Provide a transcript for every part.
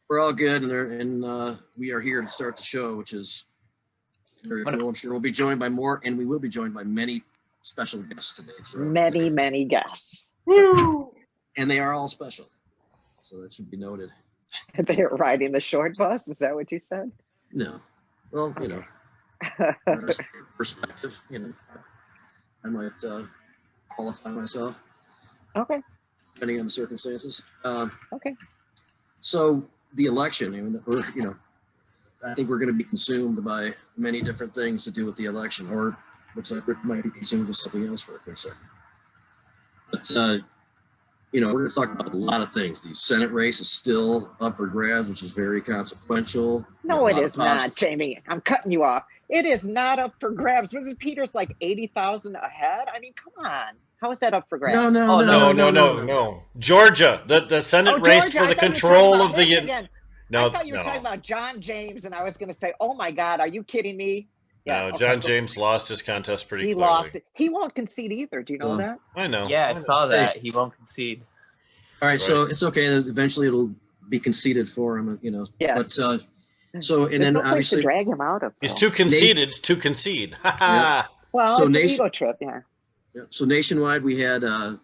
We're all good, and we are here to start the show, which is very cool. I'm sure we'll be joined by more, and we will be joined by many special guests today. So. Many guests. Woo! And they are all special, so that should be noted. They're riding the short bus? Is that what you said? No. Well, you know, perspective, you know, I might qualify myself. Okay. Depending on the circumstances. Okay. So the election, I think we're going to be consumed by many different things to do with the election, or looks like Rick might be consumed with something else for a quick second. But, we're going to talk about a lot of things. The Senate race is still up for grabs, which is very consequential. No, it is not, Jamie. I'm cutting you off. It is not up for grabs. Wasn't Peters like 80,000 ahead? I mean, come on. How is that up for grabs? No. Georgia, the Senate race Georgia, for the control of the. No, I thought you were talking about John James, and I was going to say, oh my God, are you kidding me? Yeah, no, John James lost his contest pretty clearly. He lost it. He won't concede either. Do you know that? I know. Yeah, I saw that. He won't concede. All right, so it's okay. Eventually, it'll be conceded for him. Yes. But and then no obviously to drag him out of. He's too conceited to concede. Yeah. Well, so it's an ego trip. Yeah. So nationwide, we had a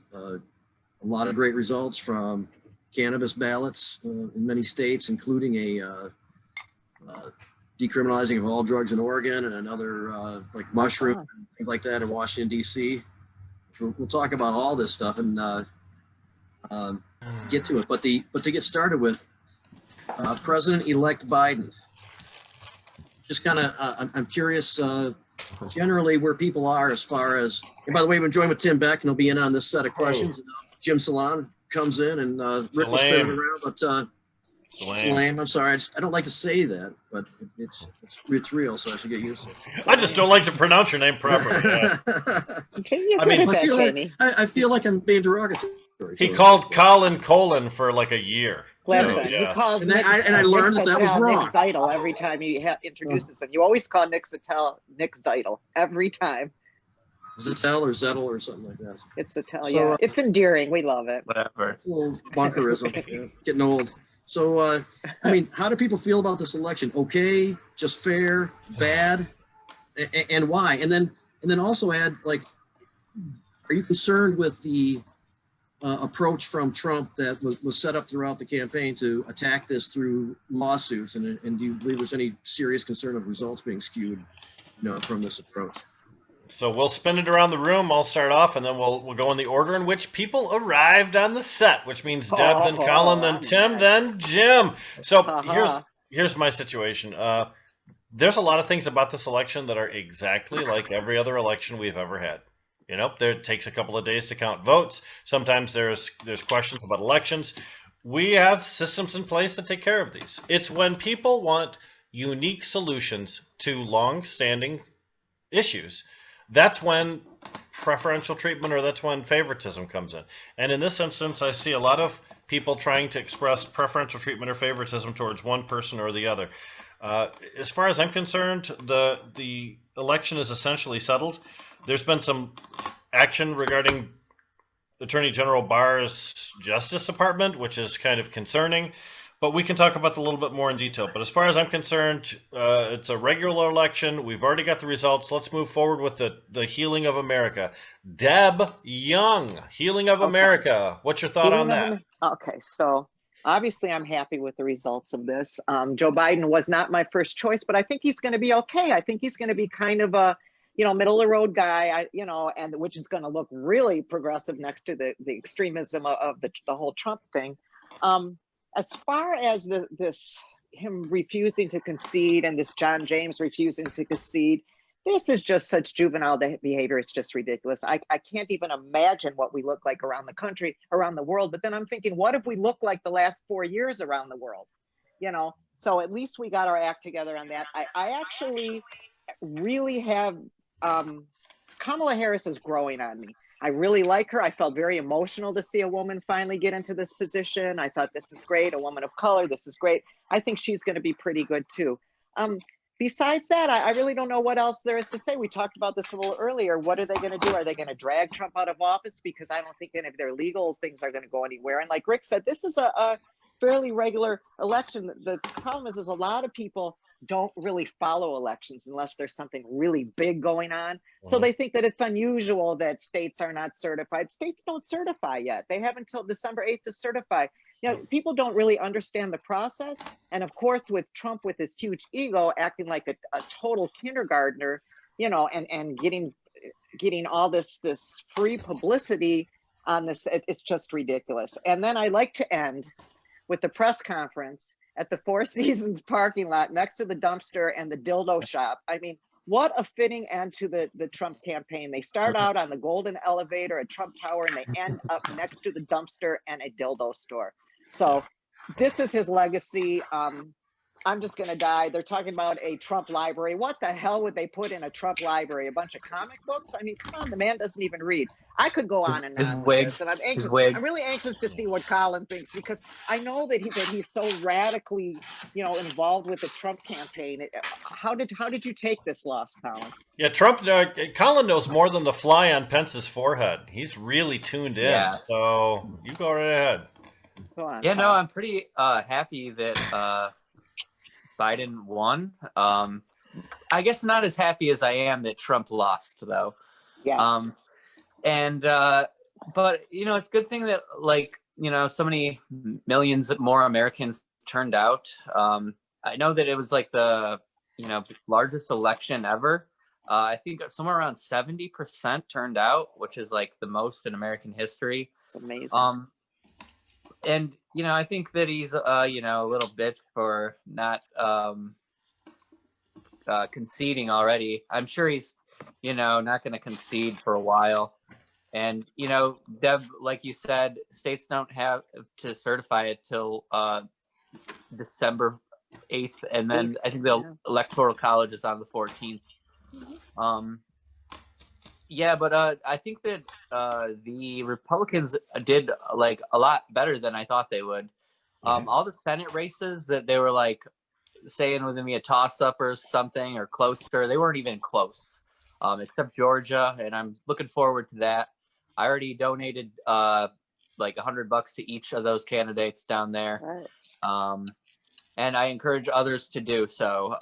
lot of great results from cannabis ballots in many states, including a decriminalizing of all drugs in Oregon, and another like mushroom and things like that in Washington, D.C. We'll talk about all this stuff and get to it. But to get started with, President-elect Biden. Just kind of, I'm curious generally where people are as far as, and by the way, we're joined with Tim Beck, and he'll be in on this set of questions. Jim Salame comes in, and Rick will spin it around, but Salame, I'm sorry, I don't like to say that, but it's real, so I should get used to it. I just don't like to pronounce your name properly. Yeah. I feel like I'm being derogatory. He called Colin for like a year. Listen, he calls and I learned that was wrong. Nick Zeidel every time he introduces him. You always call Nick Zeidel every time. Zettel or Zettel or something like that. It's Zettel, yeah. It's endearing. We love it. Whatever. It's a little bunkerism. Getting old. So, how do people feel about this election? Okay, just fair, bad, and why? And then also add, like, are you concerned with the approach from Trump that was set up throughout the campaign to attack this through lawsuits? And do you believe there's any serious concern of results being skewed, from this approach? So we'll spin it around the room. I'll start off, and then we'll go in the order in which people arrived on the set, which means Deb, then Colin, then Tim, then Jim. So here's my situation. There's a lot of things about this election that are exactly like every other election we've ever had. It takes a couple of days to count votes. Sometimes there's questions about elections. We have systems in place that take care of these. It's when people want unique solutions to long-standing issues. That's when preferential treatment, or that's when favoritism comes in. And in this instance, I see a lot of people trying to express preferential treatment or favoritism towards one person or the other. As far as I'm concerned, the election is essentially settled. There's been some action regarding Attorney General Barr's Justice Department, which is kind of concerning. But we can talk about that a little bit more in detail. But as far as I'm concerned, it's a regular election. We've already got the results. Let's move forward with the healing of America. Deb Young, healing of America. What's your thought on that? Okay, so obviously I'm happy with the results of this. Joe Biden was not my first choice, but I think he's going to be okay. I think he's going to be kind of a middle of the road guy, and which is going to look really progressive next to the extremism of the whole Trump thing. As far as him refusing to concede and this John James refusing to concede, this is just such juvenile behavior. It's just ridiculous. I can't even imagine what we look like around the country, around the world. But then I'm thinking, what if we look like the last 4 years around the world? So at least we got our act together on that. I actually really have, Kamala Harris is growing on me. I really like her. I felt very emotional to see a woman finally get into this position. I thought, this is great. A woman of color, this is great. I think she's going to be pretty good too. besides that, I really don't know what else there is to say. We talked about this a little earlier. What are they going to do? Are they going to drag Trump out of office? Because I don't think any of their legal things are going to go anywhere. And like Rick said, this is a fairly regular election. The problem is a lot of people don't really follow elections unless there's something really big going on. So they think that it's unusual that states are not certified. States don't certify yet. They have until December 8th to certify. People don't really understand the process. And of course, with Trump, with his huge ego, acting like a total kindergartner, and getting all this free publicity on this, it's just ridiculous. And then I like to end with the press conference at the Four Seasons parking lot next to the dumpster and the dildo shop. I mean, what a fitting end to the Trump campaign. They start out on the golden elevator at Trump Tower and they end up next to the dumpster and a dildo store. So this is his legacy. I'm just going to die. They're talking about a Trump library. What the hell would they put in a Trump library? A bunch of comic books? I mean, come on, the man doesn't even read. I could go on and on with this, and I'm anxious. I'm really anxious to see what Colin thinks, because I know that he's so radically, involved with the Trump campaign. How did you take this loss, Colin? Yeah, Colin knows more than the fly on Pence's forehead. He's really tuned in. Yeah. So you go right ahead. Go on, yeah, Colin. no, I'm pretty happy that Biden won. I guess not as happy as I am that Trump lost, though. Yes. But it's a good thing that so many millions more Americans turned out. I know that it was like the largest election ever. I think somewhere around 70% turned out, which is like the most in American history. It's amazing. And I think that he's a little bitch for not conceding already. I'm sure he's not going to concede for a while. And Deb, like you said, states don't have to certify it till December 8th, and then I think the Electoral College is on the 14th. But I think that the Republicans did a lot better than I thought they would. All the Senate races that they were saying was going to be a toss-up or something or closer, they weren't even close, except Georgia, and I'm looking forward to that. I already donated $100 to each of those candidates down there, and I encourage others to do so.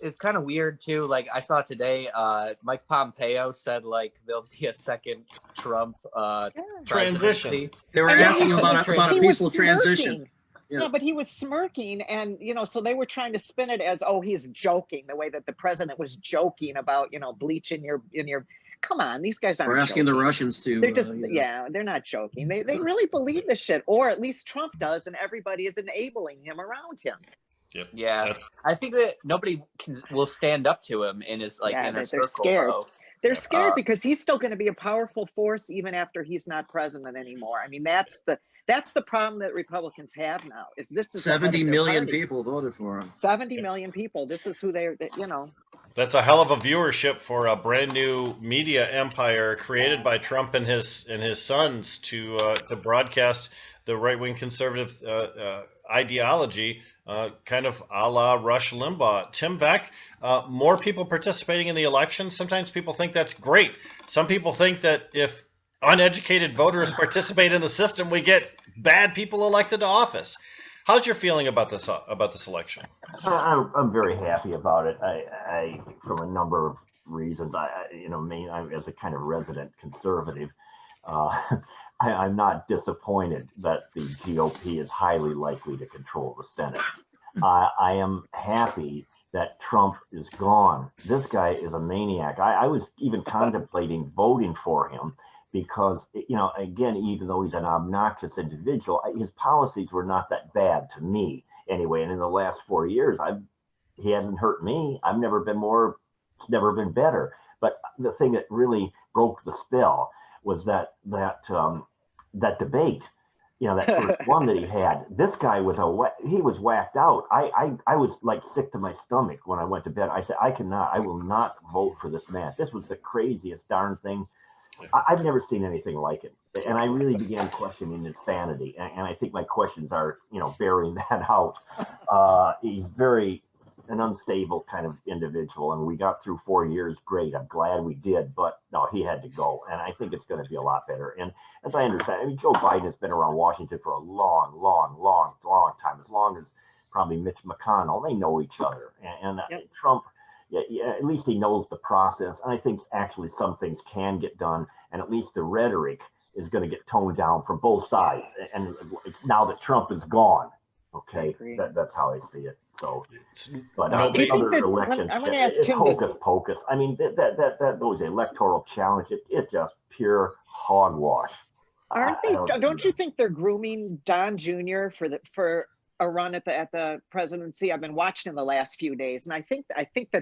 It's kind of weird too. I saw today, Mike Pompeo said there'll be a second Trump transition. They were asking about a peaceful transition. Yeah. No, but he was smirking, and so they were trying to spin it as, oh, he's joking, the way that the president was joking about bleach in your. Come on, these guys aren't. We're asking joking. the Russians to. They're just they're not joking. They really believe this shit, or at least Trump does, and everybody is enabling him around him. Yep. Yeah, I think that nobody will stand up to him in his inner circle. They're scared. Though. They're scared because he's still going to be a powerful force even after he's not president anymore. I mean, that's the problem that Republicans have now. Is 70 million people voted for him. 70 million people. This is who they're. That's a hell of a viewership for a brand new media empire created by Trump and his sons to broadcast the right-wing conservative ideology, kind of a la Rush Limbaugh. Tim Beck, more people participating in the election. Sometimes people think that's great. Some people think that if uneducated voters participate in the system, we get bad people elected to office. How's your feeling about this election? I'm very happy about it. I from a number of reasons. I'm as a kind of resident conservative. I'm not disappointed that the GOP is highly likely to control the Senate. I am happy that Trump is gone. This guy is a maniac. I was even contemplating voting for him because, again, even though he's an obnoxious individual, his policies were not that bad to me anyway. And in the last 4 years, he hasn't hurt me. I've never been better. But the thing that really broke the spell was that debate, that first one that he had. This guy was he was whacked out. I was sick to my stomach when I went to bed. I said, I will not vote for this man. This was the craziest darn thing I've never seen anything like it. And I really began questioning his sanity. And I think my questions are, bearing that out. He's an unstable kind of individual. And we got through 4 years. Great. I'm glad we did. But no, he had to go. And I think it's going to be a lot better. And as I understand, Joe Biden has been around Washington for a long time, as long as probably Mitch McConnell. They know each other. And Trump, at least he knows the process. And I think actually some things can get done. And at least the rhetoric is going to get toned down from both sides. And it's now that Trump is gone. Okay, that's how I see it. So, but the other elections, it's hocus-pocus. I mean, those electoral challenge, it just pure hogwash. Don't you think they're grooming Don Jr. for a run at the presidency? I've been watching him the last few days, and I think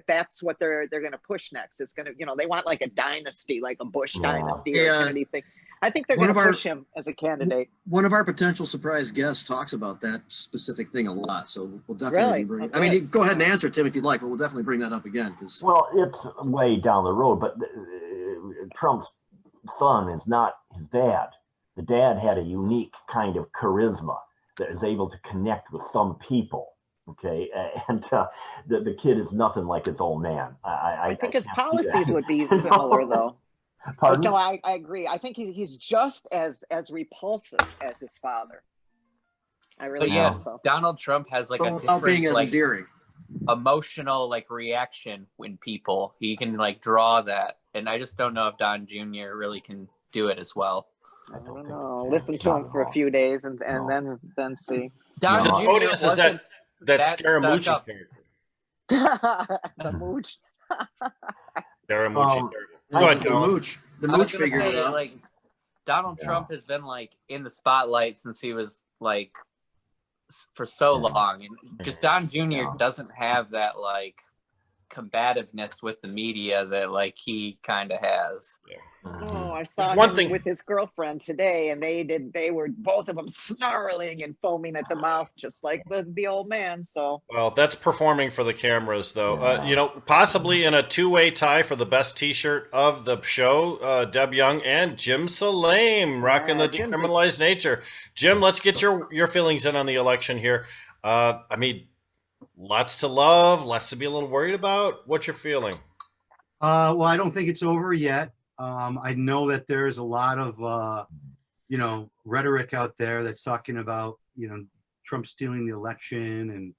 that's what they're going to push next. It's going to, they want like a dynasty, like a Bush dynasty or Kennedy thing. I think they're going to push him as a candidate. One of our potential surprise guests talks about that specific thing a lot, so we'll definitely bring it. I mean, go ahead and answer, Tim, if you'd like, but we'll definitely bring that up again. Well, it's way down the road, but Trump's son is not his dad. The dad had a unique kind of charisma that is able to connect with some people. Okay, and the kid is nothing like his old man. I think his policies would be similar, though. Pardon? No, I agree. I think he's just as repulsive as his father. I really think so. Donald Trump has like a different, emotional reaction when people. He can draw that, and I just don't know if Don Jr. really can do it as well. I don't know. Listen to him for a few days and then see. Don Jr. wasn't that Scaramucci character. The mooch. Scaramucci. Go ahead, the mooch figured it out. Donald Trump has been in the spotlight since he was for so long, and just Don Jr. doesn't have that combativeness with the media that he kind of has. Oh, I saw him with his girlfriend today, and they were both of them snarling and foaming at the mouth, just like the old man. So well, that's performing for the cameras, though. Possibly in a two-way tie for the best T-shirt of the show, Deb Young and Jim Salame rocking the decriminalized nature. Jim, let's get your feelings in on the election here. I mean, lots to love, lots to be a little worried about. What's your feeling? Well, I don't think it's over yet. I know that there's a lot of, rhetoric out there that's talking about, Trump stealing the election.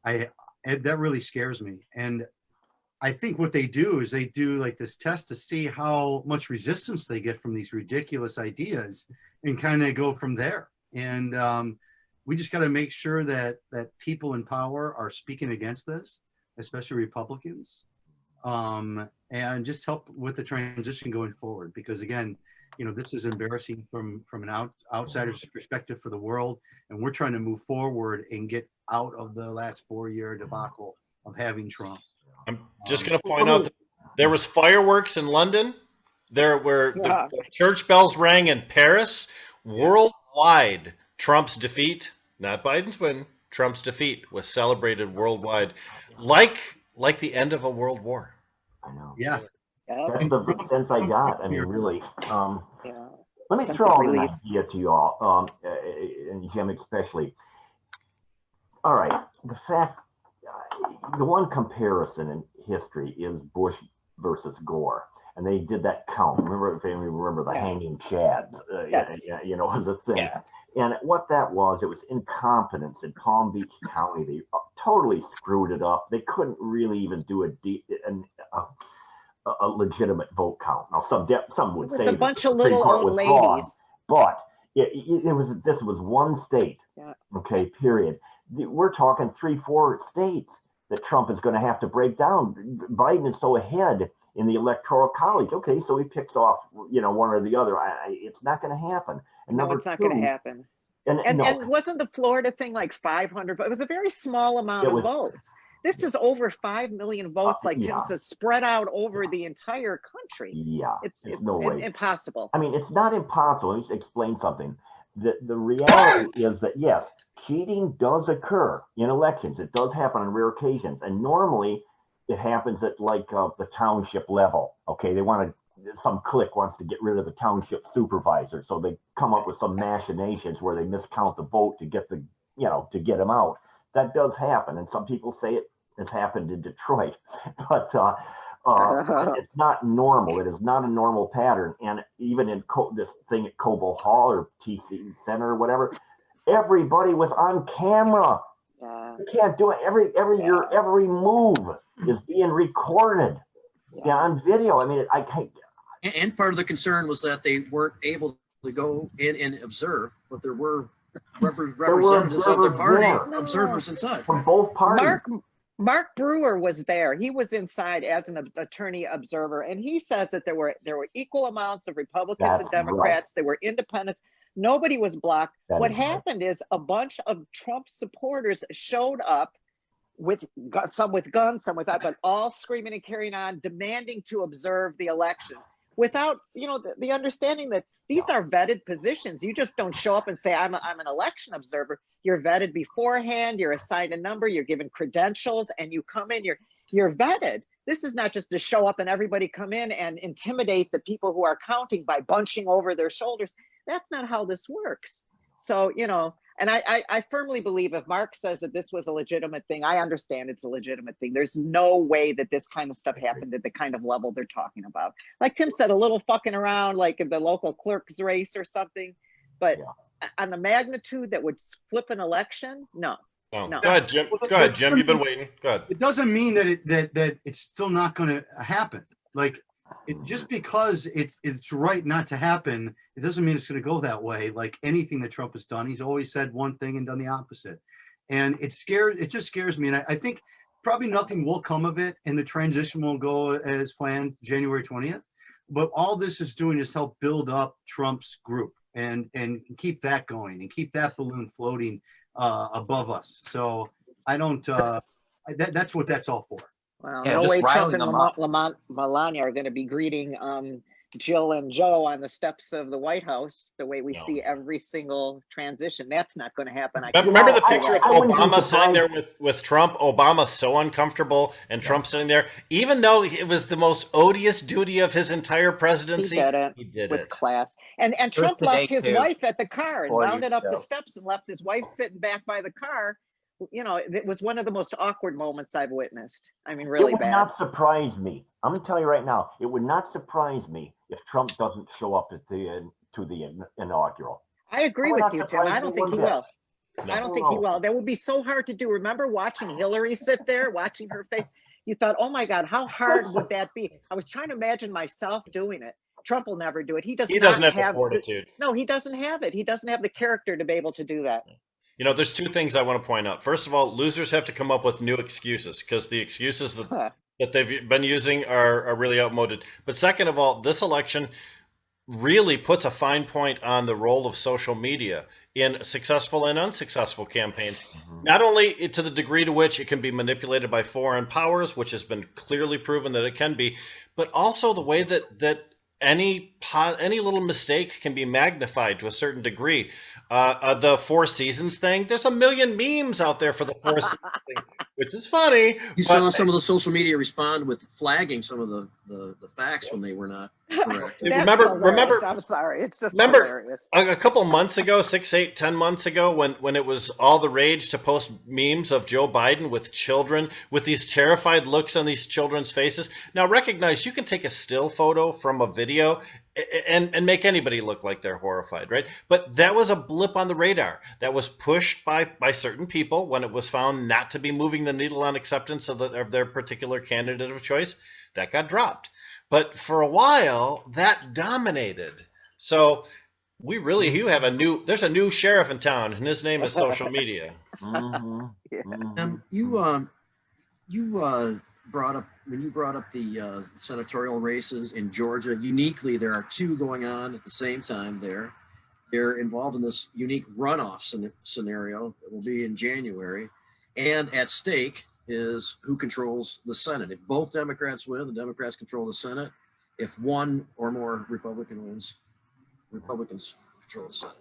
And that really scares me. And I think what they do is they do this test to see how much resistance they get from these ridiculous ideas and kind of go from there. And we just got to make sure that people in power are speaking against this, especially Republicans. And just help with the transition going forward, because again, this is embarrassing from an outsider's perspective for the world, and we're trying to move forward and get out of the last 4-year debacle of having Trump. I'm just going to point out that there was fireworks in London. There were the church bells rang in Paris. Worldwide, Trump's defeat, not Biden's win, Trump's defeat was celebrated worldwide, like the end of a world war. I know. Yeah. That's the sense I got. I mean, really. Let me throw out an idea to you all, and Jim especially. All right. The fact, the one comparison in history is Bush versus Gore. And they did that count. Remember the hanging chads, was a thing. Yeah. And what that was, it was incompetence in Palm Beach County. They totally screwed it up. They couldn't really even do a legitimate vote count. Now, some would say a bunch of little old ladies. Wrong, but this was one state. Yeah. Okay, period. We're talking 3-4 states that Trump is going to have to break down. Biden is so ahead in the electoral college. Okay, so he picks off, one or the other. It's not going to happen. And no, it's not going to happen. And wasn't the Florida thing 500? It was a very small amount of votes. This is over 5 million votes, Tim says, spread out over the entire country. Yeah, it's no way. Impossible. I mean, it's not impossible. Let me explain something. The reality is that, yes, cheating does occur in elections. It does happen on rare occasions. And normally it happens at the township level. Okay, they want to some clique wants to get rid of the township supervisor, so they come up with some machinations where they miscount the vote to get the, to get him out. That does happen, and some people say it has happened in Detroit, but it's not normal. It is not a normal pattern. And even in this thing at Cobo Hall or TC Center or whatever, everybody was on camera. You can't do it. Every move is being recorded on video. I mean, I can't. And part of the concern was that they weren't able to go in and observe, but there were representatives of the party, observers inside. From both parties. Mark Brewer was there. He was inside as an attorney observer, and he says that there were equal amounts of Republicans and Democrats. There were independents. Nobody was blocked. What happened is a bunch of Trump supporters showed up with some with guns, some without, but all screaming and carrying on, demanding to observe the election without, the understanding that these are vetted positions. You just don't show up and say, I'm an election observer. You're vetted beforehand. You're assigned a number. You're given credentials, and you come in. You're vetted. This is not just to show up and everybody come in and intimidate the people who are counting by bunching over their shoulders. That's not how this works. So, and I firmly believe if Mark says that this was a legitimate thing, I understand it's a legitimate thing. There's no way that this kind of stuff happened at the kind of level they're talking about. Like Tim said, a little fucking around, like in the local clerk's race or something. But on the magnitude that would flip an election, no. Oh. No. Go ahead, Jim. Go ahead, Jim. You've been waiting. Go ahead. It doesn't mean that it's still not going to happen. Like, just because it's right not to happen, it doesn't mean it's going to go that way. Like anything that Trump has done, he's always said one thing and done the opposite, and it just scares me. And I think probably nothing will come of it, and the transition will go as planned January 20th. But all this is doing is help build up Trump's group and keep that going and keep that balloon floating above us. So I don't. That's what that's all for. Well, no way Trump and Melania are going to be greeting Jill and Joe on the steps of the White House the way we see every single transition. That's not going to happen. Remember the picture of Obama sitting there with Trump? Obama so uncomfortable and Trump sitting there, even though it was the most odious duty of his entire presidency. He did it with class. And Trump left his wife at the car and rounded up the steps and left his wife sitting back by the car. It was one of the most awkward moments I've witnessed. I mean, really bad. It would not surprise me. I'm going to tell you right now, it would not surprise me if Trump doesn't show up at to the inaugural. I agree with you, Tim. I don't think he will. I don't think he will. That would be so hard to do. Remember watching Hillary sit there, watching her face? You thought, oh my God, how hard would that be? I was trying to imagine myself doing it. Trump will never do it. He doesn't have the fortitude. No, he doesn't have it. He doesn't have the character to be able to do that. There's two things I want to point out. First of all, losers have to come up with new excuses because the excuses that they've been using are really outmoded. But second of all, this election really puts a fine point on the role of social media in successful and unsuccessful campaigns. Not only to the degree to which it can be manipulated by foreign powers, which has been clearly proven that it can be, but also the way that any little mistake can be magnified to a certain degree. The Four Seasons thing, there's a million memes out there for the Four Seasons thing, which is funny. You saw some of the social media respond with flagging some of the facts when they were not correct. remember, I'm sorry, it's just hilarious. A couple months ago, 6, 8, 10 months ago, when it was all the rage to post memes of Joe Biden with children with these terrified looks on these children's faces. Now recognize you can take a still photo from a video and make anybody look like they're horrified, right? But that was a blip on the radar that was pushed by certain people when it was found not to be moving the needle on acceptance of their particular candidate of choice. That got dropped. But for a while, that dominated. So there's a new sheriff in town, and his name is social media. You brought up the senatorial races in Georgia. Uniquely, there are two going on at the same time there. They're involved in this unique runoff scenario that will be in January. And at stake is who controls the Senate. If both Democrats win, the Democrats control the Senate. If one or more Republican wins, Republicans control the Senate.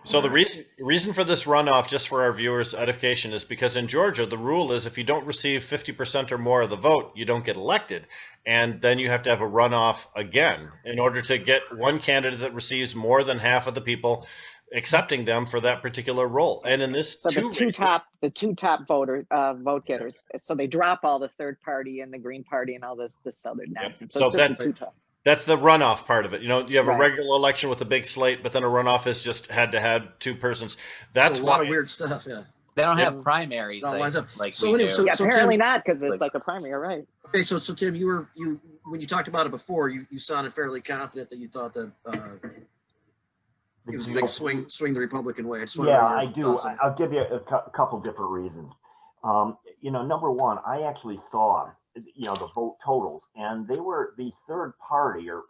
So the reason for this runoff, just for our viewers' edification, is because in Georgia, the rule is if you don't receive 50% or more of the vote, you don't get elected. And then you have to have a runoff again in order to get one candidate that receives more than half of the people accepting them for that particular role. And in this So the two top vote getters. So they drop all the third party and the Green Party and all this other nonsense. So it's just the two top. That's the runoff part of it. You know, you have Right. a regular election with a big slate, but then a runoff is just head-to-head, two persons. That's a lot why of weird stuff. Yeah. They don't have primaries That lines up. like So we anyway, do. so- Yeah, apparently Tim- not, because it's like- like a primary, right? Okay, so Tim, you when you talked about it before, you sounded fairly confident that you thought that it was going to swing the Republican way. I just wanted to Yeah, know your I do. thoughts on it. I'll give you a couple different reasons. You know, number one, I actually saw, you know, the vote totals, and they were these third party or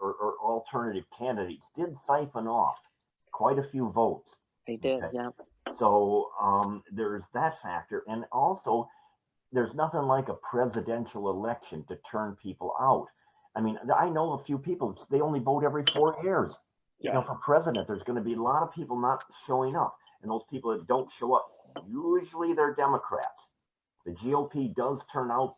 alternative candidates did siphon off quite a few votes. They did, Okay. yeah. So there's that factor. And also, there's nothing like a presidential election to turn people out. I mean, I know a few people, they only vote every 4 years. You know, for president, there's going to be a lot of people not showing up. And those people that don't show up, usually they're Democrats. The GOP does turn out,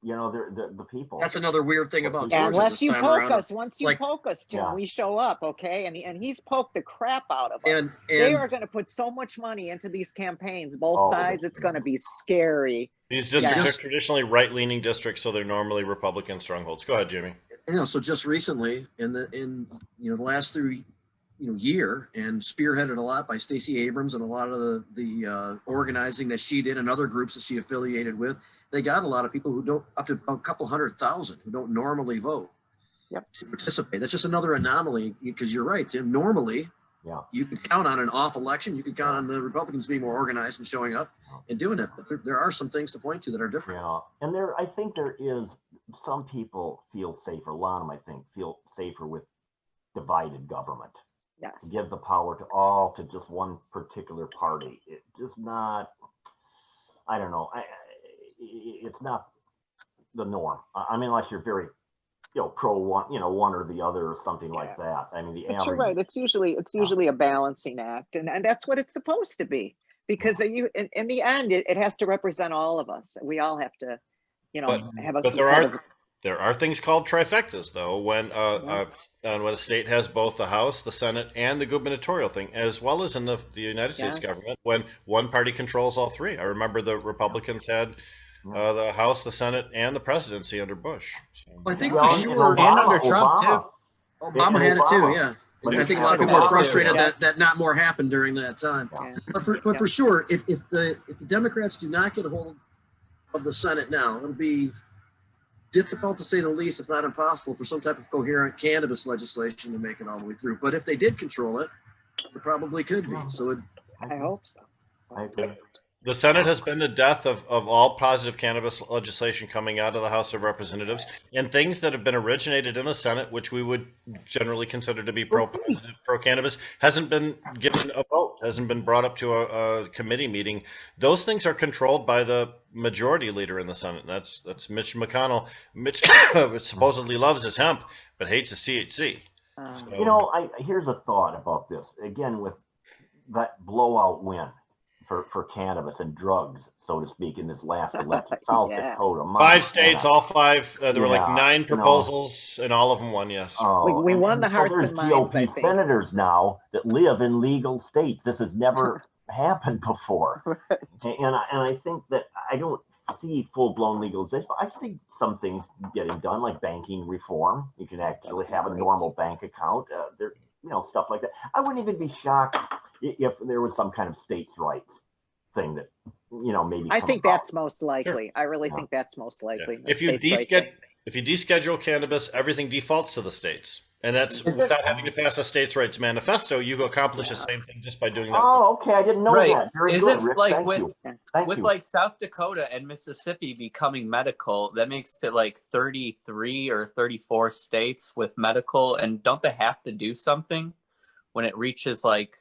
you know, the people. That's another weird thing about Yeah, Georgia unless this you time poke around. us, once you Like- poke us, Tim, Yeah. we show up, okay? And he's poked the crap out of us. And They are going to put so much money into these campaigns, both Oh, sides. It's going to be scary. these districts Yeah. are traditionally right-leaning districts, so they're normally Republican strongholds. Go ahead, Jimmy. you know, so just recently in the last 3 year, and spearheaded a lot by Stacey Abrams and a lot of the organizing that she did and other groups that she affiliated with, they got a lot of people who don't, up to a couple 100,000 who don't normally vote. Yep. To participate. That's just another anomaly, because you're right, Tim. Normally, Yeah. you could count on an off election. You could count on the Republicans being more organized and showing up and doing it. But there are some things to point to that are different. Yeah, and I think there is, some people feel safer, a lot of them, I think, feel safer with divided government. Yes. To give the power to just one particular party. It just not, I don't know, it's not the norm. I mean, unless you're very, pro one, one or the other or something like that. I mean, the But average. you're right. It's usually a balancing act, and that's what it's supposed to be. Because in the end, it has to represent all of us. We all have to, have a. But there are things called trifectas, though, when a state has both the House, the Senate, and the gubernatorial thing, as well as in the United States government, when one party controls all three. I remember the Republicans had the House, the Senate, and the presidency under Bush. So. I think Well, for and sure, And under Trump, Obama had it too. Yeah. But I think a it's lot of people are Obama. frustrated Yeah. that not more happened during that time. Yeah. But for sure, if the Democrats do not get a hold of the Senate now, it'll be difficult to say the least, if not impossible, for some type of coherent cannabis legislation to make it all the way through. But if they did control it, it probably could be. So I hope so. I agree. The Senate has been the death of all positive cannabis legislation coming out of the House of Representatives, and things that have been originated in the Senate, which we would generally consider to be pro-cannabis, hasn't been given a vote, hasn't been brought up to a committee meeting. Those things are controlled by the majority leader in the Senate. And that's Mitch McConnell. Mitch supposedly loves his hemp, but hates his THC. So- Here's a thought about this. Again, with that blowout win for cannabis and drugs, so to speak, in this last election, South Yeah. Dakota. 5 states, all 5. There were like Yeah, 9 proposals, and all of them won. Yes. Oh, We won the so hearts there's and minds, I GOP think. senators now that live in legal states. This has never happened before. And I think that I don't see full-blown legalization, but I see some things getting done, like banking reform. You can actually have a normal bank account. Stuff like that. I wouldn't even be shocked if there was some kind of states' rights thing that, maybe. I come think about. that's most likely. Sure. I really think that's most likely. Yeah. If you deschedule cannabis, everything defaults to the states, and that's without having to pass a states' rights manifesto. You accomplish the same thing just by doing that. Oh, okay. I didn't know Right. that. Very Is good, it Rick. like Thank with- you. Thank with you. like South Dakota and Mississippi becoming medical, that makes it like 33 or 34 states with medical, and don't they have to do something when it reaches like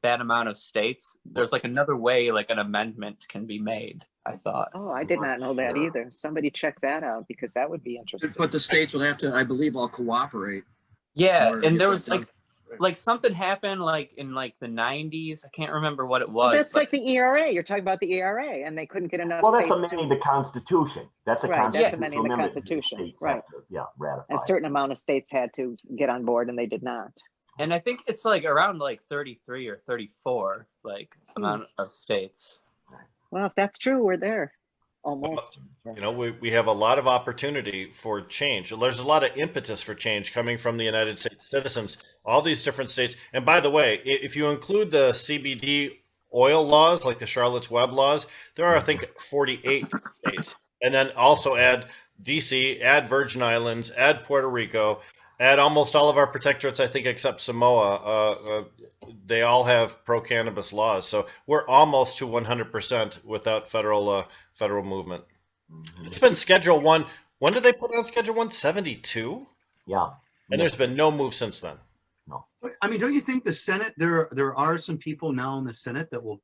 that amount of states? There's like another way, like an amendment can be made, I thought. Oh, I did not know that Sure. either. Somebody check that out, because that would be interesting. but the states would have to, I believe, all cooperate. Yeah, Or and get there that was done. like like something happened like in like the 90s. I can't remember what it was. That's like the ERA. You're talking about the ERA, and they couldn't get enough. Well, that's states amending the Constitution. That's a right. constitutional That's amending the amendment. Constitution. States right. have to, yeah, ratify. A certain amount of states had to get on board, and they did not. And I think it's like around like 33 or 34, like amount of states. Well, if that's true, we're there. Almost. You know, we have a lot of opportunity for change. There's a lot of impetus for change coming from the United States citizens, all these different states. And by the way, if you include the CBD oil laws, like the Charlotte's Web laws, there are, I think, 48 states. And then also add DC, add Virgin Islands, add Puerto Rico, add almost all of our protectorates, I think, except Samoa. They all have pro-cannabis laws. So we're almost to 100% without federal movement. It's been Schedule 1. When did they put out Schedule 1? 72? Yeah. And there's been no move since then. No. I mean, don't you think the Senate, there are some people now in the Senate that will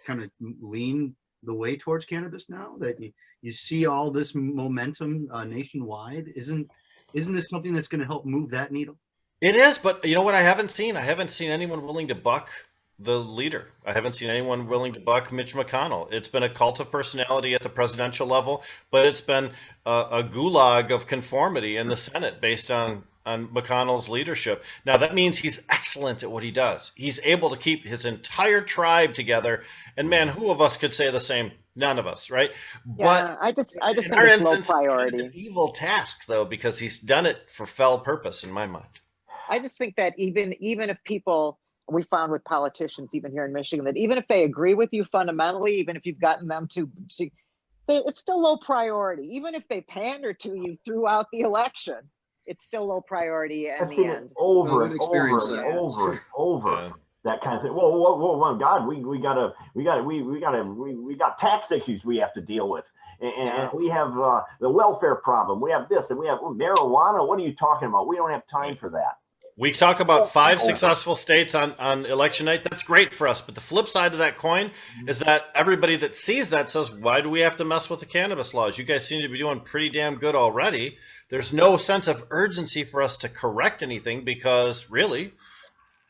kind of lean the way towards cannabis now? That you see all this momentum nationwide? Isn't this something that's going to help move that needle? It is, but you know what I haven't seen? I haven't seen anyone willing to buck the leader. I haven't seen anyone willing to buck Mitch McConnell. It's been a cult of personality at the presidential level, but it's been a gulag of conformity in the Senate based on McConnell's leadership. Now, that means he's excellent at what he does. He's able to keep his entire tribe together. And man, who of us could say the same? None of us, right? Yeah, but I just think it's our low instance, priority. it's kind of an evil task, though, because he's done it for fell purpose, in my mind. I just think that even if people, we found with politicians, even here in Michigan, that even if they agree with you fundamentally, even if you've gotten them to it's still low priority. Even if they pander to you throughout the election, it's still low priority in the end. Over and over and over. Yeah. That kind of thing. Whoa, God, we got tax issues we have to deal with, and we have the welfare problem. We have this, and we have marijuana. What are you talking about? We don't have time for that. We talk about 5 successful states on election night. That's great for us. But the flip side of that coin is that everybody that sees that says, why do we have to mess with the cannabis laws? You guys seem to be doing pretty damn good already. There's no sense of urgency for us to correct anything because really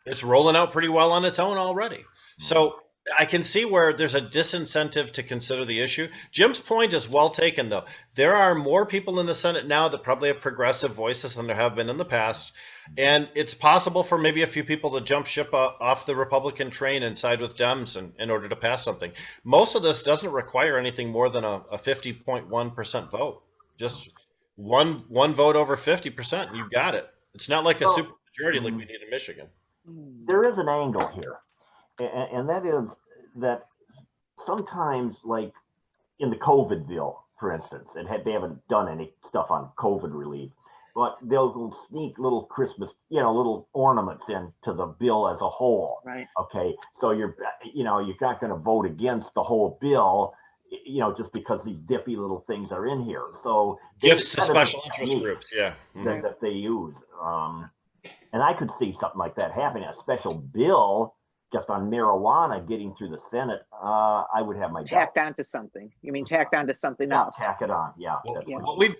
it's rolling out pretty well on its own already. So I can see where there's a disincentive to consider the issue. Jim's point is well taken, though. There are more people in the Senate now that probably have progressive voices than there have been in the past. And it's possible for maybe a few people to jump ship off the Republican train and side with Dems in order to pass something. Most of this doesn't require anything more than a 50.1% vote. Just one vote over 50%, and you've got it. It's not like a super majority like we did in Michigan. There is an angle here, and that is that sometimes, like in the COVID bill, for instance, they haven't done any stuff on COVID relief, but they'll sneak little Christmas, little ornaments into the bill as a whole. Right. Okay, so you're not going to vote against the whole bill, just because these dippy little things are in here. So gifts to special interest groups, yeah, that they use. And I could see something like that happening, a special bill just on marijuana getting through the Senate. I would have my tacked onto something. You mean tacked onto something else? Tack it on, yeah.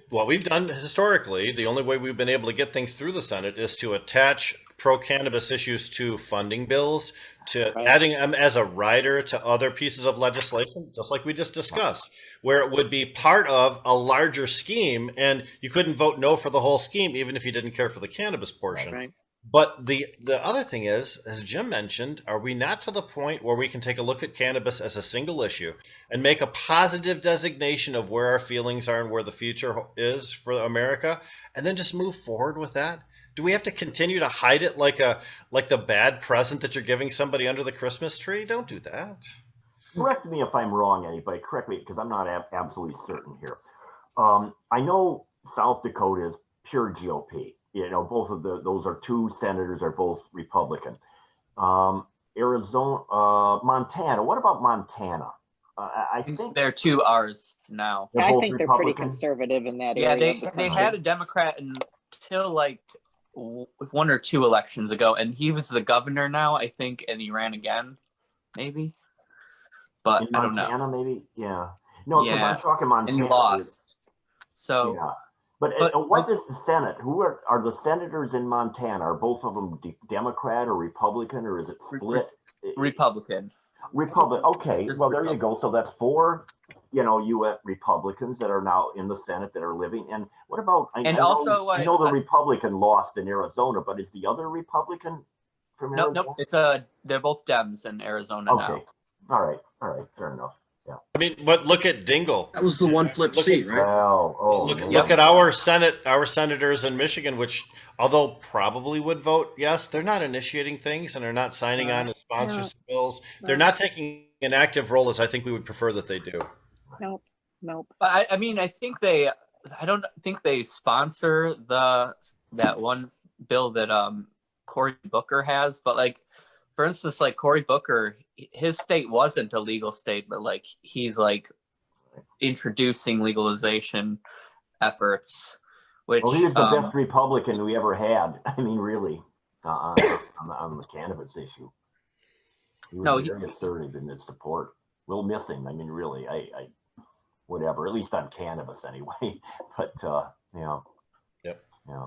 What we've done historically, the only way we've been able to get things through the Senate is to attach pro-cannabis issues to funding bills, to adding them as a rider to other pieces of legislation, just like we just discussed, where it would be part of a larger scheme, and you couldn't vote no for the whole scheme, even if you didn't care for the cannabis portion. Right. But the other thing is, as Jim mentioned, are we not to the point where we can take a look at cannabis as a single issue and make a positive designation of where our feelings are and where the future is for America, and then just move forward with that? Do we have to continue to hide it like the bad present that you're giving somebody under the Christmas tree? Don't do that. Correct me if I'm wrong, anybody. Correct me, because I'm not absolutely certain here. I know South Dakota is pure GOP. Both of those are 2 senators are both Republican. Arizona, Montana. What about Montana? I think they're 2 R's now. I think they're pretty conservative in that area. Yeah, they had a Democrat until like 1 or 2 elections ago, and he was the governor now, I think, and he ran again, maybe. But I don't know. Montana, maybe, yeah. No, because I'm talking Montana. And he lost. So. Yeah. But what is the Senate? Who are the senators in Montana? Are both of them Democrat or Republican, or is it split? Republican. Republican. Okay, Just well, there you Republican. go. So that's 4, U.S. Republicans that are now in the Senate that are living. And what about? I know the Republican lost in Arizona, but is the other Republican from Arizona? No, they're both Dems in Arizona now. Okay, all right, fair enough. Yeah. I mean, but look at Dingle. That was the one flip seat, right? Well, look at our senators in Michigan, which, although probably would vote yes, they're not initiating things and they're not signing on to sponsor bills. They're not taking an active role as I think we would prefer that they do. Nope. But I mean, I don't think they sponsor that one bill that Cory Booker has, but like, for instance, like Cory Booker, his state wasn't a legal state, but like he's like introducing legalization efforts, which he was the best Republican we ever had. I mean, really, on the cannabis issue. He was very assertive in his support. We'll miss him. I mean, really, I whatever, at least on cannabis anyway. But Yep. Yeah.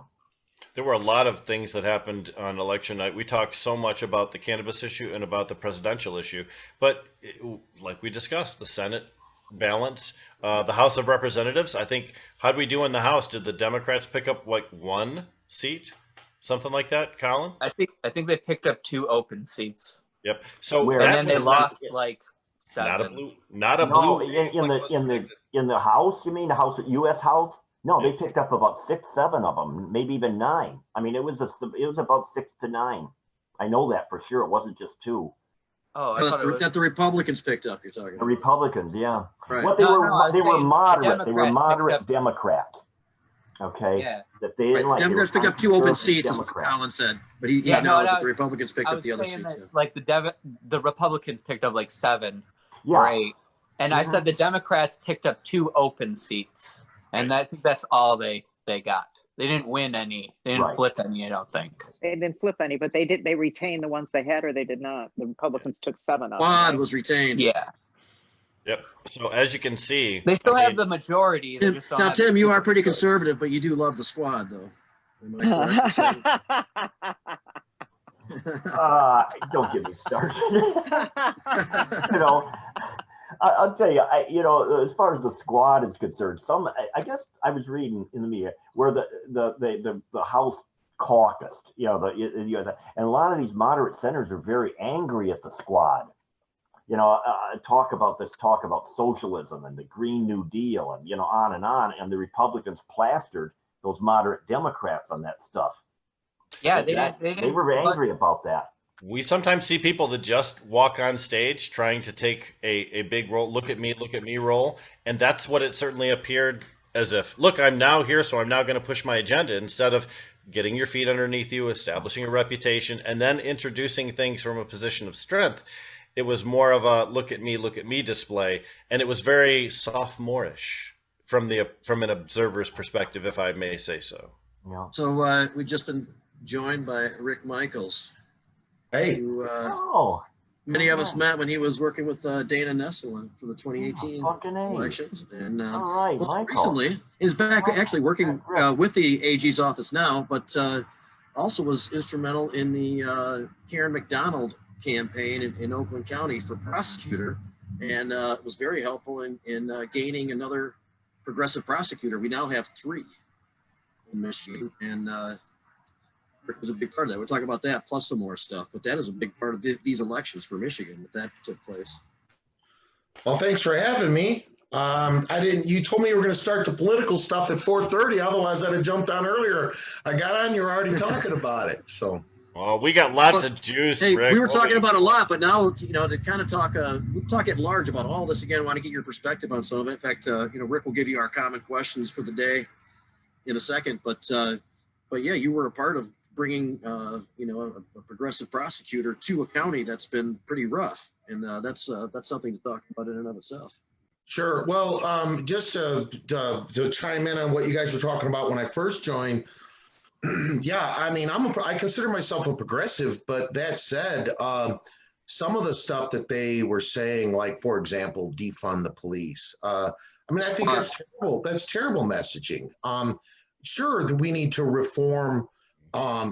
There were a lot of things that happened on election night. We talked so much about the cannabis issue and about the presidential issue, but like we discussed, the Senate balance, the House of Representatives. I think, how'd we do in the House? Did the Democrats pick up like 1 seat, something like that, Colin? I think they picked up 2 open seats. Yep. So and then they lost like 7. Not a blue. In the House, you mean the House, U.S. House? No, they picked up about 6, 7 of them, maybe even 9. I mean, it was about 6 to 9. I know that for sure. It wasn't just 2. Oh, I thought it was that the Republicans picked up. You're talking the Republicans, yeah. Right. What they were moderate. They were Democrats moderate Democrats. Okay. Yeah. That they didn't like. Democrats picked up 2 open seats, is what Colin said. But he knows that the Republicans picked up the other seats. Like the Republicans picked up like 7 or 8, and I said the Democrats picked up 2 open seats. And I think that's all they got. They didn't win any. They didn't flip any, I don't think. They didn't flip any, but they retained the ones they had, or they did not. The Republicans took 7 of them. Quad was retained. Yeah. Yep. So as you can see, they still have the majority. They just don't now, have Tim, you are pretty conservative, but you do love the squad, though. Am I correct? Don't get me started. I'll tell you, as far as the squad is concerned, I guess I was reading in the media where the House caucused, and a lot of these moderate senators are very angry at the squad. Talk about socialism and the Green New Deal and, on, and the Republicans plastered those moderate Democrats on that stuff. Yeah, they were angry about that. We sometimes see people that just walk on stage trying to take a big role, look at me role. And that's what it certainly appeared as if, look, I'm now here, so I'm now going to push my agenda, instead of getting your feet underneath you, establishing a reputation, and then introducing things from a position of strength. It was more of a look at me display. And it was very sophomorish from an observer's perspective, if I may say so. Yeah. So we've just been joined by Rick Michaels. Hey. Who, many of us met when he was working with Dana Nessel for the 2018 elections. And recently, he's back actually working with the AG's office now, but also was instrumental in the Karen McDonald campaign in Oakland County for prosecutor, and was very helpful in gaining another progressive prosecutor. We now have 3 in Michigan, and Rick was a big part of that. We'll talk about that plus some more stuff, but that is a big part of these elections for Michigan that took place. Well, thanks for having me. You told me you were going to start the political stuff at 4:30. Otherwise, I'd have jumped on earlier. I got on, you're already talking about it. So. Well, we got lots of juice, hey, Rick. We were talking about a lot, but now, to kind of talk at large about all this again, I want to get your perspective on some of it. In fact, Rick will give you our common questions for the day in a second, but yeah, you were a part of bringing, a progressive prosecutor to a county that's been pretty rough. And that's something to talk about in and of itself. Sure. Well, just to chime in on what you guys were talking about when I first joined, yeah, I mean, I consider myself a progressive, but that said, some of the stuff that they were saying, like, for example, defund the police. I think that's terrible. That's terrible messaging. sure that we need to reform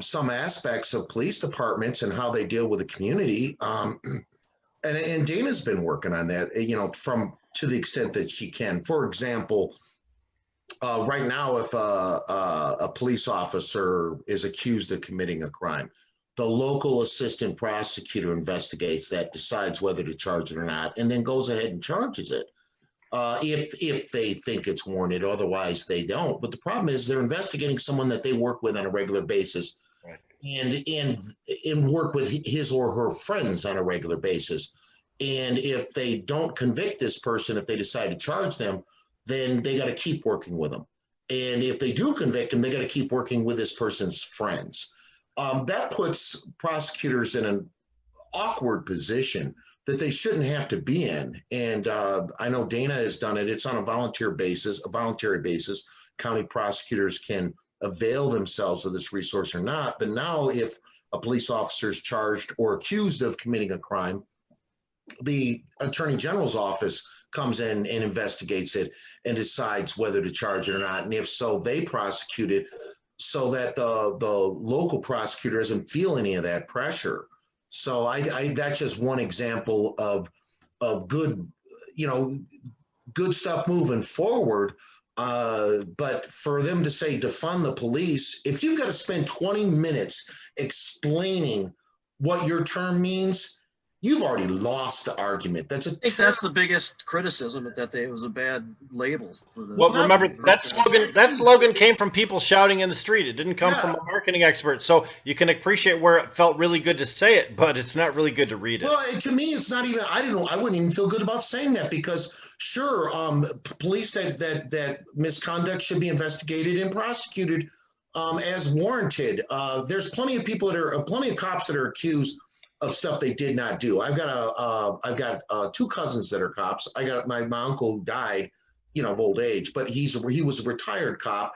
some aspects of police departments and how they deal with the community. And Dana's been working on that, to the extent that she can. For example, right now, if a police officer is accused of committing a crime, the local assistant prosecutor investigates that, decides whether to charge it or not, and then goes ahead and charges it if they think it's warranted. Otherwise, they don't. But the problem is they're investigating someone that they work with on a regular basis, right, and work with his or her friends on a regular basis. And if they don't convict this person, if they decide to charge them, then they got to keep working with them. And if they do convict them, they got to keep working with this person's friends. That puts prosecutors in an awkward position that they shouldn't have to be in. And I know Dana has done it. It's on a voluntary basis. County prosecutors can avail themselves of this resource or not. But now if a police officer is charged or accused of committing a crime, the Attorney General's office comes in and investigates it and decides whether to charge it or not. And if so, they prosecute it so that the local prosecutor doesn't feel any of that pressure. So that's just one example of good, good stuff moving forward. But for them to say defund the police, if you've got to spend 20 minutes explaining what your term means, you've already lost the argument. I think that's the biggest criticism, that it was a bad label for the. Well, remember that slogan came from people shouting in the street. It didn't come from a marketing expert. So you can appreciate where it felt really good to say it, but it's not really good to read it. Well, to me, it's not even. I wouldn't even feel good about saying that, because sure, police said that misconduct should be investigated and prosecuted as warranted. There's plenty of cops that are accused of stuff they did not do. I've got two cousins that are cops. I got my uncle who died, of old age, but he was a retired cop.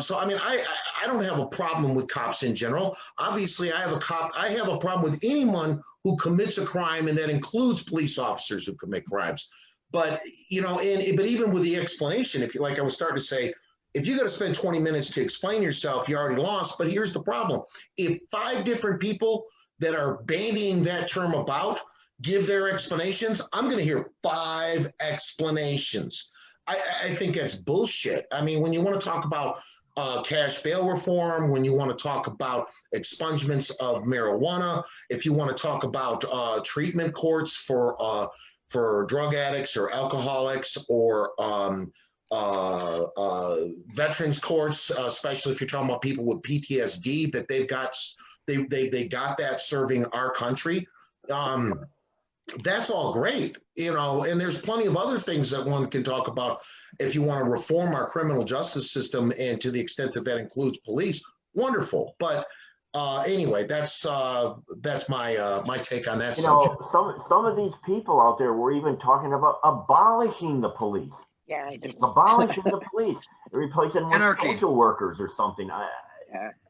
So I mean, I don't have a problem with cops in general. Obviously, I have a problem with anyone who commits a crime, and that includes police officers who commit crimes. But but even with the explanation, I was starting to say, if you got to spend 20 minutes to explain yourself, you already lost. But here's the problem: if 5 different people that are bandying that term about give their explanations, I'm going to hear 5 explanations. I think that's bullshit. I mean, when you want to talk about cash bail reform, when you want to talk about expungements of marijuana, if you want to talk about treatment courts for drug addicts or alcoholics, or veterans courts, especially if you're talking about people with PTSD, that they've got. They got that serving our country. That's all great, and there's plenty of other things that one can talk about if you want to reform our criminal justice system, and to the extent that includes police, wonderful. But anyway, that's my take on that subject. Some of these people out there were even talking about abolishing the police. Yeah, abolishing the police, replacing with social workers or something.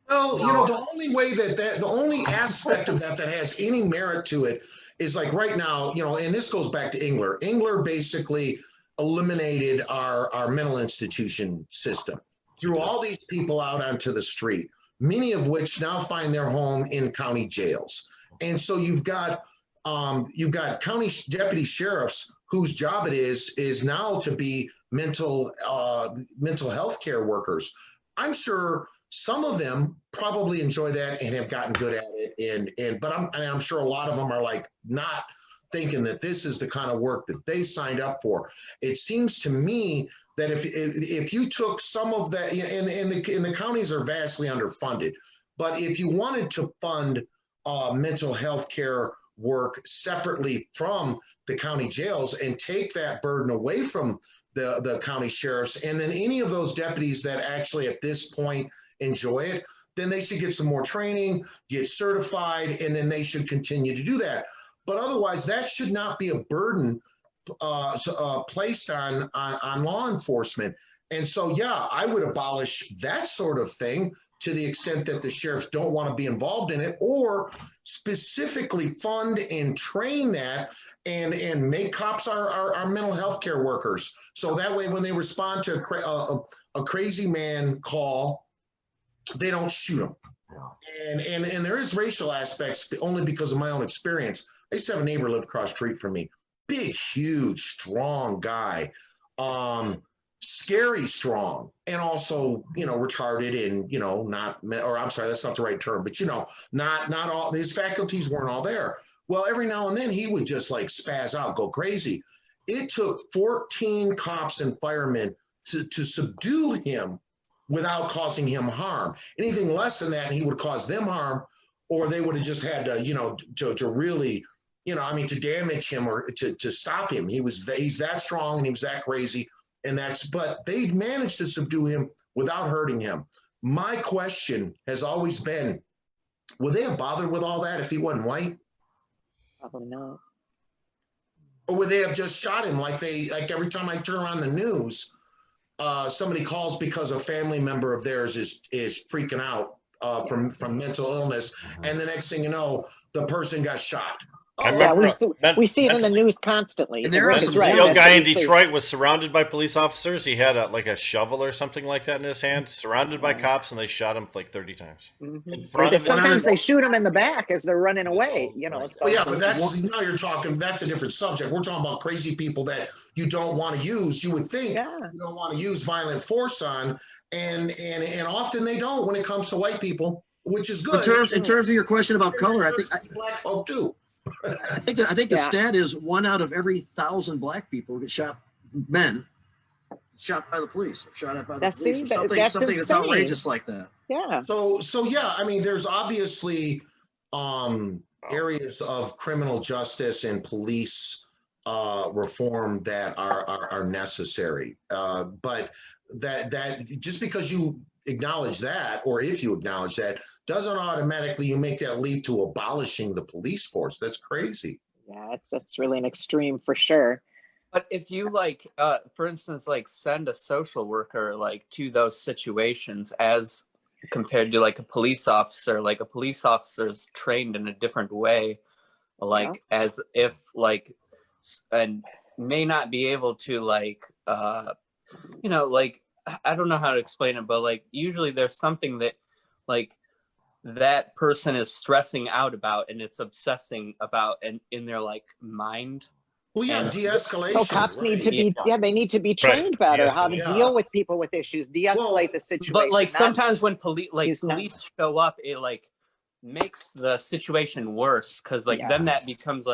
Well, the only aspect of that has any merit to it is, like, right now, and this goes back to Engler. Engler basically eliminated our mental institution system, threw all these people out onto the street, many of which now find their home in county jails. And so you've got county deputy sheriffs whose job it is now to be mental health care workers. I'm sure some of them probably enjoy that and have gotten good at it, but I'm sure a lot of them are like not thinking that this is the kind of work that they signed up for. It seems to me that if you took some of that, and the counties are vastly underfunded, but if you wanted to fund mental health care work separately from the county jails and take that burden away from the county sheriffs, and then any of those deputies that actually at this point enjoy it, then they should get some more training, get certified, and then they should continue to do that. But otherwise, that should not be a burden placed on law enforcement. And so, yeah, I would abolish that sort of thing to the extent that the sheriffs don't want to be involved in it, or specifically fund and train that and make cops our mental health care workers. So that way, when they respond to a crazy man call, they don't shoot them. Yeah. And there is racial aspects only because of my own experience. I used to have a neighbor live across the street from me, big, huge, strong guy, scary strong, and also, retarded and, not, or I'm sorry, that's not the right term, but, not all, his faculties weren't all there. Well, every now and then he would just like spaz out, go crazy. It took 14 cops and firemen to subdue him without causing him harm. Anything less than that, he would cause them harm, or they would have just had to, to really, to damage him or to stop him. He's that strong and he was that crazy. But they managed to subdue him without hurting him. My question has always been, would they have bothered with all that if he wasn't white? Probably not. Or would they have just shot him like every time I turn on the news, somebody calls because a family member of theirs is freaking out from mental illness, and the next thing you know, the person got shot. We see it in the news constantly. And there is right. The guy in Detroit was surrounded by police officers. He had a shovel or something like that in his hand, surrounded by cops, and they shot him like 30 times. Sometimes they shoot him in the back as they're running away. So. Well, yeah, but that's a different subject. We're talking about crazy people that you don't want to use. You would think you don't want to use violent force on, and often they don't when it comes to white people, which is good. In terms of your question about color, I think black folk too. I think the stat is 1 out of every 1,000 black people get shot by the police, shot at by the police. Something that's outrageous like that. Yeah. So yeah, I mean, there's obviously areas of criminal justice and police reform that are necessary. But that just because you acknowledge that, or if you acknowledge that, doesn't automatically you make that lead to abolishing the police force. That's crazy. Yeah, that's really an extreme for sure. But if you for instance, send a social worker to those situations as compared to a police officer, a police officer is trained in a different way, as if and may not be able to I don't know how to explain it, but usually there's something that that person is stressing out about and it's obsessing about and in their mind. Well, yeah, de-escalation. So cops need to be, they need to be trained better how to deal with people with issues, de-escalate the situation. But sometimes when police show up, it makes the situation worse because then that becomes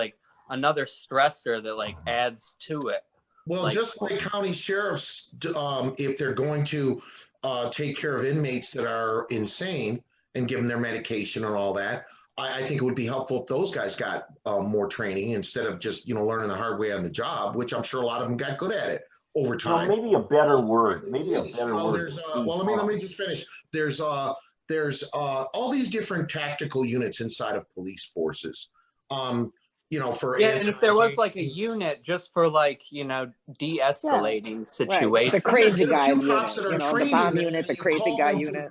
another stressor that adds to it. Well, just like county sheriffs, if they're going to take care of inmates that are insane and give them their medication and all that, I think it would be helpful if those guys got more training instead of just learning the hard way on the job, which I'm sure a lot of them got good at it over time. Well, maybe a better word. Let me just finish. There's all these different tactical units inside of police forces. And if there was a unit just for de-escalating situations, right. The crazy guy unit, the bomb unit, the crazy guy unit.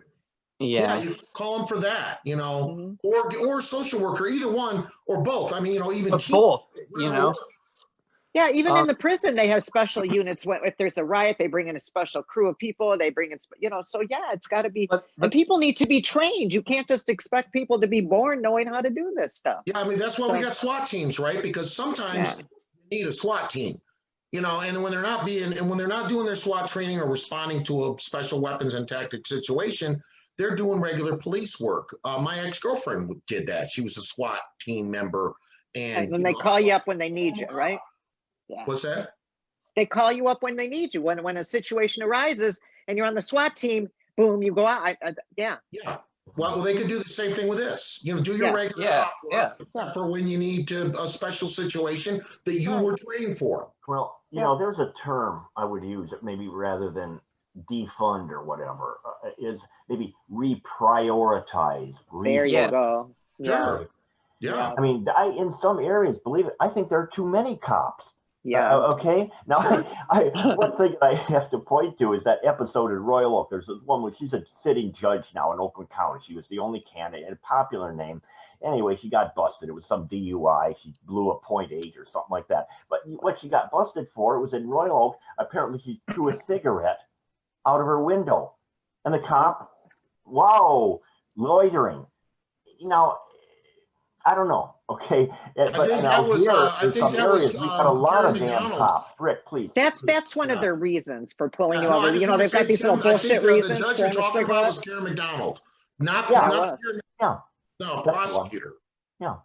Yeah, you call them for that, or social worker, either one or both. I mean, even both, Yeah, even in the prison, they have special units. If there's a riot, they bring in a special crew of people. They bring in, so yeah, it's got to be, and people need to be trained. You can't just expect people to be born knowing how to do this stuff. Yeah, I mean, that's why we got SWAT teams, right? Because sometimes you need a SWAT team, and when they're not doing their SWAT training or responding to a special weapons and tactics situation, they're doing regular police work. My ex-girlfriend did that. She was a SWAT team member. And then they call you up when they need you, right? Yeah. What's that? They call you up when they need you. When a situation arises and you're on the SWAT team, boom, you go out. Yeah. Well, they could do the same thing with this. Do your regular work for when you need a special situation that you were trained for. Well, there's a term I would use maybe rather than defund or whatever, is maybe reprioritize. There you go. Sure. Yeah. I mean, in some areas, believe it, I think there are too many cops. Yes. Okay. Now, one thing I have to point to is that episode in Royal Oak. There's this woman, she's a sitting judge now in Oakland County. She was the only candidate, a popular name. Anyway, she got busted. It was some DUI. She blew a .8 or something like that. But what she got busted for, it was in Royal Oak. Apparently, she threw a cigarette out of her window. And the cop, wow, loitering. Now, I don't know. Okay, I think that was. I think that was. We've got a lot of damn McDonald. cops. Rick, please. That's one of their reasons for pulling you No, I over. just You know, wanna they've got say, these little Tim, I think bullshit reasons. The judge you're throwing a talking about was cigarette. Karen McDonald, not Yeah, not Karen, Yeah. no, That's the one. prosecutor. Yeah,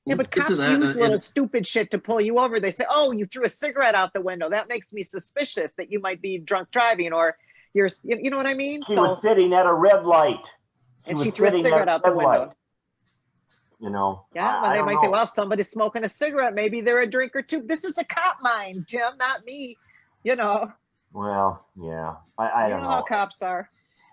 Let's but get to cops that, use and- little stupid shit to pull you over. They say, "Oh, you threw a cigarette out the window. That makes me suspicious that you might be drunk driving, or you know what I mean?" She was sitting at a red light. and was she threw a sitting cigarette at out the red window. light. You know. Yeah, well, they might think, well, somebody's smoking a cigarette. Maybe they're a drinker too. This is a cop mind, Tim, not me. You know. Well, yeah. I You don't know how know. cops are.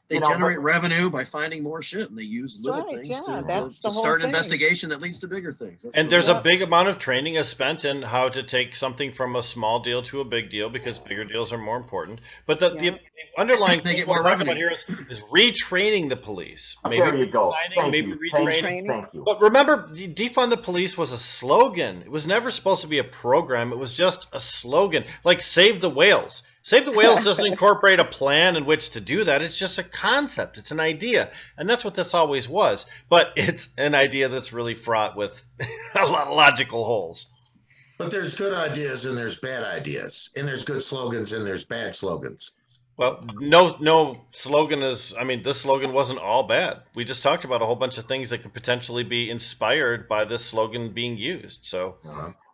They generate revenue by finding more shit, and they use That's little right, things yeah, to that's the whole start an thing. investigation that leads to bigger things. That's And the there's whole- a big amount of training is spent in how to take something from a small deal to a big deal because bigger deals are more important. But the underlying They thing get we're more talking about revenue. here is retraining the police. Maybe There you go. redesigning, Thank maybe you. retraining. Thank you. But remember, defund the police was a slogan. It was never supposed to be a program. It was just a slogan, like save the whales. Save the Whales doesn't incorporate a plan in which to do that. It's just a concept. It's an idea. And that's what this always was. But it's an idea that's really fraught with a lot of logical holes. But there's good ideas and there's bad ideas, and there's good slogans and there's bad slogans. Well, no slogan is, I mean, this slogan wasn't all bad. We just talked about a whole bunch of things that could potentially be inspired by this slogan being used. So,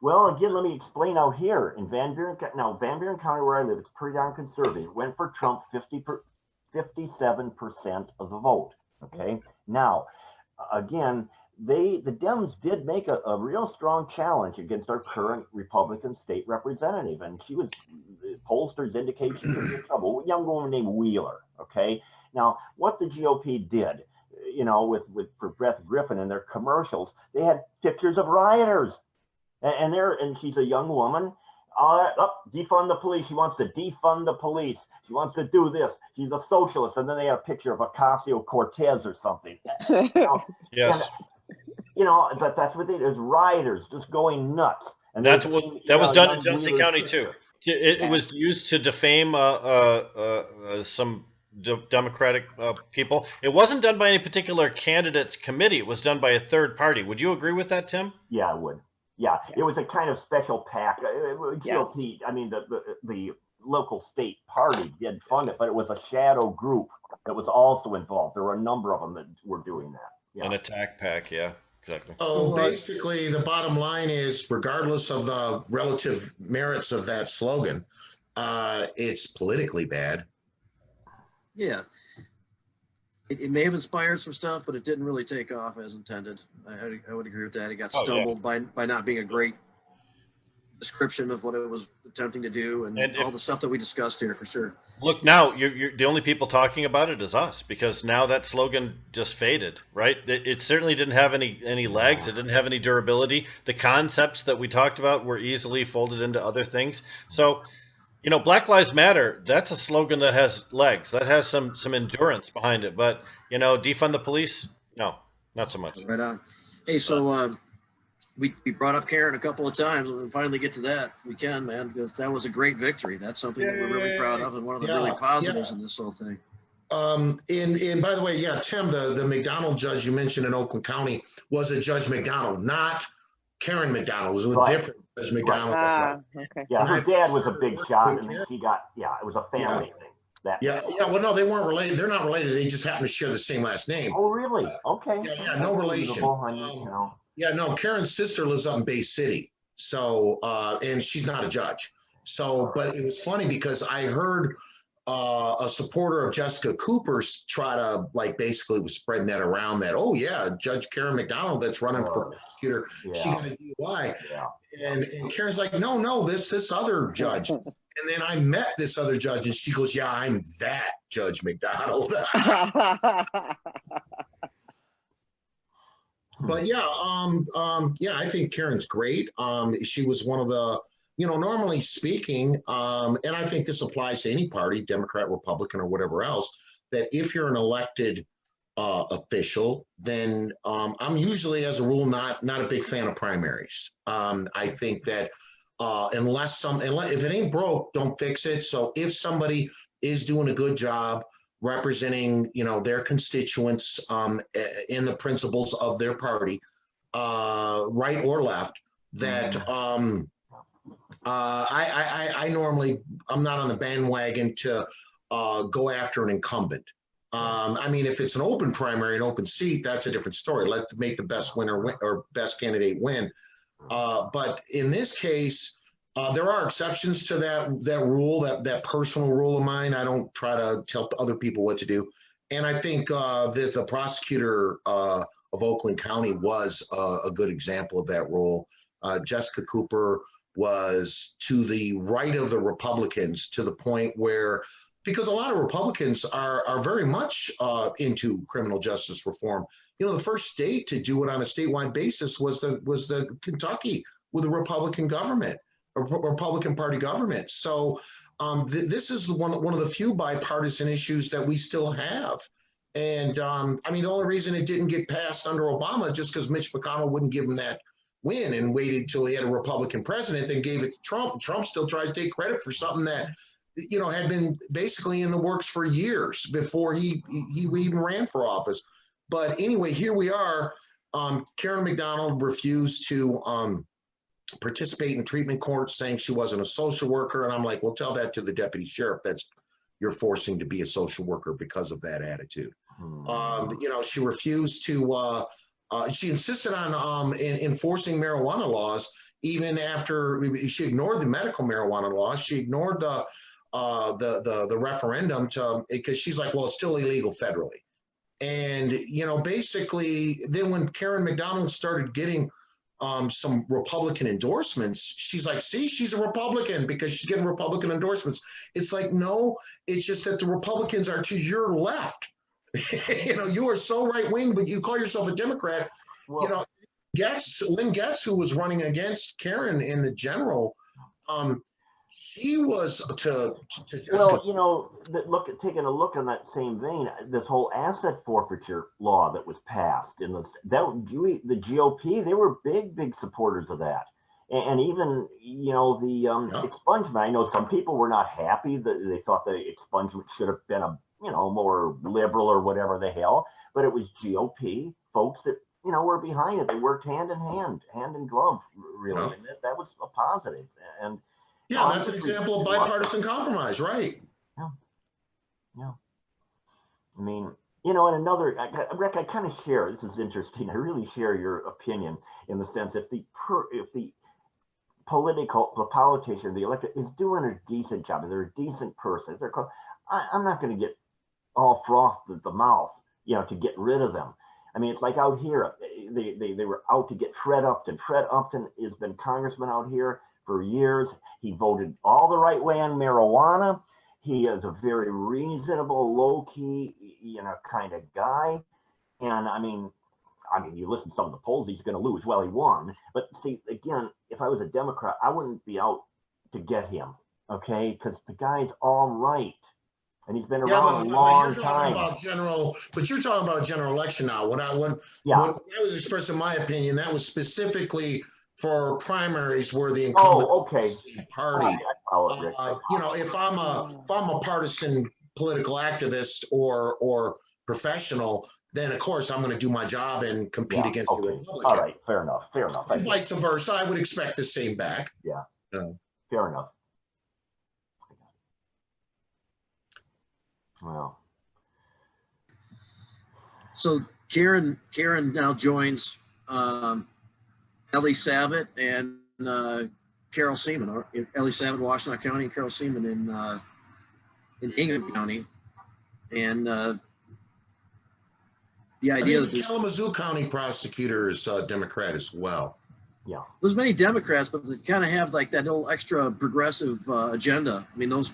well, again, let me explain out here in Van Buren. Now, Van Buren County, where I live, it's pretty darn conservative. Went for Trump 57% of the vote. Okay. Now, again, the Dems did make a real strong challenge against our current Republican state representative, and pollsters indicate she was in trouble. A young woman named Wheeler. Okay. Now, what the GOP did, you know, for Beth Griffin and their commercials, they had pictures of rioters, and she's a young woman. Defund the police. She wants to defund the police. She wants to do this. She's a socialist, and then they have a picture of Ocasio-Cortez or something. yes. And, you know, but that's what they did, is rioters just going nuts. And that was done in Johnson County too. It was used to defame some Democratic people. It wasn't done by any particular candidate's committee. It was done by a third party. Would you agree with that, Tim? Yeah, I would. Yeah, it was a kind of special PAC. GOP, I mean, the local state party did fund it, but it was a shadow group that was also involved. There were a number of them that were doing that. Yeah. An attack pack, yeah. Exactly. Oh, basically, the bottom line is, regardless of the relative merits of that slogan, it's politically bad. Yeah. It may have inspired some stuff, but it didn't really take off as intended. I would agree with that. It got stumbled by not being a great description of what it was attempting to do, and all the stuff that we discussed here, for sure. Look, now you're the only people talking about it is us, because now that slogan just faded, right? It certainly didn't have any legs. It didn't have any durability. The concepts that we talked about were easily folded into other things. So, you know, Black Lives Matter, that's a slogan that has legs, that has some endurance behind it. But, you know, defund the police, no, not so much. Right on. Hey, so we brought up Karen a couple of times. We'll finally get to that. We can, man, because that was a great victory. That's something that we're really proud of, and one of the really positives in this whole thing. And by the way, yeah, Tim, the McDonald judge you mentioned in Oakland County was a Judge McDonald, not Karen McDonald. It was a different Judge McDonald. Okay. Yeah, her dad was a big shot, and then she got, it was a family thing. Well, no, they weren't related. They're not related. They just happen to share the same last name. Oh, really? Okay. Yeah, no relation. Yeah, no, Karen's sister lives up in Bay City. So, and she's not a judge. So, but it was funny because I heard a supporter of Jessica Cooper's try to, like, basically was spreading that around that, oh yeah, Judge Karen McDonald that's running for prosecutor, she got a DUI. And Karen's like, no, this other judge. And then I met this other judge, and she goes, yeah, I'm that Judge McDonald. But yeah, yeah, I think Karen's great. She was one of the, normally speaking, and I think this applies to any party, Democrat, Republican, or whatever else, that if you're an elected official, then I'm usually, as a rule, not a big fan of primaries. I think that unless if it ain't broke, don't fix it. So if somebody is doing a good job representing, their constituents in the principles of their party, right or left, that I normally, I'm not on the bandwagon to go after an incumbent. I mean, if it's an open primary, an open seat, that's a different story. Let's make the best winner win, or best candidate win. But in this case, there are exceptions to that rule, that personal rule of mine. I don't try to tell other people what to do. And I think that the prosecutor of Oakland County was a good example of that role. Jessica Cooper was to the right of the Republicans, to the point where, because a lot of Republicans are very much into criminal justice reform. The first state to do it on a statewide basis was the Kentucky, with a Republican government, a Republican Party government. So this is one of the few bipartisan issues that we still have. And I mean, the only reason it didn't get passed under Obama just because Mitch McConnell wouldn't give him that win and waited till he had a Republican president and gave it to Trump. Trump still tries to take credit for something that had been basically in the works for years before he even ran for office. But anyway, here we are. Karen MacDougall refused to participate in treatment court, saying she wasn't a social worker. And I'm like, well, tell that to the deputy sheriff. You're forcing to be a social worker because of that attitude. She refused to, she insisted on enforcing marijuana laws, even after she ignored the medical marijuana laws. She ignored the referendum because she's like, well, it's still illegal federally. And, basically then when Karen MacDougall started getting some Republican endorsements, she's like, see, she's a Republican because she's getting Republican endorsements. It's like, no, it's just that the Republicans are to your left. You are so right wing, but you call yourself a Democrat. Well, Lynn Getz, who was running against Karen in the general, she was taking a look on that same vein, this whole asset forfeiture law that was passed in the GOP, they were big supporters of that. And even, the expungement, I know some people were not happy that they thought the expungement should have been more liberal or whatever the hell, but it was GOP folks that, were behind it. They worked hand in glove, really. Yeah. And that was a positive. And yeah, that's an example of bipartisan compromise, right? Yeah. I mean, and another, Rick, I kind of share, this is interesting, I really share your opinion in the sense if the politician, the elected is doing a decent job, if they're a decent person, if they're, I'm not going to get all frothed at the mouth, to get rid of them. I mean, it's like out here, they were out to get Fred Upton. Fred Upton has been congressman out here for years. He voted all the right way on marijuana. He is a very reasonable, low-key, kind of guy. And I mean, you listen to some of the polls, he's going to lose. Well, he won. But see, again, if I was a Democrat, I wouldn't be out to get him, okay? Because the guy's all right. And he's been around a long time. But you're talking about a general election now. When I was expressing my opinion, that was specifically for primaries where the incumbent party. If I'm a partisan political activist or professional, then of course I'm going to do my job and compete against the Republican. All right, fair enough. And vice versa, I would expect the same back. Yeah, fair enough. Well, so Karen now joins Ellie Savitt and Carol Seaman. Ellie Savitt, Washtenaw County, and Carol Seaman in Hingham County. And the idea that Kalamazoo County prosecutor is Democrat as well. Yeah, there's many Democrats, but they kind of have like that little extra progressive agenda. I mean, those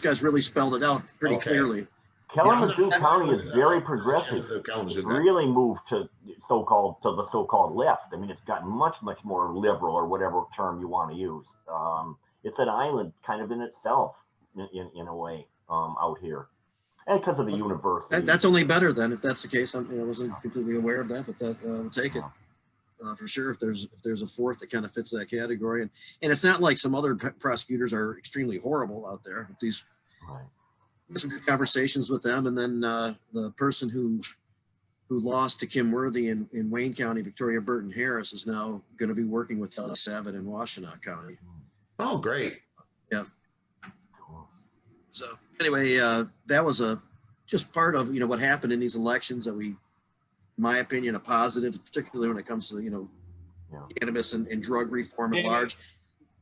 guys really spelled it out pretty clearly. Kalamazoo County is very progressive. The Kalamazoo guy. Really moved to the so-called left. I mean, it's gotten much more liberal, or whatever term you want to use. It's an island kind of in itself, in a way, out here, and because of the university. That's only better then, if that's the case. I wasn't completely aware of that, but that we'll take it for sure. If there's a fourth that kind of fits that category, and it's not like some other prosecutors are extremely horrible out there. These. Right. Some good conversations with them, and then the person who lost to Kim Worthy in Wayne County, Victoria Burton Harris, is now going to be working with Undecided in Washtenaw County. Oh, great. Yeah. So anyway, that was just part of what happened in these elections that in my opinion, a positive, particularly when it comes to cannabis and drug reform at large.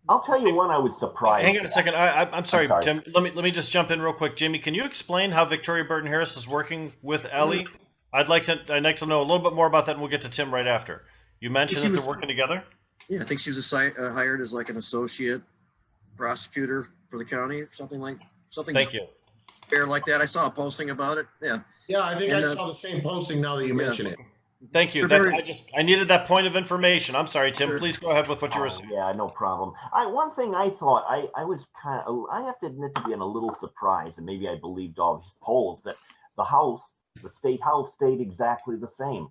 I'll tell you one I was surprised. Hang on a second. I'm sorry, Tim. Let me just jump in real quick. Jamie, can you explain how Victoria Burton Harris is working with Ellie? I'd like to know a little bit more about that, and we'll get to Tim right after. You mentioned that they're working together? Yeah, I think she was hired as like an associate prosecutor for the county or something. Thank you. Fair like that. I saw a posting about it. Yeah. Yeah, I think I saw the same posting now that you mention it. Thank you. I needed that point of information. I'm sorry, Tim. Sure. Please go ahead with what you were saying. Yeah, no problem. One thing I thought, I was I have to admit to being a little surprised, and maybe I believed all these polls, that the state house stayed exactly the same.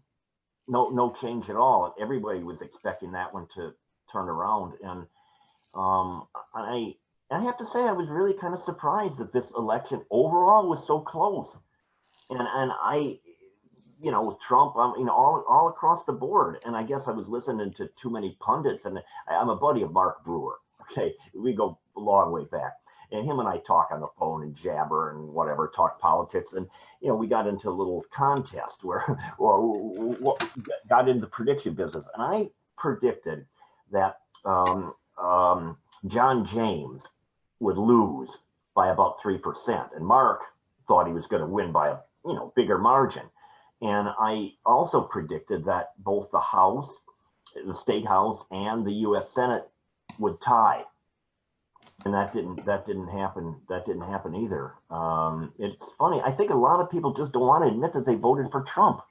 No change at all. Everybody was expecting that one to turn around, and I have to say I was really kind of surprised that this election overall was so close, and I. With Trump, all across the board. And I guess I was listening to too many pundits, and I'm a buddy of Mark Brewer. Okay, we go a long way back. And him and I talk on the phone and jabber and whatever, talk politics. And, we got into a little contest where got into the prediction business. And I predicted that John James would lose by about 3%. And Mark thought he was going to win by a, bigger margin. And I also predicted that both the House, the State House, and the U.S. Senate would tie, and that didn't happen. That didn't happen either. It's funny. I think a lot of people just don't want to admit that they voted for Trump.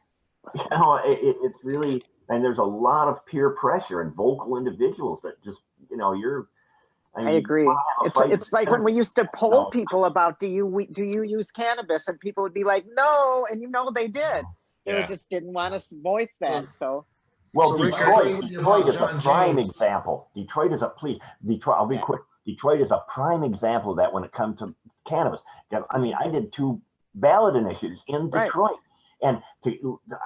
It's really, and there's a lot of peer pressure and vocal individuals that just, I agree. It's like when we used to poll people about do you use cannabis, and people would be like, no, and they did. They just didn't want us to voice that. So Detroit is a prime example. I'll be quick. Detroit is a prime example of that when it comes to cannabis. I mean, I did 2 ballot initiatives in Detroit, and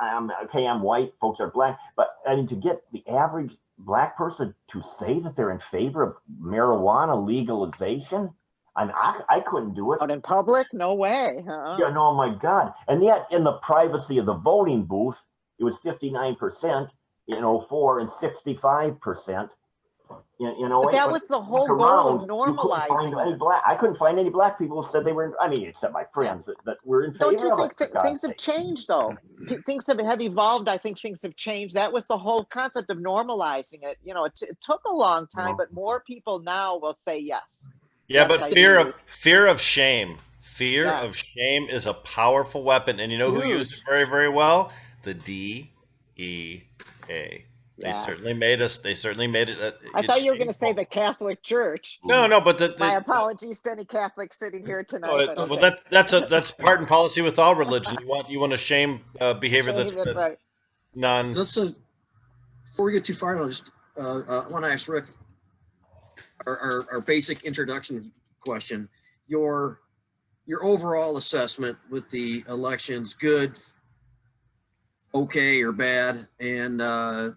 I'm white, folks are black, but I mean, to get the average black person to say that they're in favor of marijuana legalization, I couldn't do it. Out in public? No way. Yeah, no, my God. And yet, in the privacy of the voting booth, it was 59% in 2004 and 65%. But that was the whole goal of normalizing. I couldn't find any black people who said they were. Except my friends that were in favor. Don't you think things have changed though? Things have evolved. I think things have changed. That was the whole concept of normalizing it. It took a long time, but more people now will say yes. Yeah, but fear of shame. Fear of shame is a powerful weapon, and who used it very, very well? The DEA. They certainly made it. I thought you were going to say the Catholic Church. No, but my apologies to any Catholics sitting here tonight. That's part and policy with all religion. You want to shame behavior that's non. Let's before we get too far, I want to ask Rick our basic introduction question. Your overall assessment with the elections, good, okay, or bad, and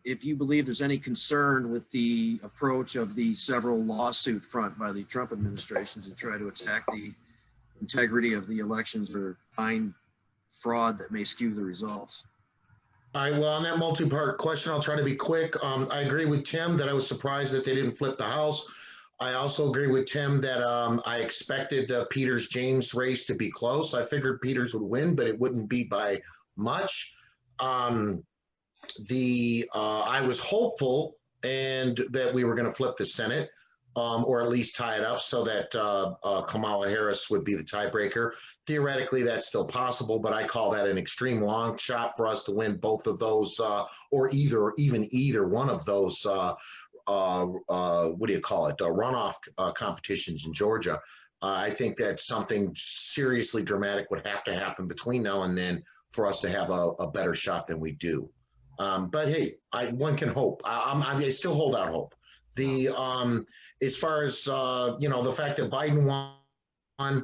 if you believe there's any concern with the approach of the several lawsuit front by the Trump administration to try to attack the integrity of the elections or find fraud that may skew the results. All right, well, on that multi-part question, I'll try to be quick. I agree with Tim that I was surprised that they didn't flip the House. I also agree with Tim that I expected the Peters-James race to be close. I figured Peters would win, but it wouldn't be by much. I was hopeful and that we were going to flip the Senate. or at least tie it up so that Kamala Harris would be the tiebreaker. Theoretically, that's still possible, but I call that an extreme long shot for us to win both of those, or even either one of those. What do you call it? Runoff competitions in Georgia. I think that something seriously dramatic would have to happen between now and then for us to have a better shot than we do. But hey, one can hope. I still hold out hope. As far as the fact that Biden won,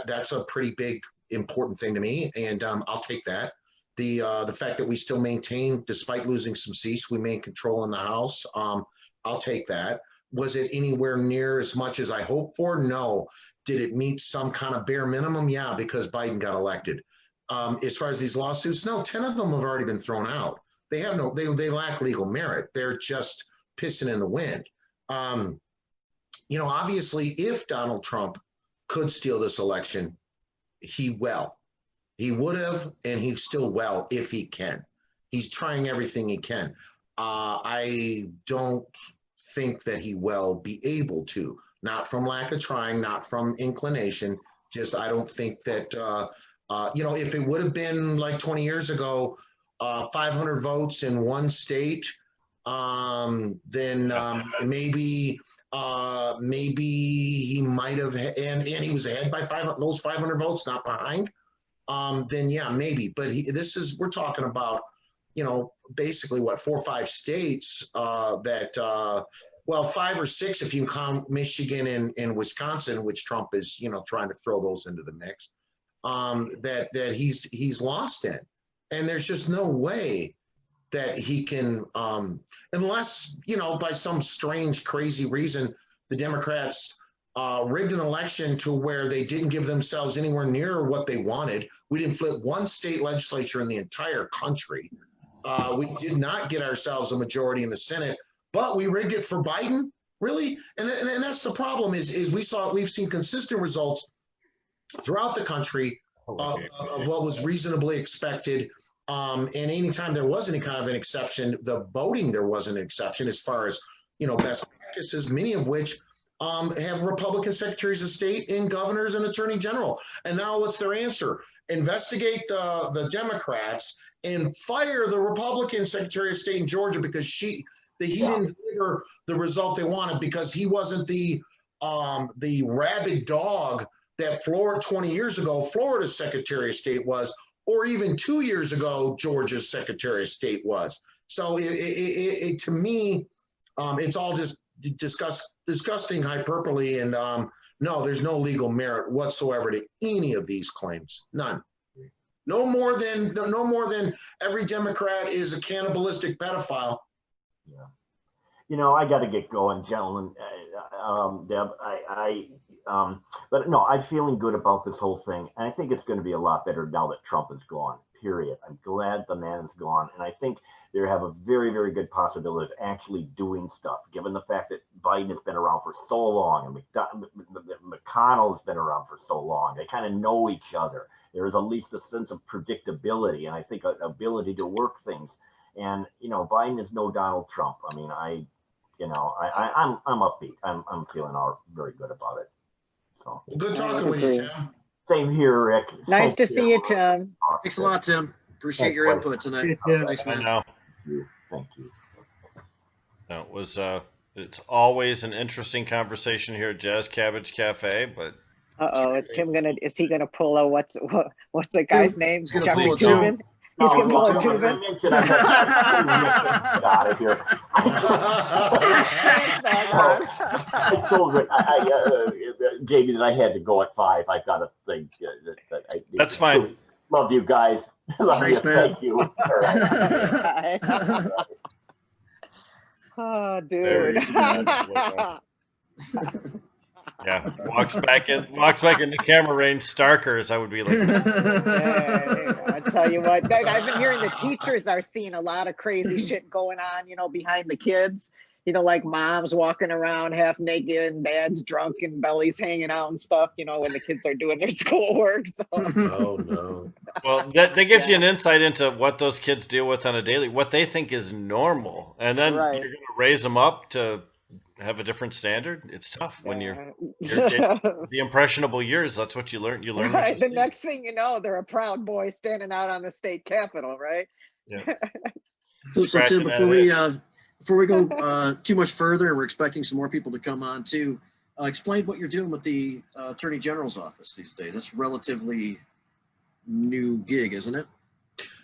that's a pretty big important thing to me, and I'll take that. The fact that we still maintain, despite losing some seats, we maintain control in the House. I'll take that. Was it anywhere near as much as I hoped for? No. Did it meet some kind of bare minimum? Yeah, because Biden got elected. As far as these lawsuits, no, 10 of them have already been thrown out. They lack legal merit. They're just pissing in the wind. Obviously, if Donald Trump could steal this election, he would have, and he still will if he can. He's trying everything he can. I don't think that he will be able to, not from lack of trying, not from inclination. Just, I don't think that, if it would have been like 20 years ago, 500 votes in one state, then maybe he might have, and he was ahead by those 500 votes, not behind. Then yeah, maybe. But we're talking about, basically what, 4 or 5 states that, 5 or 6 if you count Michigan and Wisconsin, which Trump is, trying to throw those into the mix, that he's lost in. And there's just no way that he can, unless, by some strange, crazy reason, the Democrats rigged an election to where they didn't give themselves anywhere near what they wanted. We didn't flip one state legislature in the entire country. We did not get ourselves a majority in the Senate, but we rigged it for Biden, really? And that's the problem is we've seen consistent results throughout the country of what was reasonably expected. And anytime there was any kind of an exception, the voting, there was an exception as far as, best practices, many of which have Republican secretaries of state and governors and attorney general. And now what's their answer? Investigate the Democrats and fire the Republican secretary of state in Georgia because he didn't deliver the result they wanted because he wasn't the rabid dog that 20 years ago, Florida's secretary of state was, or even 2 years ago, Georgia's secretary of state was. So to me, it's all just disgusting hyperbole. And no, there's no legal merit whatsoever to any of these claims. None. No more than every Democrat is a cannibalistic pedophile. Yeah. I got to get going, gentlemen. Deb, but no, I'm feeling good about this whole thing. And I think it's going to be a lot better now that Trump is gone, period. I'm glad the man is gone. And I think they have a very, very good possibility of actually doing stuff, given the fact that Biden has been around for so long and McConnell's been around for so long. They kind of know each other. There is at least a sense of predictability and I think an ability to work things. And, Biden is no Donald Trump. I mean, I'm upbeat. I'm feeling very good about it. So well, good talking with you, Tim. Same here, Rick. Nice to see you, Tim. Thanks a lot, Tim. Appreciate your input tonight. Yeah. Thanks, man. I know. Thank you. No, it was it's always an interesting conversation here at Jazz Cabbage Cafe, but is he gonna pull a what's the guy's name? He's gonna Jeffrey pull a Tubin? He's gonna pull a Tubin. Out of here. I told Rick, Jamie, that I had to go at 5. I got to think that that's fine. Love you guys. Thanks, man. Thank you. All right. Oh, dude. Yeah, walks back in the camera range starker, as I would be like. I tell you what, I've been hearing the teachers are seeing a lot of crazy shit going on, behind the kids. Like moms walking around half naked and dads drunk and bellies hanging out and stuff, when the kids are doing their schoolwork. So. Oh, no. Well, that gives you an insight into what those kids deal with on a daily, what they think is normal. And then you're going to raise them up to have a different standard. It's tough when you're Yeah. the impressionable years. That's what you learn. You learn what Right. you The see. next thing you know, they're a proud boy standing out on the state capitol, right? Yeah. So Tim, Scratching that itch. before we go too much further, and we're expecting some more people to come on too, explain what you're doing with the Attorney General's office these days. It's a relatively new gig, isn't it?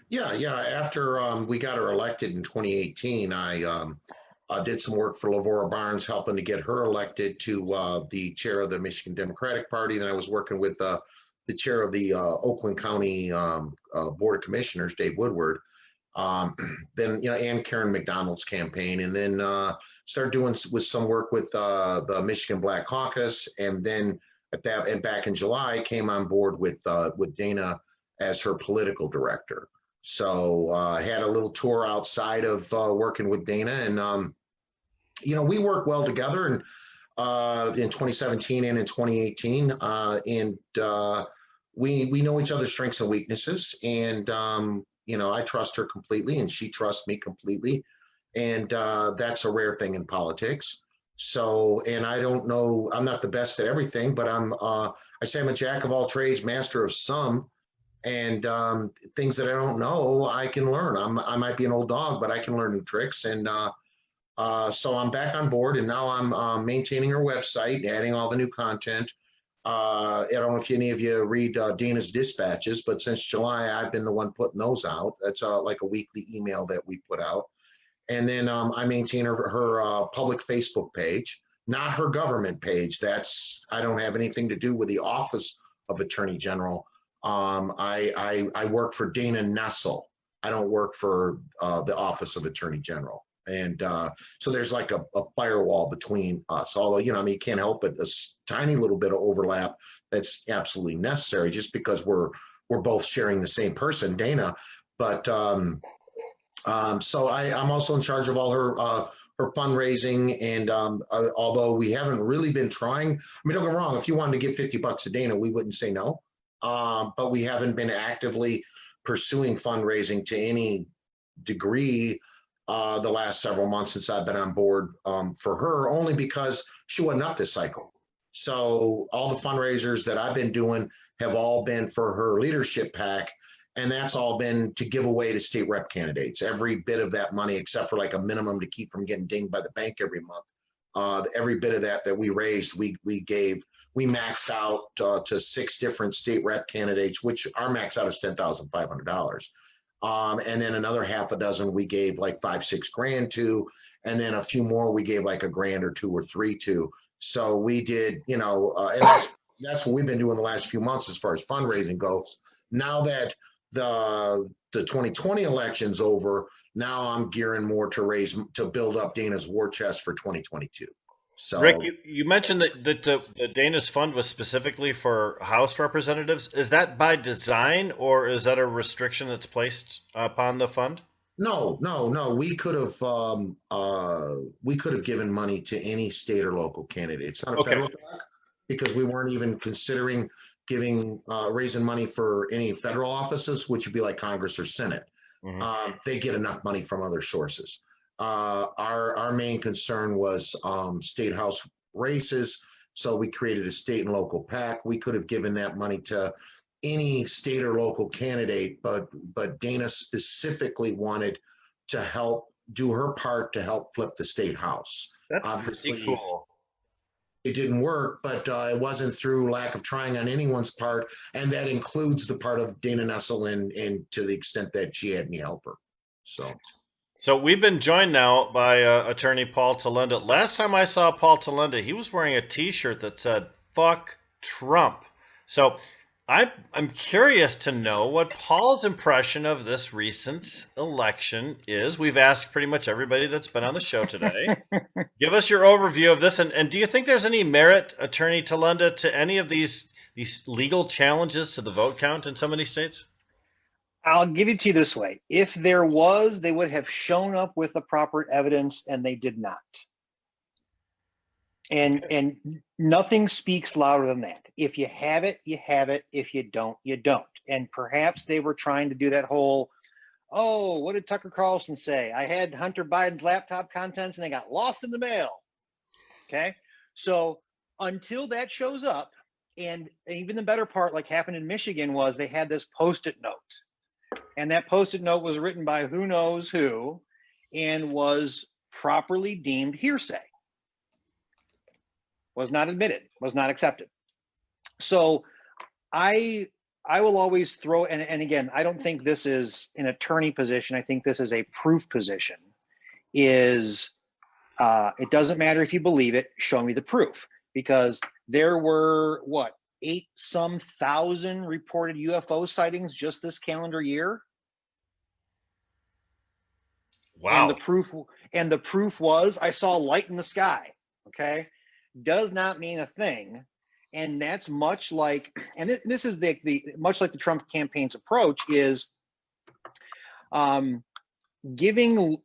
Yeah, yeah. After we got her elected in 2018, I did some work for Lavora Barnes, helping to get her elected to the chair of the Michigan Democratic Party. Then I was working with the chair of the Oakland County Board of Commissioners, Dave Woodward. Then, and Karen McDonald's campaign, and then started doing with some work with the Michigan Black Caucus, and then and back in July came on board with Dana as her political director. So I had a little tour outside of working with Dana, and we work well together, and in 2017 and in 2018, and we know each other's strengths and weaknesses, and I trust her completely, and she trusts me completely, and that's a rare thing in politics. So, and I don't know, I'm not the best at everything, but I say I'm a jack of all trades, master of some. And things that I don't know, I can learn. I might be an old dog, but I can learn new tricks. And so I'm back on board, and now I'm maintaining her website, adding all the new content. I don't know if any of you read Dana's dispatches, but since July, I've been the one putting those out. That's like a weekly email that we put out. And then I maintain her public Facebook page, not her government page. I don't have anything to do with the Office of Attorney General. I work for Dana Nessel. I don't work for the Office of Attorney General. And so there's like a firewall between us, although, you can't help it, a tiny little bit of overlap that's absolutely necessary just because we're both sharing the same person, Dana. But so I'm also in charge of all her fundraising. And although we haven't really been trying, don't get me wrong, if you wanted to give $50 to Dana, we wouldn't say no. But we haven't been actively pursuing fundraising to any degree the last several months since I've been on board for her, only because she wasn't up this cycle. So all the fundraisers that I've been doing have all been for her leadership PAC, and that's all been to give away to state rep candidates. Every bit of that money, except for like a minimum to keep from getting dinged by the bank every month, every bit of that we raised, we maxed out to 6 different state rep candidates, which our max out is $10,500. And then another half a dozen we gave like $5-6 grand to, and then a few more we gave like $1 grand or 2 or 3 to. So we did, and that's what we've been doing the last few months as far as fundraising goes. Now that the 2020 election's over, now I'm gearing more to build up Dana's war chest for 2022. So, Rick, you mentioned that the Dana's fund was specifically for House representatives. Is that by design, or is that a restriction that's placed upon the fund? No. We could have given money to any state or local candidate. It's not a federal PAC, because we weren't even considering raising money for any federal offices, which would be like Congress or Senate. Mm-hmm. They get enough money from other sources. Our main concern was state house races, so we created a state and local PAC. We could have given that money to any state or local candidate, but Dana specifically wanted to help do her part to help flip the state house. That's obviously pretty cool. It didn't work, but it wasn't through lack of trying on anyone's part, and that includes the part of Dana Nessel and to the extent that she had me help her. So we've been joined now by attorney Paul Tylenda. Last time I saw Paul Tylenda, he was wearing a T-shirt that said "Fuck Trump." So I'm curious to know what Paul's impression of this recent election is. We've asked pretty much everybody that's been on the show today. Give us your overview of this, and do you think there's any merit, attorney Tylenda, to any of these legal challenges to the vote count in some of these states? I'll give it to you this way. If there was, they would have shown up with the proper evidence, and they did not. And nothing speaks louder than that. If you have it, you have it. If you don't, you don't. And perhaps they were trying to do that whole, oh, what did Tucker Carlson say? I had Hunter Biden's laptop contents and they got lost in the mail. Okay. So until that shows up, and even the better part, like happened in Michigan, was they had this Post-it note. And that Post-it note was written by who knows who and was properly deemed hearsay. Was not admitted, was not accepted. So I will always throw, and again, I don't think this is an attorney position. I think this is a proof position. It doesn't matter if you believe it, show me the proof. Because there were, 8-some thousand reported UFO sightings just this calendar year. Wow. And the proof was I saw light in the sky. Okay. Does not mean a thing. And that's much like, and this is much like the Trump campaign's approach is giving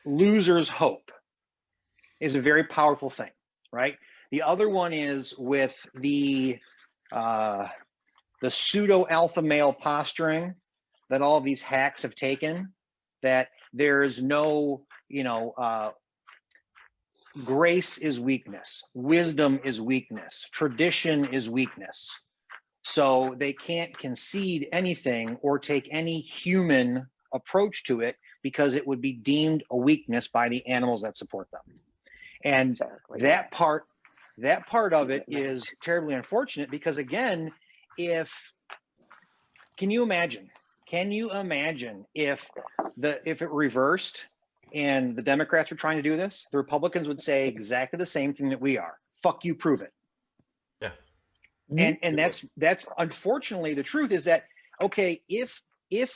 losers hope is a very powerful thing, right? The other one is with the pseudo alpha male posturing that all of these hacks have taken, that there's no, grace is weakness, wisdom is weakness, tradition is weakness. So they can't concede anything or take any human approach to it because it would be deemed a weakness by the animals that support them. And Exactly. that part of it is terribly unfortunate because, again, can you imagine if it reversed and the Democrats were trying to do this, the Republicans would say exactly the same thing that we are. Fuck you, prove it. Yeah. And that's unfortunately the truth is that, okay, if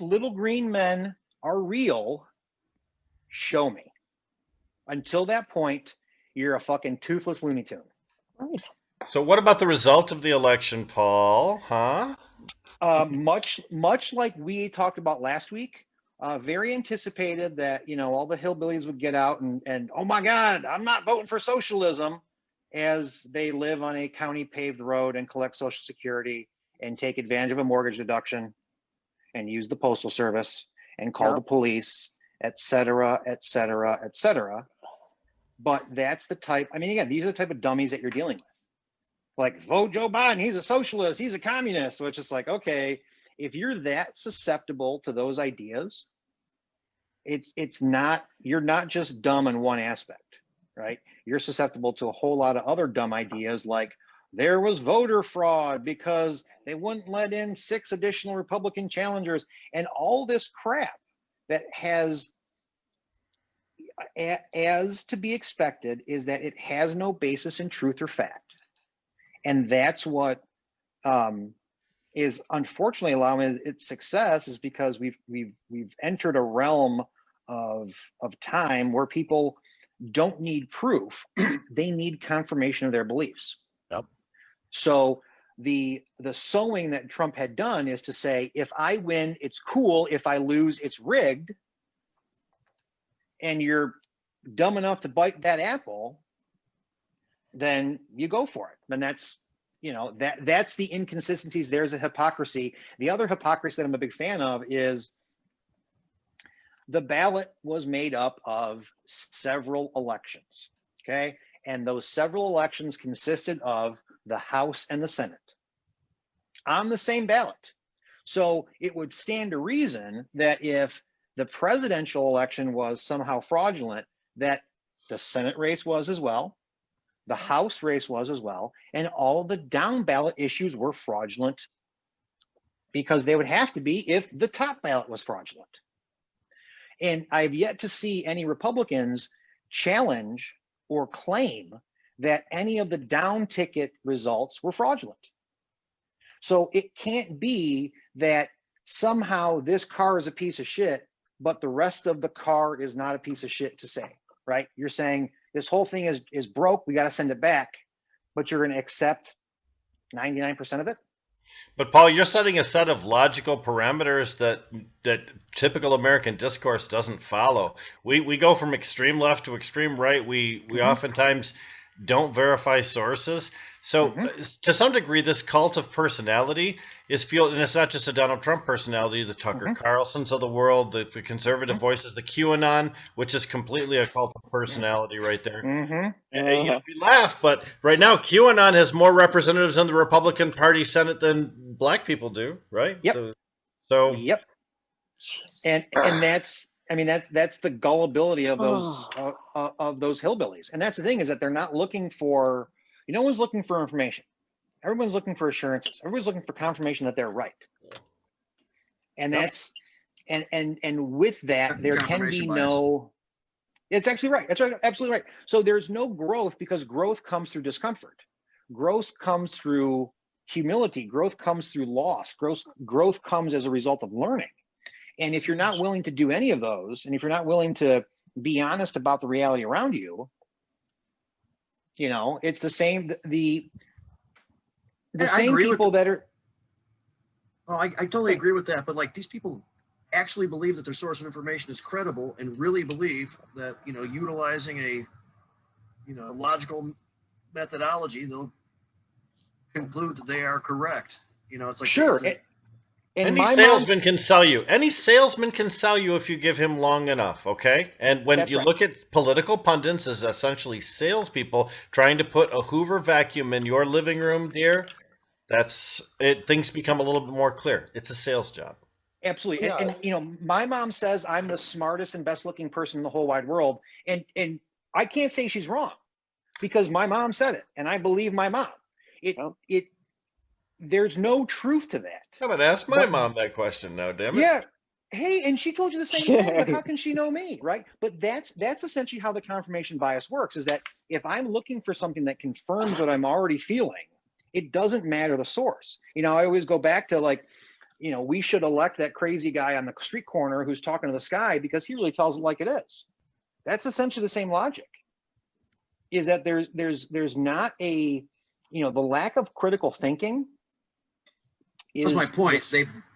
little green men are real, show me. Until that point, you're a fucking toothless Looney Tune. Right. So what about the result of the election, Paul? Huh? Much like we talked about last week, very anticipated that, all the hillbillies would get out and, oh my God, I'm not voting for socialism, as they live on a county paved road and collect Social Security and take advantage of a mortgage deduction and use the postal service and call the police, et cetera, et cetera, et cetera. But that's the type, again, these are the type of dummies that you're dealing with. Like, vote Joe Biden, he's a socialist, he's a communist, which is like, okay, if you're that susceptible to those ideas, you're not just dumb in one aspect, right? You're susceptible to a whole lot of other dumb ideas, like there was voter fraud because they wouldn't let in 6 additional Republican challengers, and all this crap that has, as to be expected, is that it has no basis in truth or fact. And that's what is unfortunately allowing its success, is because we've entered a realm of time where people don't need proof; they need confirmation of their beliefs. Yep. So the sowing that Trump had done is to say, if I win, it's cool; if I lose, it's rigged. And you're dumb enough to bite that apple, then you go for it. And that's, that's the inconsistencies. There's a hypocrisy. The other hypocrisy that I'm a big fan of is the ballot was made up of several elections. Okay. And those several elections consisted of the House and the Senate on the same ballot. So it would stand to reason that if the presidential election was somehow fraudulent, that the Senate race was as well, the House race was as well, and all the down ballot issues were fraudulent, because they would have to be if the top ballot was fraudulent. And I've yet to see any Republicans challenge or claim that any of the down ticket results were fraudulent. So it can't be that somehow this car is a piece of shit, but the rest of the car is not a piece of shit to say, right? You're saying this whole thing is broke, we got to send it back, but you're going to accept 99% of it? But Paul, you're setting a set of logical parameters that typical American discourse doesn't follow. We go from extreme left to extreme right. We oftentimes don't verify sources. So to some degree, this cult of personality is and it's not just a Donald Trump personality, the Tucker Carlsons of the world, the conservative voices, the QAnon, which is completely a cult of personality right there. And, we laugh, but right now QAnon has more representatives in the Republican Party Senate than black people do, right? Yep. So and that's, I mean, that's the gullibility of those hillbillies. And that's the thing, is that they're not looking for, no one's looking for information. Everyone's looking for assurances. Everyone's looking for confirmation that they're right. And that's, and with that, there can be no, it's actually right. That's right. Absolutely right. So there's no growth, because growth comes through discomfort. Growth comes through humility. Growth comes through loss. Growth comes as a result of learning. And if you're not willing to do any of those, and if you're not willing to be honest about the reality around you, it's the same, the same people that are. Oh, I totally agree with that. But like, these people actually believe that their source of information is credible, and really believe that, utilizing a logical methodology, they'll conclude that they are correct. It's like, sure. Any salesman can sell you. Any salesman can sell you if you give him long enough, okay? And when you look at political pundits as essentially salespeople trying to put a Hoover vacuum in your living room, dear, that's it. Things become a little bit more clear. It's a sales job. Absolutely. Yeah. And my mom says I'm the smartest and best looking person in the whole wide world. And I can't say she's wrong, because my mom said it, and I believe my mom. There's no truth to that. I'm going to ask my mom that question now, damn it. Yeah. Hey, and she told you the same thing, but how can she know me, right? But that's essentially how the confirmation bias works, is that if I'm looking for something that confirms what I'm already feeling, it doesn't matter the source. I always go back to we should elect that crazy guy on the street corner who's talking to the sky, because he really tells it like it is. That's essentially the same logic, is that there's not a, the lack of critical thinking. That's my point.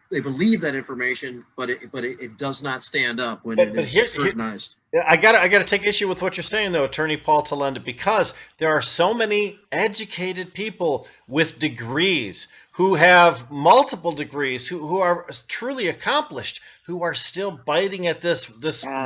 They believe that information, but it does not stand up when it is scrutinized. I gotta take issue with what you're saying, though, Attorney Paul Tylenda, because there are so many educated people with degrees who have multiple degrees, who are truly accomplished, who are still biting at this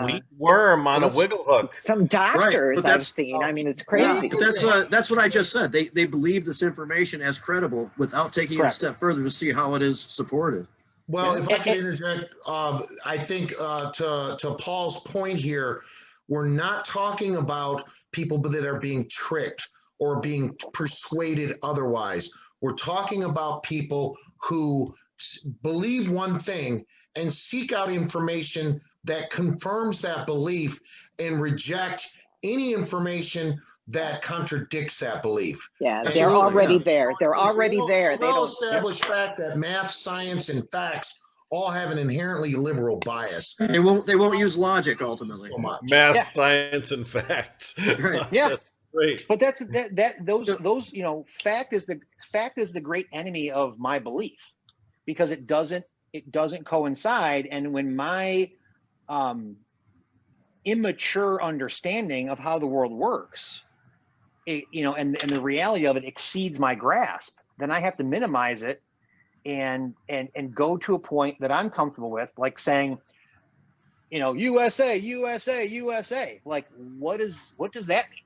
weak worm on a wiggle hook. Some doctors I've seen. I mean, it's crazy. But that's what I just said. They believe this information as credible without taking it a step further to see how it is supported. Well, if I could interject, I think to Paul's point here, we're not talking about people that are being tricked or being persuaded otherwise. We're talking about people who believe one thing and seek out information that confirms that belief and reject any information that contradicts that belief. Yeah, they're already there. They're already there. They don't establish fact that math, science, and facts all have an inherently liberal bias. They won't use logic ultimately. So much. Math, science, and facts. Right. Yeah. Great. But those fact is the great enemy of my belief, because it doesn't coincide. And when my immature understanding of how the world works, and the reality of it exceeds my grasp, then I have to minimize it and go to a point that I'm comfortable with, like saying, USA, USA, USA. Like, what does that mean?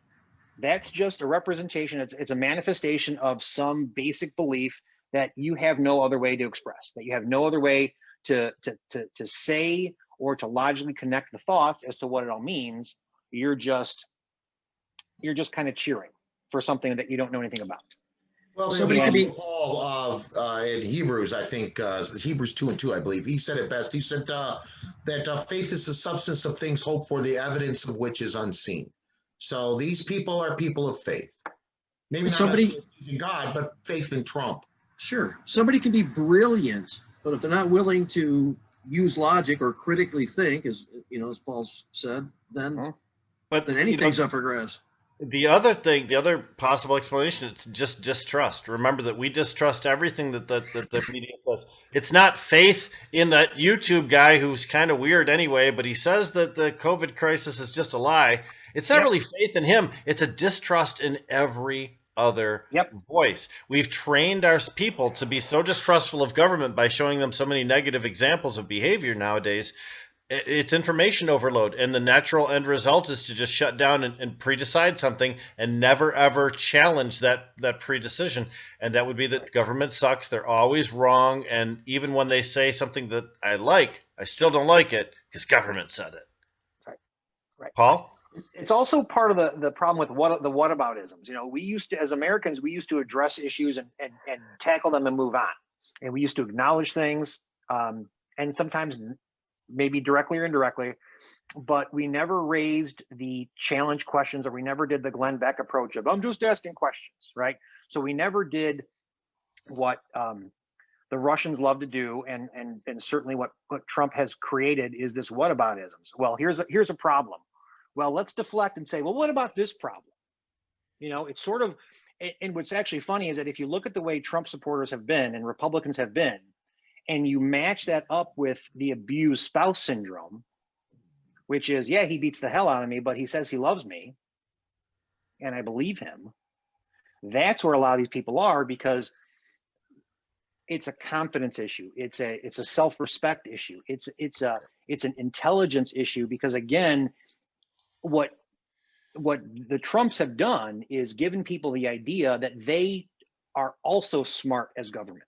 That's just a representation. It's a manifestation of some basic belief that you have no other way to express, that you have no other way to say or to logically connect the thoughts as to what it all means. You're just kind of cheering for something that you don't know anything about. Well, somebody could be Paul in Hebrews, I think, Hebrews 2:2, I believe. He said it best. He said that faith is the substance of things hoped for, the evidence of which is unseen. So these people are people of faith. Maybe not faith in God, but faith in Trump. Sure. Somebody can be brilliant, but if they're not willing to use logic or critically think, as Paul said, then anything's up for grabs. The other possible explanation, it's just distrust. Remember that we distrust everything that the media says. It's not faith in that YouTube guy who's kind of weird anyway, but he says that the COVID crisis is just a lie. It's not really faith in him. It's a distrust in every other voice. We've trained our people to be so distrustful of government by showing them so many negative examples of behavior nowadays. It's information overload, and the natural end result is to just shut down and pre-decide something and never ever challenge that pre-decision. And that would be that government sucks. They're always wrong, and even when they say something that I like, I still don't like it because government said it. Right. Paul? It's also part of the problem with the whataboutisms. You know, we used to, as Americans, we used to address issues and tackle them and move on. And we used to acknowledge things, and sometimes maybe directly or indirectly, but we never raised the challenge questions, or we never did the Glenn Beck approach of, I'm just asking questions, right? So we never did what the Russians love to do, and certainly what Trump has created is this whataboutisms. Well, here's a problem. Well, let's deflect and say, well, what about this problem? You know, it's sort of, and what's actually funny is that if you look at the way Trump supporters have been and Republicans have been, and you match that up with the abused spouse syndrome, which is, yeah, he beats the hell out of me, but he says he loves me, and I believe him. That's where a lot of these people are, because it's a confidence issue. It's a self-respect issue. It's an intelligence issue, because again, what the Trumps have done is given people the idea that they are also smart as government.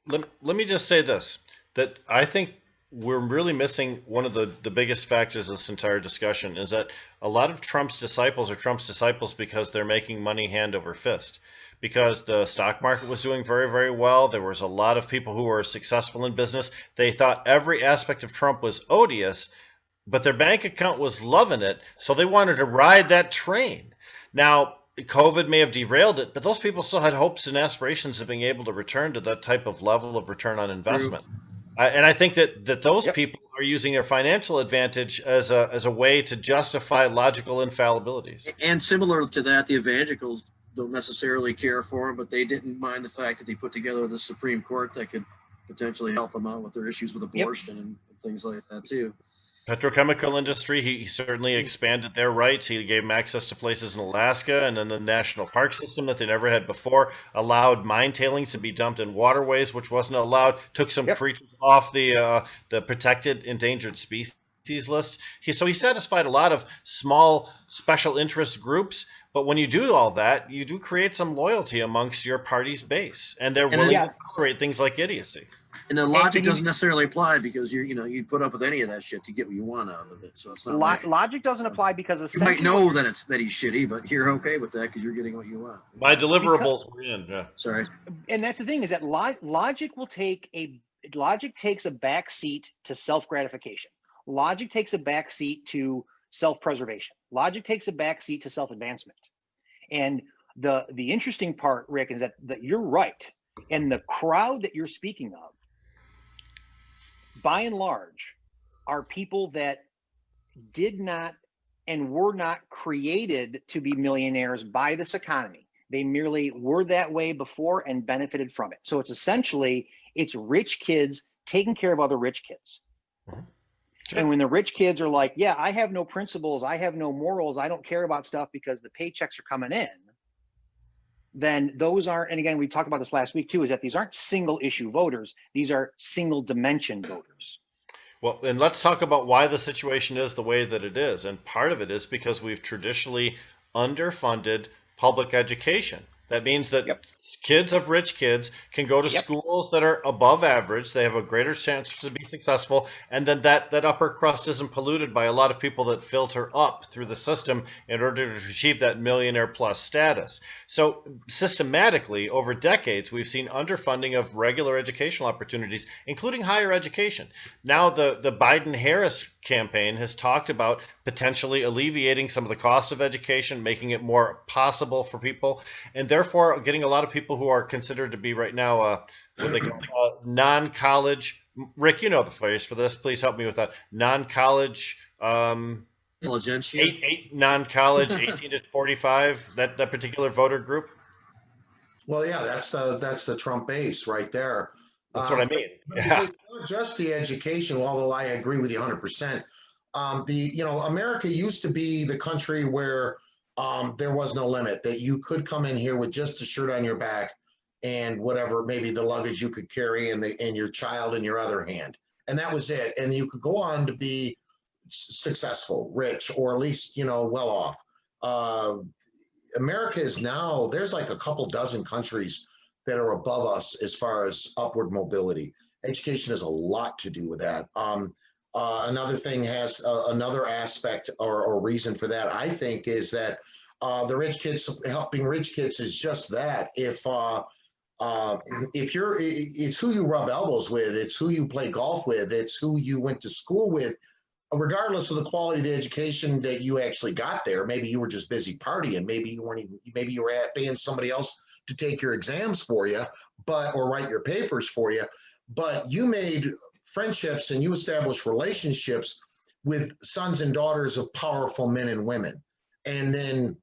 Let me just say this, that I think we're really missing one of the biggest factors of this entire discussion, is that a lot of Trump's disciples are Trump's disciples because they're making money hand over fist. Because the stock market was doing very, very well. There was a lot of people who were successful in business. They thought every aspect of Trump was odious, but their bank account was loving it, so they wanted to ride that train. Now, COVID may have derailed it, but those people still had hopes and aspirations of being able to return to that type of level of return on investment. And I think that those people are using their financial advantage as a way to justify logical infallibilities. And similar to that, the evangelicals don't necessarily care for him, but they didn't mind the fact that he put together the Supreme Court that could potentially help them out with their issues with abortion and things like that too. Petrochemical industry, he certainly expanded their rights. He gave them access to places in Alaska, and then the national park system that they never had before, allowed mine tailings to be dumped in waterways, which wasn't allowed, took some creatures off the protected endangered species list. So he satisfied a lot of small special interest groups, but when you do all that, you do create some loyalty amongst your party's base, and they're willing to tolerate things like idiocy. And the logic doesn't necessarily apply, because you put up with any of that shit to get what you want out of it. So it's not logic doesn't apply, because you might know that he's shitty, but you're okay with that because you're getting what you want. My deliverables were in. Yeah. Sorry. And that's the thing, is that logic takes a back seat to self-gratification. Logic takes a back seat to self-preservation. Logic takes a back seat to self-advancement. And the interesting part, Rick, is that you're right. And the crowd that you're speaking of, by and large, are people that did not and were not created to be millionaires by this economy. They merely were that way before and benefited from it. So it's essentially, it's rich kids taking care of other rich kids. Sure. And when the rich kids are like, yeah, I have no principles, I have no morals, I don't care about stuff because the paychecks are coming in, then those aren't, and again, we talked about this last week too, is that these aren't single issue voters. These are single dimension voters. Well, and let's talk about why the situation is the way that it is. And part of it is because we've traditionally underfunded public education. That means that kids of rich kids can go to schools that are above average. They have a greater chance to be successful. And then that upper crust isn't polluted by a lot of people that filter up through the system in order to achieve that millionaire plus status. So systematically, over decades, we've seen underfunding of regular educational opportunities, including higher education. Now the Biden-Harris campaign has talked about potentially alleviating some of the costs of education, making it more possible for people, and therefore getting a lot of people who are considered to be right now what they call non-college. Rick, you know the phrase for this. Please help me with that. Non-college. Eight non-college, 18 to 45. That particular voter group. Well, yeah, that's the Trump base right there. That's what I mean. Yeah. Just the education, although I agree with you 100%. America used to be the country where there was no limit, that you could come in here with just a shirt on your back and whatever, maybe the luggage you could carry and your child in your other hand. And that was it. And you could go on to be successful, rich, or at least, well off. America is now, there's like a couple dozen countries that are above us as far as upward mobility. Education has a lot to do with that. Another thing has another aspect or reason for that, I think, is that the rich kids, helping rich kids is just that. If it's who you rub elbows with, it's who you play golf with, it's who you went to school with, regardless of the quality of the education that you actually got there. Maybe you were just busy partying. Maybe you weren't even, maybe you were paying somebody else to take your exams for you, or write your papers for you. But you made friendships and you established relationships with sons and daughters of powerful men and women. And then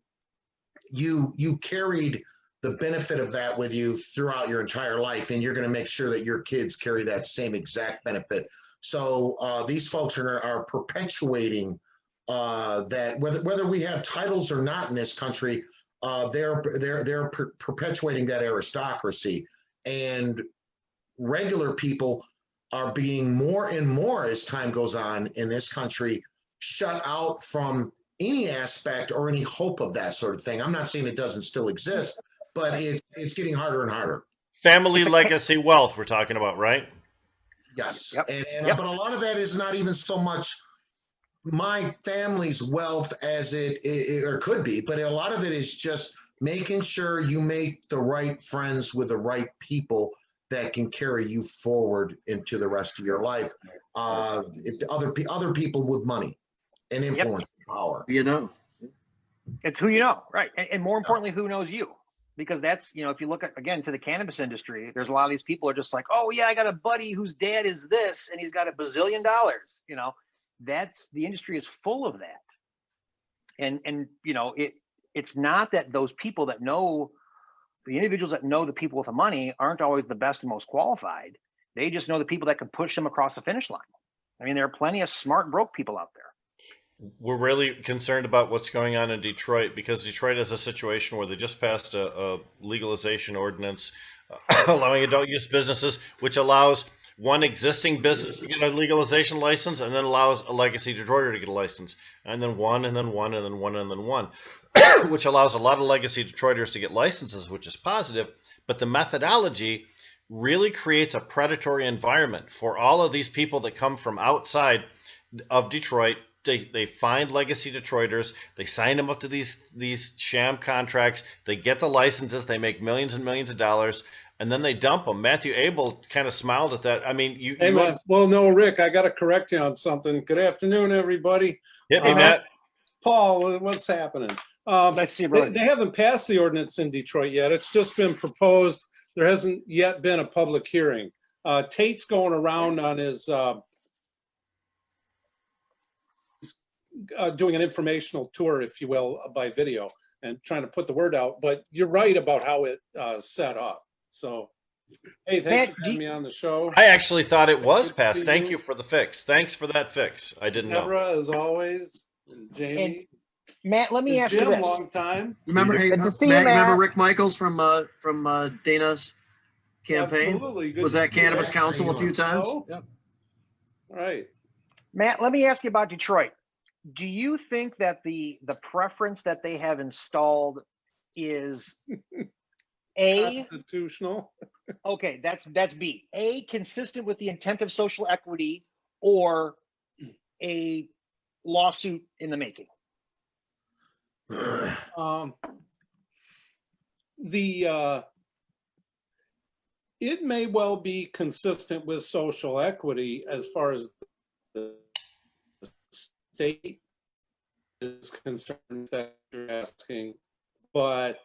you carried the benefit of that with you throughout your entire life. And you're going to make sure that your kids carry that same exact benefit. So these folks are perpetuating that, whether we have titles or not in this country, they're perpetuating that aristocracy. And regular people are being more and more, as time goes on in this country, shut out from any aspect or any hope of that sort of thing. I'm not saying it doesn't still exist, but it's getting harder and harder. Family legacy wealth we're talking about, right? Yes. Yep. But a lot of that is not even so much my family's wealth as it or could be, but a lot of it is just making sure you make the right friends with the right people that can carry you forward into the rest of your life. Other people with money and influence and power. It's who you know, right? And more importantly, who knows you? Because that's, if you look at, again, to the cannabis industry, there's a lot of these people are just like, oh yeah, I got a buddy whose dad is this and he's got $1 bazillion. That's, the industry is full of that. And it's not that those people that know, the individuals that know the people with the money aren't always the best and most qualified. They just know the people that can push them across the finish line. I mean, there are plenty of smart broke people out there. We're really concerned about what's going on in Detroit, because Detroit has a situation where they just passed a legalization ordinance allowing adult use businesses, which allows one existing business to get a legalization license and then allows a legacy Detroiter to get a license, and then one, and then one, and then one, and then one, which allows a lot of legacy Detroiters to get licenses, which is positive. But the methodology really creates a predatory environment for all of these people that come from outside of Detroit. They find legacy Detroiters, they sign them up to these sham contracts, they get the licenses, they make millions and millions of dollars, and then they dump them. Matthew Abel kind of smiled at that. I mean, well, no, Rick, I got to correct you on something. Good afternoon, everybody. Hit me, Matt. Paul, what's happening? Nice to see you, brother. They haven't passed the ordinance in Detroit yet. It's just been proposed. There hasn't yet been a public hearing. Tate's going around on his doing an informational tour, if you will, by video and trying to put the word out. But you're right about how it set up. So, hey, thanks for having me on the show. I actually thought it was passed. Thank you for the fix. Thanks for that fix. I didn't know. Debra, as always, and Jamie. And Matt, let me ask you this. Long time. Remember, hey, Matt, remember Rick Michaels from Dana's campaign? Absolutely. Good was at Cannabis Council a few times. Yep. All right. Matt, let me ask you about Detroit. Do you think that the preference that they have installed is A, constitutional? Okay, that's B. A, consistent with the intent of social equity, or a lawsuit in the making? It may well be consistent with social equity as far as the state is concerned, that you're asking, but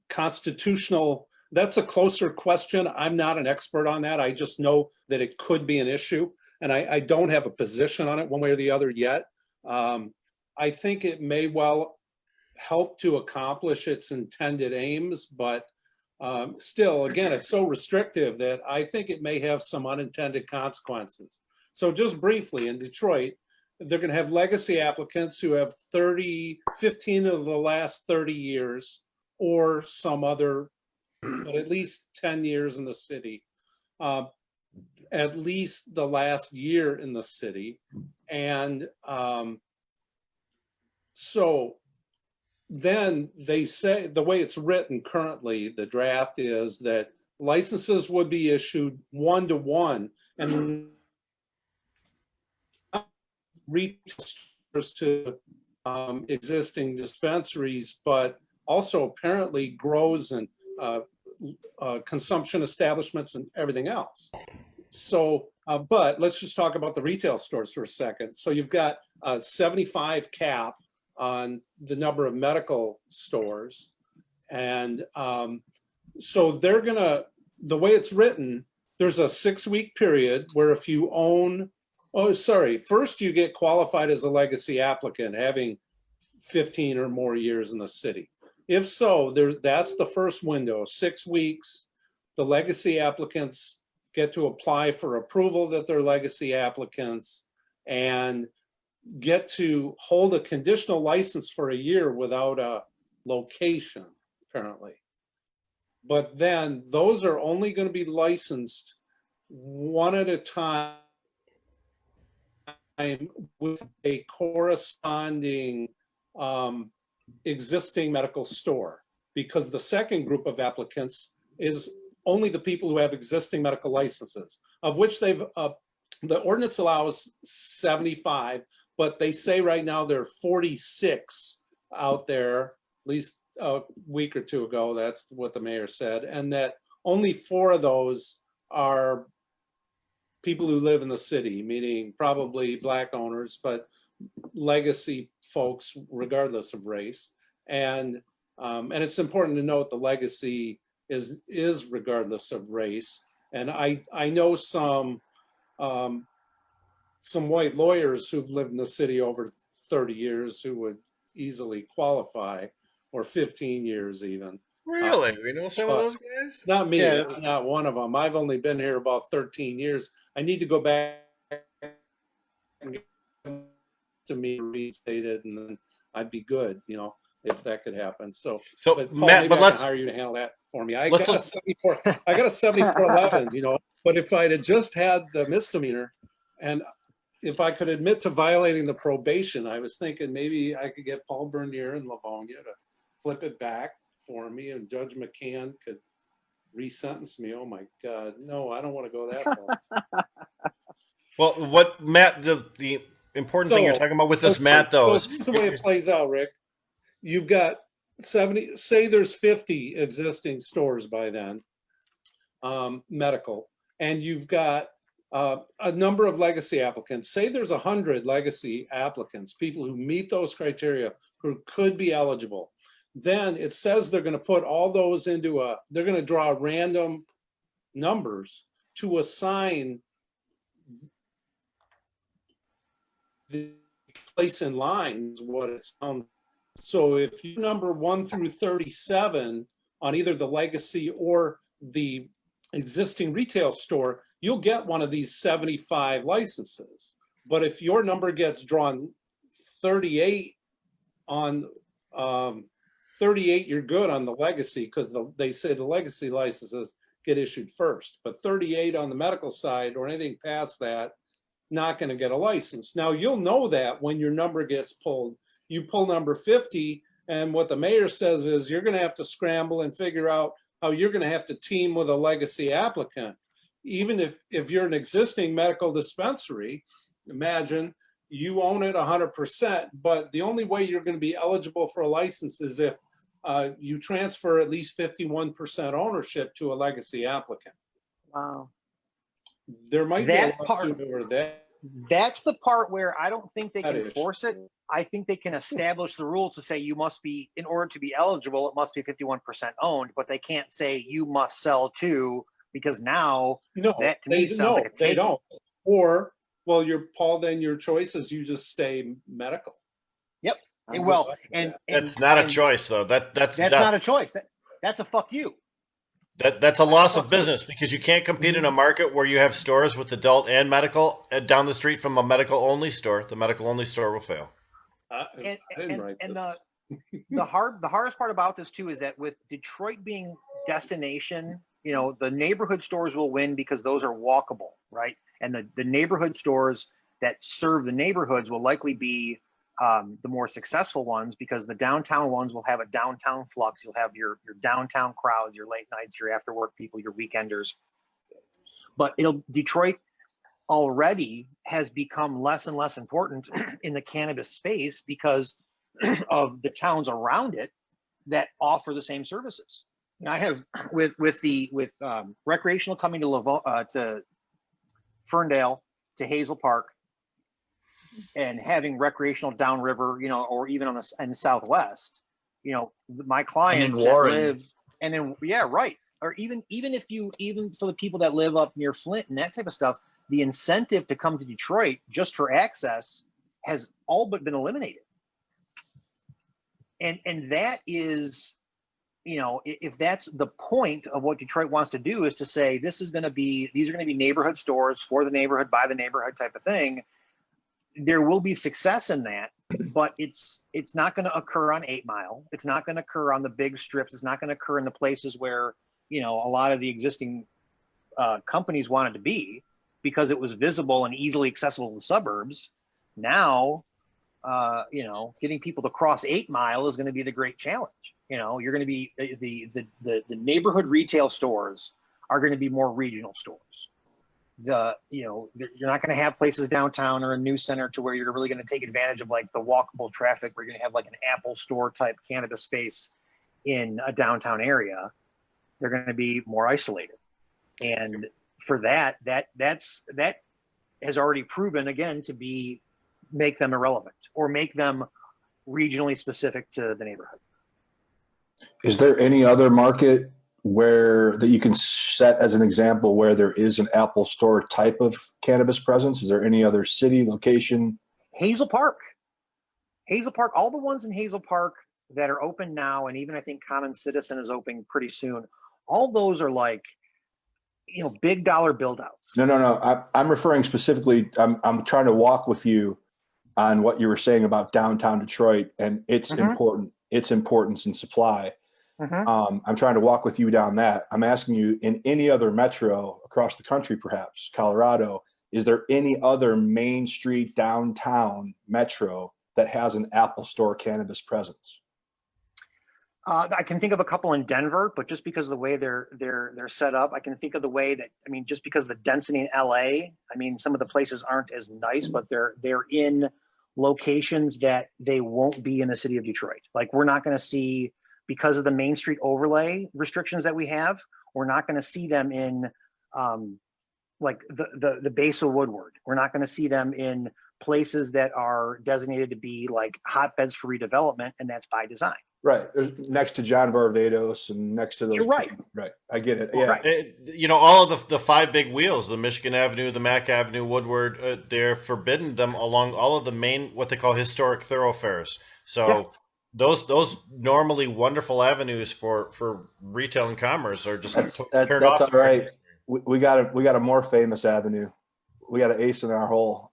constitutional, that's a closer question. I'm not an expert on that. I just know that it could be an issue, and I don't have a position on it one way or the other yet. I think it may well help to accomplish its intended aims, but still, again, it's so restrictive that I think it may have some unintended consequences. So just briefly, in Detroit, they're going to have legacy applicants who have 15 of the last 30 years or some other, but at least 10 years in the city, at least the last year in the city. And so then they say, the way it's written currently, the draft is that licenses would be issued 1-to-1 and retail stores to existing dispensaries, but also apparently grows and consumption establishments and everything else. So, but let's just talk about the retail stores for a second. So you've got a 75 cap on the number of medical stores. And so they're gonna, the way it's written, there's a 6-week period where if you own, first you get qualified as a legacy applicant, having 15 or more years in the city. If so, that's the first window, 6 weeks. The legacy applicants get to apply for approval that they're legacy applicants and get to hold a conditional license for a year without a location, apparently. But then those are only going to be licensed one at a time with a corresponding existing medical store, because the second group of applicants is only the people who have existing medical licenses, of which they've, the ordinance allows 75, but they say right now there are 46 out there, at least a week or two ago, that's what the mayor said, and that only 4 of those are people who live in the city, meaning probably Black owners, but legacy folks regardless of race. And it's important to note the legacy is regardless of race. And I know some white lawyers who've lived in the city over 30 years who would easily qualify, or 15 years even. Really? We know some of those guys? Not me, Yeah. I'm not one of them. I've only been here about 13 years. I need to go back and get to me reinstated, and then I'd be good, you know, if that could happen. So but Paul, Matt, maybe but I can let's hire you to handle that for me. I got a 7411, you know, but if I'd have just had the misdemeanor, and if I could admit to violating the probation, I was thinking maybe I could get Paul Bernier and Livonia to flip it back for me, and Judge McCann could resentence me. Oh my God, no, I don't want to go that far. Well, what Matt, the important thing you're talking about with this, Matt, though, is the way it plays out, Rick. You've got 70, say there's 50 existing stores by then, medical, and you've got a number of legacy applicants. Say there's 100 legacy applicants, people who meet those criteria, who could be eligible. Then it says they're going to put all those into they're going to draw random numbers to assign the place in line, is what it sounds. So if you number 1 through 37 on either the legacy or the existing retail store, you'll get one of these 75 licenses. But if your number gets drawn 38 on 38, you're good on the legacy, because they say the legacy licenses get issued first. But 38 on the medical side or anything past that, not going to get a license. Now you'll know that when your number gets pulled. You pull number 50, and what the mayor says is you're going to have to scramble and figure out how you're going to have to team with a legacy applicant. Even if you're an existing medical dispensary, imagine you own it 100%, but the only way you're going to be eligible for a license is if you transfer at least 51% ownership to a legacy applicant. Wow. There might be That a part- lawsuit over that. That's the part where I don't think they That can is. force it. I think they can establish the rule to say you must be, in order to be eligible, it must be 51% owned, but they can't say you must sell to, because now No, that to me sounds like a they taking. don't. Or, well, Paul, then your choice is you just stay medical. Yep. I'm good Well, with and that. that's not a and choice, though. That's That's not a choice. That's a fuck you. That's a loss of business because you can't compete in a market where you have stores with adult and medical down the street from a medical only store. The medical only store will fail. I didn't write And this. the hardest part about this too is that with Detroit being destination, you know, the neighborhood stores will win because those are walkable, right? And the neighborhood stores that serve the neighborhoods will likely be the more successful ones, because the downtown ones will have a downtown flux. You'll have your downtown crowds, your late nights, your after work people, your weekenders. But Detroit already has become less and less important in the cannabis space because of the towns around it that offer the same services. And I have with recreational coming to Ferndale, to Hazel Park, and having recreational downriver, you know, or even in the Southwest, you know, my clients that live, and then yeah, right, or even for the people that live up near Flint and that type of stuff, the incentive to come to Detroit just for access has all but been eliminated. And that is, you know, if that's the point of what Detroit wants to do, is to say these are going to be neighborhood stores for the neighborhood, by the neighborhood type of thing, there will be success in that, but it's not going to occur on 8 Mile. It's not going to occur on the big strips. It's not going to occur in the places where, you know, a lot of the existing companies wanted to be, because it was visible and easily accessible to the suburbs. Now, you know, getting people to cross 8 Mile is going to be the great challenge. You know, you're going to be the neighborhood retail stores are going to be more regional stores. You know, you're not going to have places downtown or a news center to where you're really going to take advantage of like the walkable traffic, where you're going to have like an Apple store type cannabis space in a downtown area. They're going to be more isolated. And for that has already proven again to make them irrelevant or make them regionally specific to the neighborhood. Is there any other market that you can set as an example where there is an Apple store type of cannabis presence? Is there any other city, location? Hazel Park, all the ones in Hazel Park that are open now, and even I think Common Citizen is opening pretty soon. All those are like, you know, big dollar build outs. No. I'm referring specifically, I'm trying to walk with you on what you were saying about downtown Detroit and its importance in supply. I'm trying to walk with you down that. I'm asking you, in any other metro across the country, perhaps Colorado, is there any other Main Street downtown metro that has an Apple store cannabis presence? I can think of a couple in Denver, but just because of the way they're set up, I can think of the way that, I mean, just because of the density in LA, I mean, some of the places aren't as nice, but they're in locations that they won't be in the city of Detroit. Like, we're not going to see, because of the Main Street overlay restrictions that we have, we're not going to see them in like the base of Woodward. We're not going to see them in places that are designated to be like hotbeds for redevelopment, and that's by design. Right, next to John Barbados and next to those. You're right. Right, I get it. Yeah, right. You know, all of the 5 big wheels, the Michigan Avenue, the Mack Avenue, Woodward, they're forbidden them along all of the main, what they call historic thoroughfares. So yeah. Those normally wonderful avenues for retail and commerce are just that's off. All right. We got a more famous avenue. We got an ace in our hole.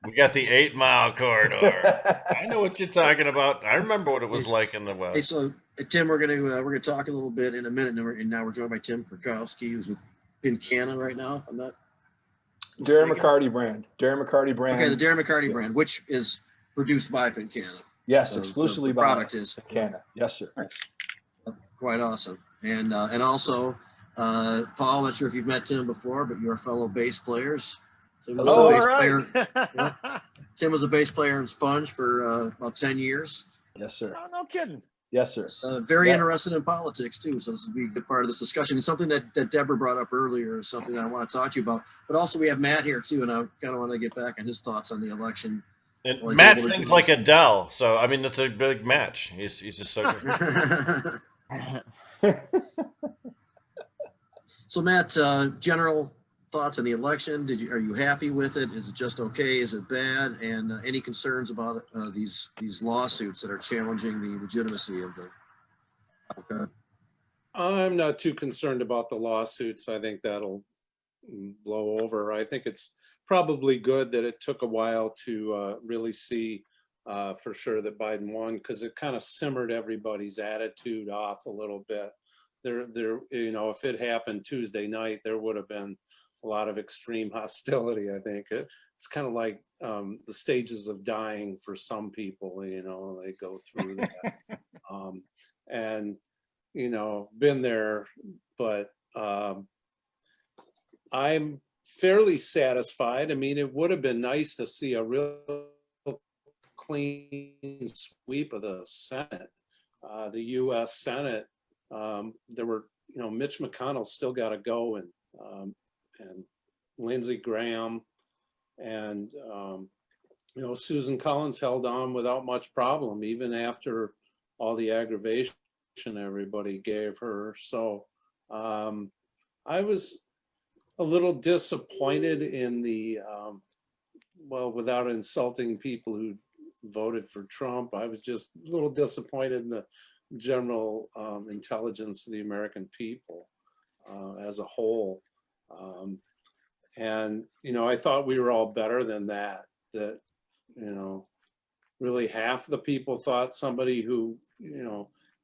We got the 8 Mile corridor. I know what you're talking about. I remember what it was like in the West. Hey, so Tim, we're gonna talk a little bit in a minute, and now we're joined by Tim Krukowski, who's with Pincana right now. If I'm not Darren McCarty brand. Okay, the Darren McCarty brand, which is produced by Pincana. Yes, so exclusively the product is Pincana. Yes, sir. Quite awesome, and also Paul. I'm not sure if you've met Tim before, but you're fellow bass players. Tim was a bass player in Sponge for about 10 years. Yes, sir. Oh, no kidding. Yes, sir. Very interested in politics too, so this will be a good part of this discussion. It's something that Debra brought up earlier, is something that I want to talk to you about. But also we have Matt here too, and I kind of want to get back on his thoughts on the election. And Matt sings like Adele, so I mean that's a big match. He's just so good. So Matt, general thoughts on the election? Are you happy with it? Is it just okay? Is it bad? And any concerns about these lawsuits that are challenging the legitimacy of the? Okay. I'm not too concerned about the lawsuits. I think that'll blow over. I think it's probably good that it took a while to really see for sure that Biden won, because it kind of simmered everybody's attitude off a little bit. If it happened Tuesday night, there would have been a lot of extreme hostility. I think it's kind of like the stages of dying for some people. They go through that, and been there, but I'm fairly satisfied. I mean, it would have been nice to see a real clean sweep of the Senate, the U.S. Senate. There were, Mitch McConnell still got to go, and Lindsey Graham, and Susan Collins held on without much problem, even after all the aggravation everybody gave her. So I was a little disappointed in the, without insulting people who voted for Trump, I was just a little disappointed in the general intelligence of the American people as a whole. And, I thought we were all better than that, really half the people thought somebody who,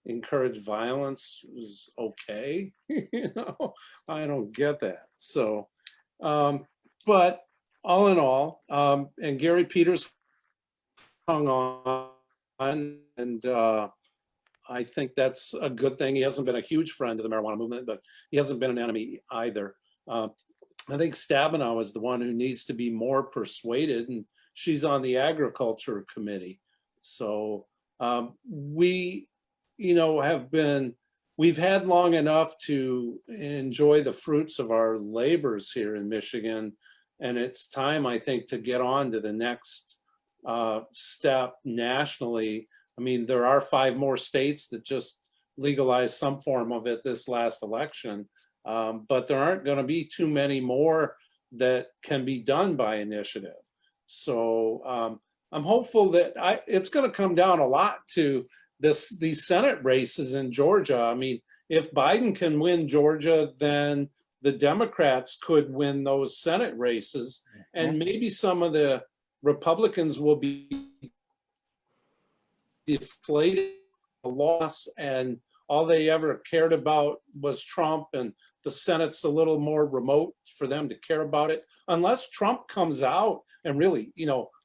encouraged violence was okay. I don't get that. So, but all in all, and Gary Peters hung on, and I think that's a good thing. He hasn't been a huge friend of the marijuana movement, but he hasn't been an enemy either. I think Stabenow is the one who needs to be more persuaded, and she's on the agriculture committee. So we've had long enough to enjoy the fruits of our labors here in Michigan. And it's time, I think, to get on to the next step nationally. I mean, there are 5 more states that just legalized some form of it this last election, but there aren't going to be too many more that can be done by initiative. So I'm hopeful that it's going to come down a lot to these Senate races in Georgia. I mean, if Biden can win Georgia, then the Democrats could win those Senate races, and maybe some of the Republicans will be deflated a loss, and all they ever cared about was Trump, and the Senate's a little more remote for them to care about it, unless Trump comes out and really,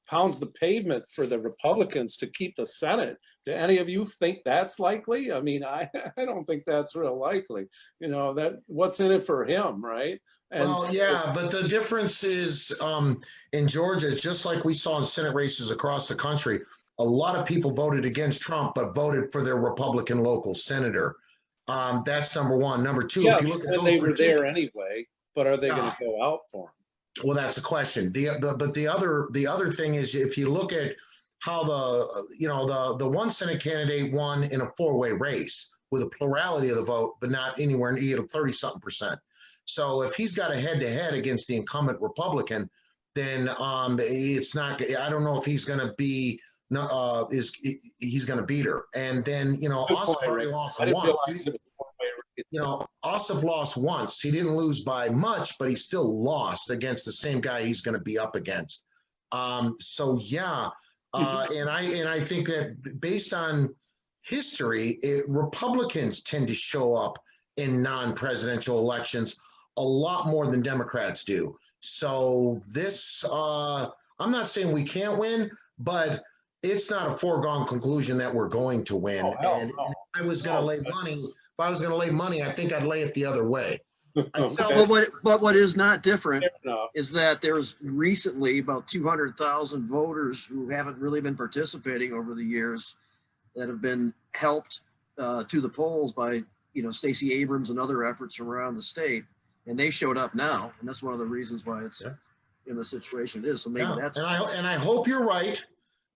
pounds the pavement for the Republicans to keep the Senate. Do any of you think that's likely? I mean, I don't think that's real likely. That what's in it for him, right? And but the difference is in Georgia, just like we saw in Senate races across the country, a lot of people voted against Trump, but voted for their Republican local senator. That's number one. Number two, if you look at those, they were there anyway, but are they going to go out for him? Well, that's the question. But the other thing is, if you look at how the one Senate candidate won in a 4-way race with a plurality of the vote, but not anywhere near 30-something%. So if he's got a head-to-head against the incumbent Republican, then it's not. I don't know if he's going to be. He's going to beat her. And then Ossoff already lost once. Ossoff lost once. He didn't lose by much, but he still lost against the same guy he's going to be up against. And I think that based on history, Republicans tend to show up in non-presidential elections a lot more than Democrats do. So this, I'm not saying we can't win, but it's not a foregone conclusion that we're going to win. If I was going to lay money, I think I'd lay it the other way. But what is not different is that there's recently about 200,000 voters who haven't really been participating over the years that have been helped to the polls by Stacey Abrams and other efforts around the state, and they showed up now, and that's one of the reasons why it's in the situation it is. So maybe that's. And I hope you're right.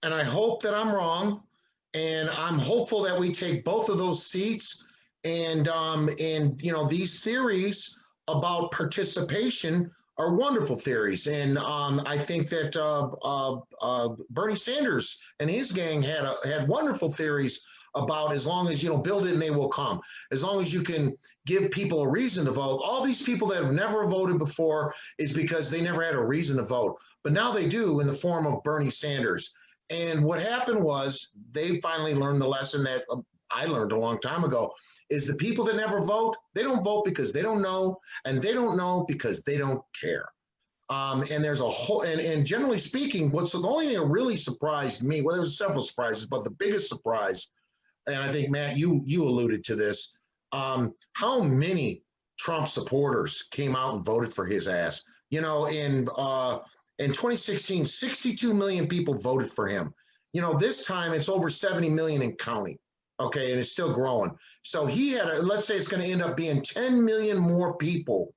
And I hope that I'm wrong, and I'm hopeful that we take both of those seats. And these theories about participation are wonderful theories. And I think that Bernie Sanders and his gang had wonderful theories about as long as, build it and they will come. As long as you can give people a reason to vote. All these people that have never voted before is because they never had a reason to vote. But now they do in the form of Bernie Sanders. And what happened was they finally learned the lesson that I learned a long time ago, is the people that never vote, they don't vote because they don't know, and they don't know because they don't care. And there's a whole, and generally speaking, the only thing that really surprised me, well, there was several surprises, but the biggest surprise, and I think, Matt, you alluded to this, how many Trump supporters came out and voted for his ass. In 2016, 62 million people voted for him. This time it's over 70 million and counting. Okay, and it's still growing. So he had, let's say it's going to end up being 10 million more people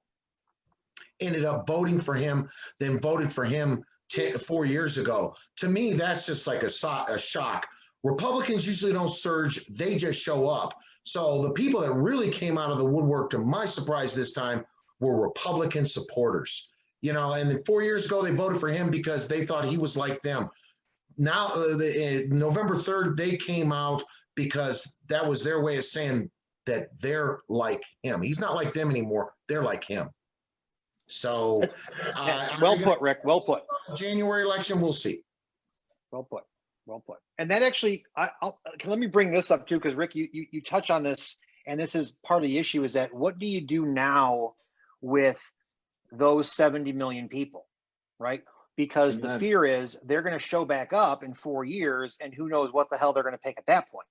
ended up voting for him than voted for him 4 years ago. To me, that's just like a shock. Republicans usually don't surge, they just show up. So the people that really came out of the woodwork, to my surprise this time, were Republican supporters. And 4 years ago, they voted for him because they thought he was like them. Now, November 3rd, they came out because that was their way of saying that they're like him. He's not like them anymore. They're like him. So, well put, Rick. Well put. January election, we'll see. Well put. Well put. And that actually, let me bring this up too, because Rick, you touch on this, and this is part of the issue, is that what do you do now with those 70 million people, right? Because the fear is they're going to show back up in 4 years, and who knows what the hell they're going to pick at that point.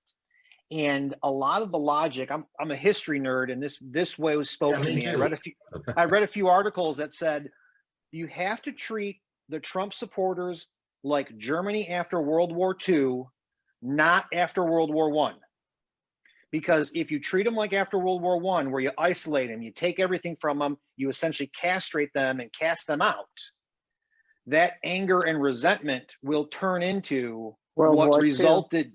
And a lot of the logic, I'm a history nerd, and this way was spoken to me. I read a few articles that said you have to treat the Trump supporters like Germany after World War II, not after World War I. Because if you treat them like after World War I, where you isolate them, you take everything from them, you essentially castrate them and cast them out, that anger and resentment will turn into what resulted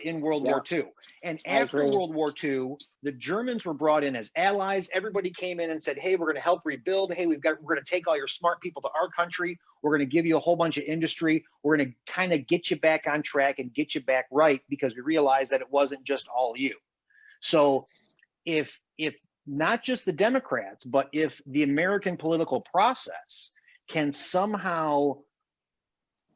in World War II. And after World War II, the Germans were brought in as allies. Everybody came in and said, hey, we're going to help rebuild. Hey, we're going to take all your smart people to our country. We're going to give you a whole bunch of industry. We're going to kind of get you back on track and get you back right, because we realized that it wasn't just all you. So if not just the Democrats, but if the American political process can somehow,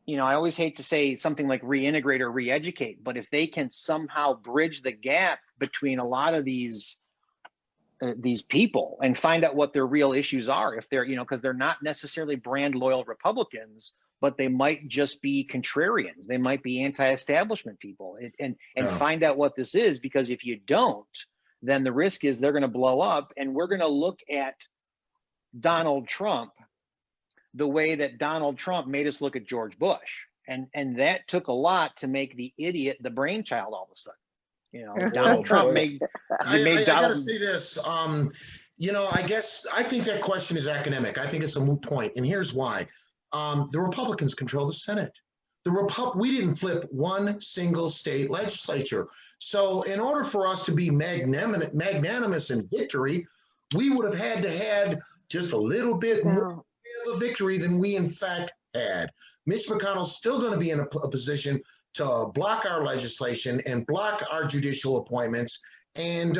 I always hate to say something like reintegrate or re-educate, but if they can somehow bridge the gap between a lot of these people and find out what their real issues are, if they're, because they're not necessarily brand loyal Republicans, but they might just be contrarians. They might be anti-establishment people, and find out what this is, because if you don't, then the risk is they're going to blow up, and we're going to look at Donald Trump the way that Donald Trump made us look at George Bush. And that took a lot to make the idiot the brainchild all of a sudden. Donald Trump made I gotta say this, I think that question is academic. I think it's a moot point, and here's why. The Republicans control the Senate. We didn't flip one single state legislature. So in order for us to be magnanimous in victory, we would have had to had just a little bit more of a victory than we in fact had. Mitch McConnell's still going to be in a position to block our legislation and block our judicial appointments, and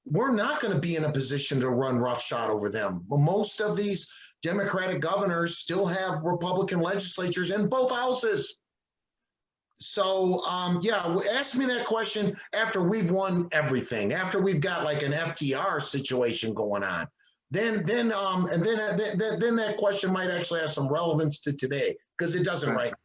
we're not going to be in a position to run roughshod over them. Most of these Democratic governors still have Republican legislatures in both houses. So ask me that question after we've won everything, after we've got like an FDR situation going on. Then that question might actually have some relevance to today, because it doesn't right now.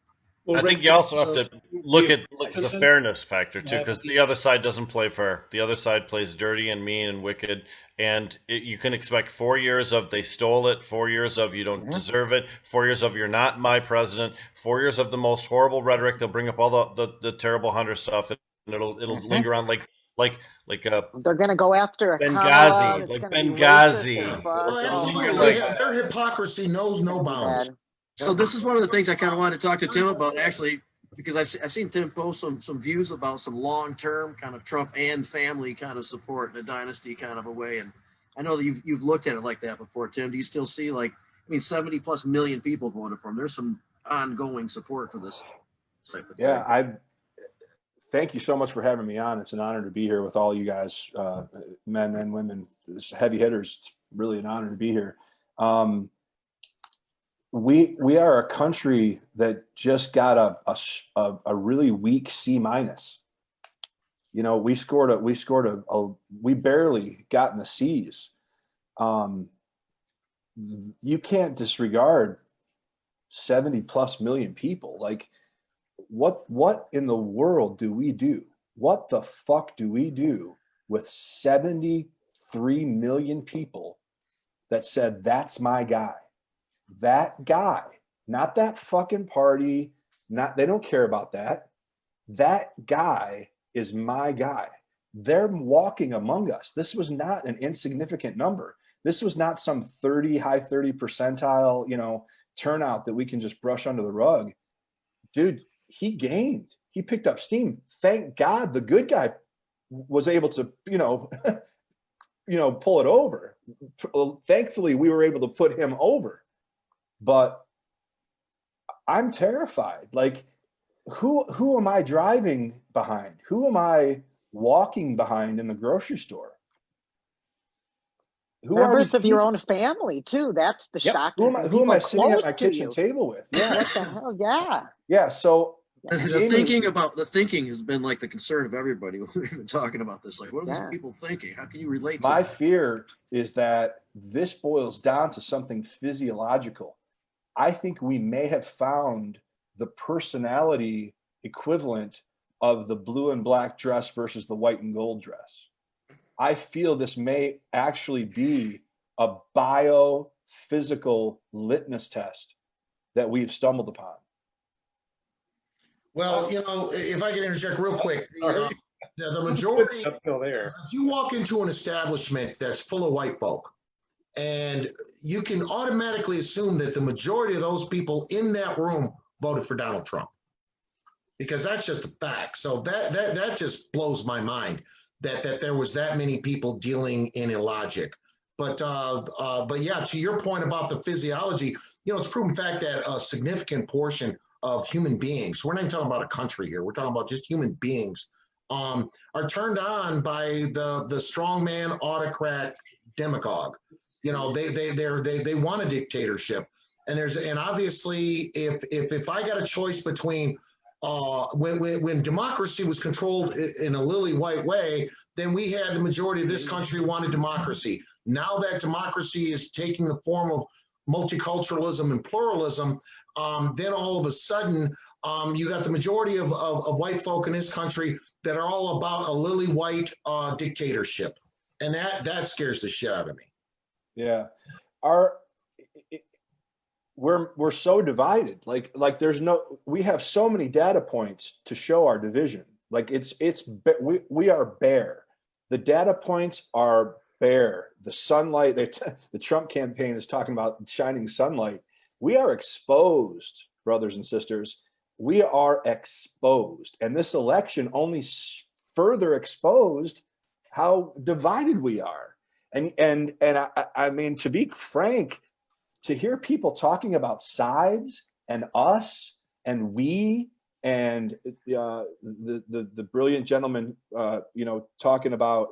Well, I think you also have to look at the fairness factor too, because the other side doesn't play fair. The other side plays dirty and mean and wicked, and you can expect 4 years of they stole it, 4 years of you don't deserve it, 4 years of you're not my president, 4 years of the most horrible rhetoric. They'll bring up all the terrible Hunter stuff, and it'll linger on like they're going to go after Benghazi, like Benghazi. Well, absolutely. Their hypocrisy knows no bounds. So this is one of the things I kind of wanted to talk to Tim about, actually, because I've seen Tim post some views about some long-term kind of Trump and family kind of support in a dynasty kind of a way. And I know that you've looked at it like that before, Tim. Do you still see 70 plus million people voted for him? There's some ongoing support for this type of thing. Yeah, thank you so much for having me on. It's an honor to be here with all you guys, men and women, heavy hitters. It's really an honor to be here. We are a country that just got a really weak C-. You know, we barely got in the C's. You can't disregard 70+ million people. Like, what in the world do we do? What the fuck do we do with 73 million people that said, that's my guy? That guy, not that fucking party, they don't care about that. That guy is my guy. They're walking among us. This was not an insignificant number. This was not some high 30 percentile, you know, turnout that we can just brush under the rug. Dude, he gained. He picked up steam. Thank God the good guy was able to, pull it over. Thankfully, we were able to put him over. But I'm terrified. Like, who am I driving behind? Who am I walking behind in the grocery store? Members of your own family too. That's the shocking thing. Who am I sitting at my kitchen table with? Yeah. What the hell? Yeah. Yeah. So the thinking has been like the concern of everybody when we've been talking about this. Like, what are these people thinking? How can you relate to my that? fear is that this boils down to something physiological. I think we may have found the personality equivalent of the blue and black dress versus the white and gold dress. I feel this may actually be a biophysical litmus test that we've stumbled upon. Well, if I can interject real quick, the majority, if you walk into an establishment that's full of white folk, and you can automatically assume that the majority of those people in that room voted for Donald Trump, because that's just a fact. So that just blows my mind that there was that many people dealing in illogic. But yeah, to your point about the physiology, it's proven fact that a significant portion of human beings, we're not even talking about a country here, we're talking about just human beings, are turned on by the strongman autocrat demagogue. They want a dictatorship. And obviously if I got a choice between when democracy was controlled in a lily white way, then we had the majority of this country wanted democracy. Now that democracy is taking the form of multiculturalism and pluralism, then all of a sudden you got the majority of white folk in this country that are all about a lily white dictatorship. And that scares the shit out of me. Yeah. We're so divided. Like we have so many data points to show our division. Like we are bare. The data points are bare. The sunlight, the Trump campaign is talking about shining sunlight. We are exposed, brothers and sisters. We are exposed. And this election only further exposed how divided we are. And I mean, to be frank, to hear people talking about sides and us and we and the brilliant gentleman, talking about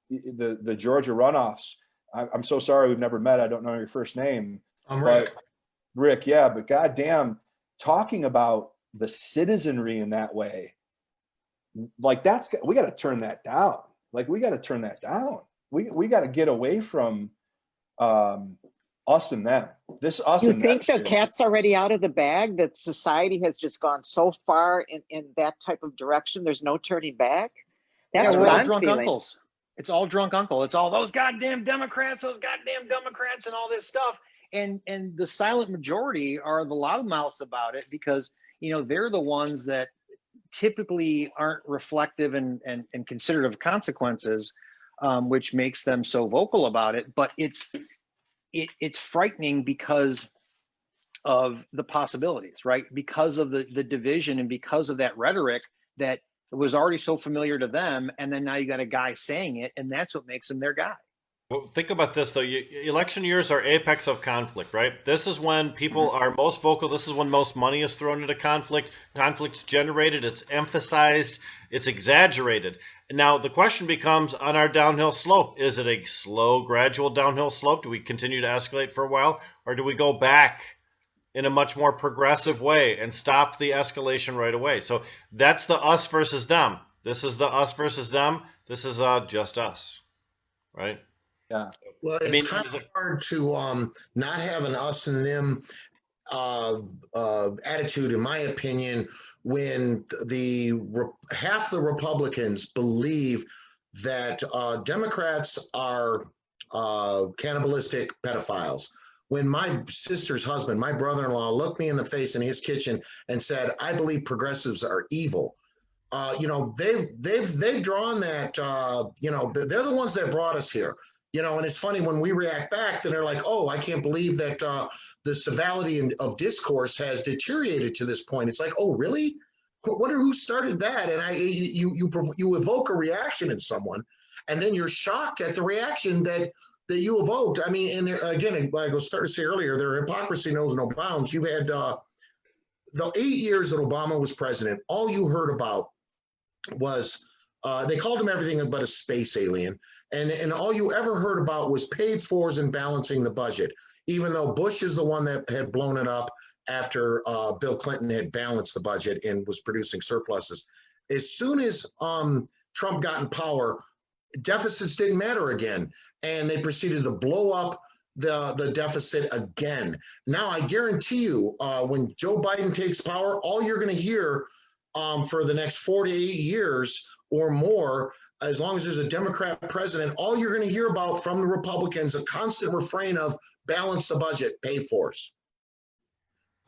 the Georgia runoffs. I'm so sorry we've never met. I don't know your first name. I'm Rick. Rick, yeah, but goddamn, talking about the citizenry in that way, like we got to turn that down. Like we got to turn that down. We got to get away from us and them. This us you and them. You think the cat's already out of the bag? That society has just gone so far in that type of direction. There's no turning back. That's what I'm feeling. Uncles. It's all drunk uncle. It's all those goddamn Democrats, and all this stuff. And the silent majority are the loudmouths about it because they're the ones that typically aren't reflective and considerate of consequences, which makes them so vocal about it. But it's frightening because of the possibilities, right? Because of the division and because of that rhetoric that was already so familiar to them. And then now you got a guy saying it, and that's what makes him their guy. Well, think about this though. Election years are apex of conflict, right? This is when people are most vocal. This is when most money is thrown into conflict. Conflict's generated. It's emphasized. It's exaggerated. And now the question becomes on our downhill slope: is it a slow, gradual downhill slope? Do we continue to escalate for a while, or do we go back in a much more progressive way and stop the escalation right away? So that's the us versus them. This is the us versus them. This is just us, right? Yeah. Well, I mean, it's kind of hard to not have an us and them attitude, in my opinion, when half the Republicans believe that Democrats are cannibalistic pedophiles. When my sister's husband, my brother-in-law, looked me in the face in his kitchen and said, "I believe progressives are evil." They've drawn that. They're the ones that brought us here. And it's funny when we react back, then they're like, "Oh, I can't believe that the civility of discourse has deteriorated to this point." It's like, "Oh, really? Wonder who started that?" And you evoke a reaction in someone, and then you're shocked at the reaction that you evoked. I mean, and again, like I was starting to say earlier, their hypocrisy knows no bounds. You had the 8 years that Obama was president. All you heard about was they called him everything but a space alien. And all you ever heard about was paid fors and balancing the budget, even though Bush is the one that had blown it up after Bill Clinton had balanced the budget and was producing surpluses. As soon as Trump got in power, deficits didn't matter again. And they proceeded to blow up the deficit again. Now, I guarantee you, when Joe Biden takes power, all you're going to hear for the next 4 to 8 years or more, as long as there's a Democrat president, all you're going to hear about from the Republicans, a constant refrain of balance the budget, pay fors.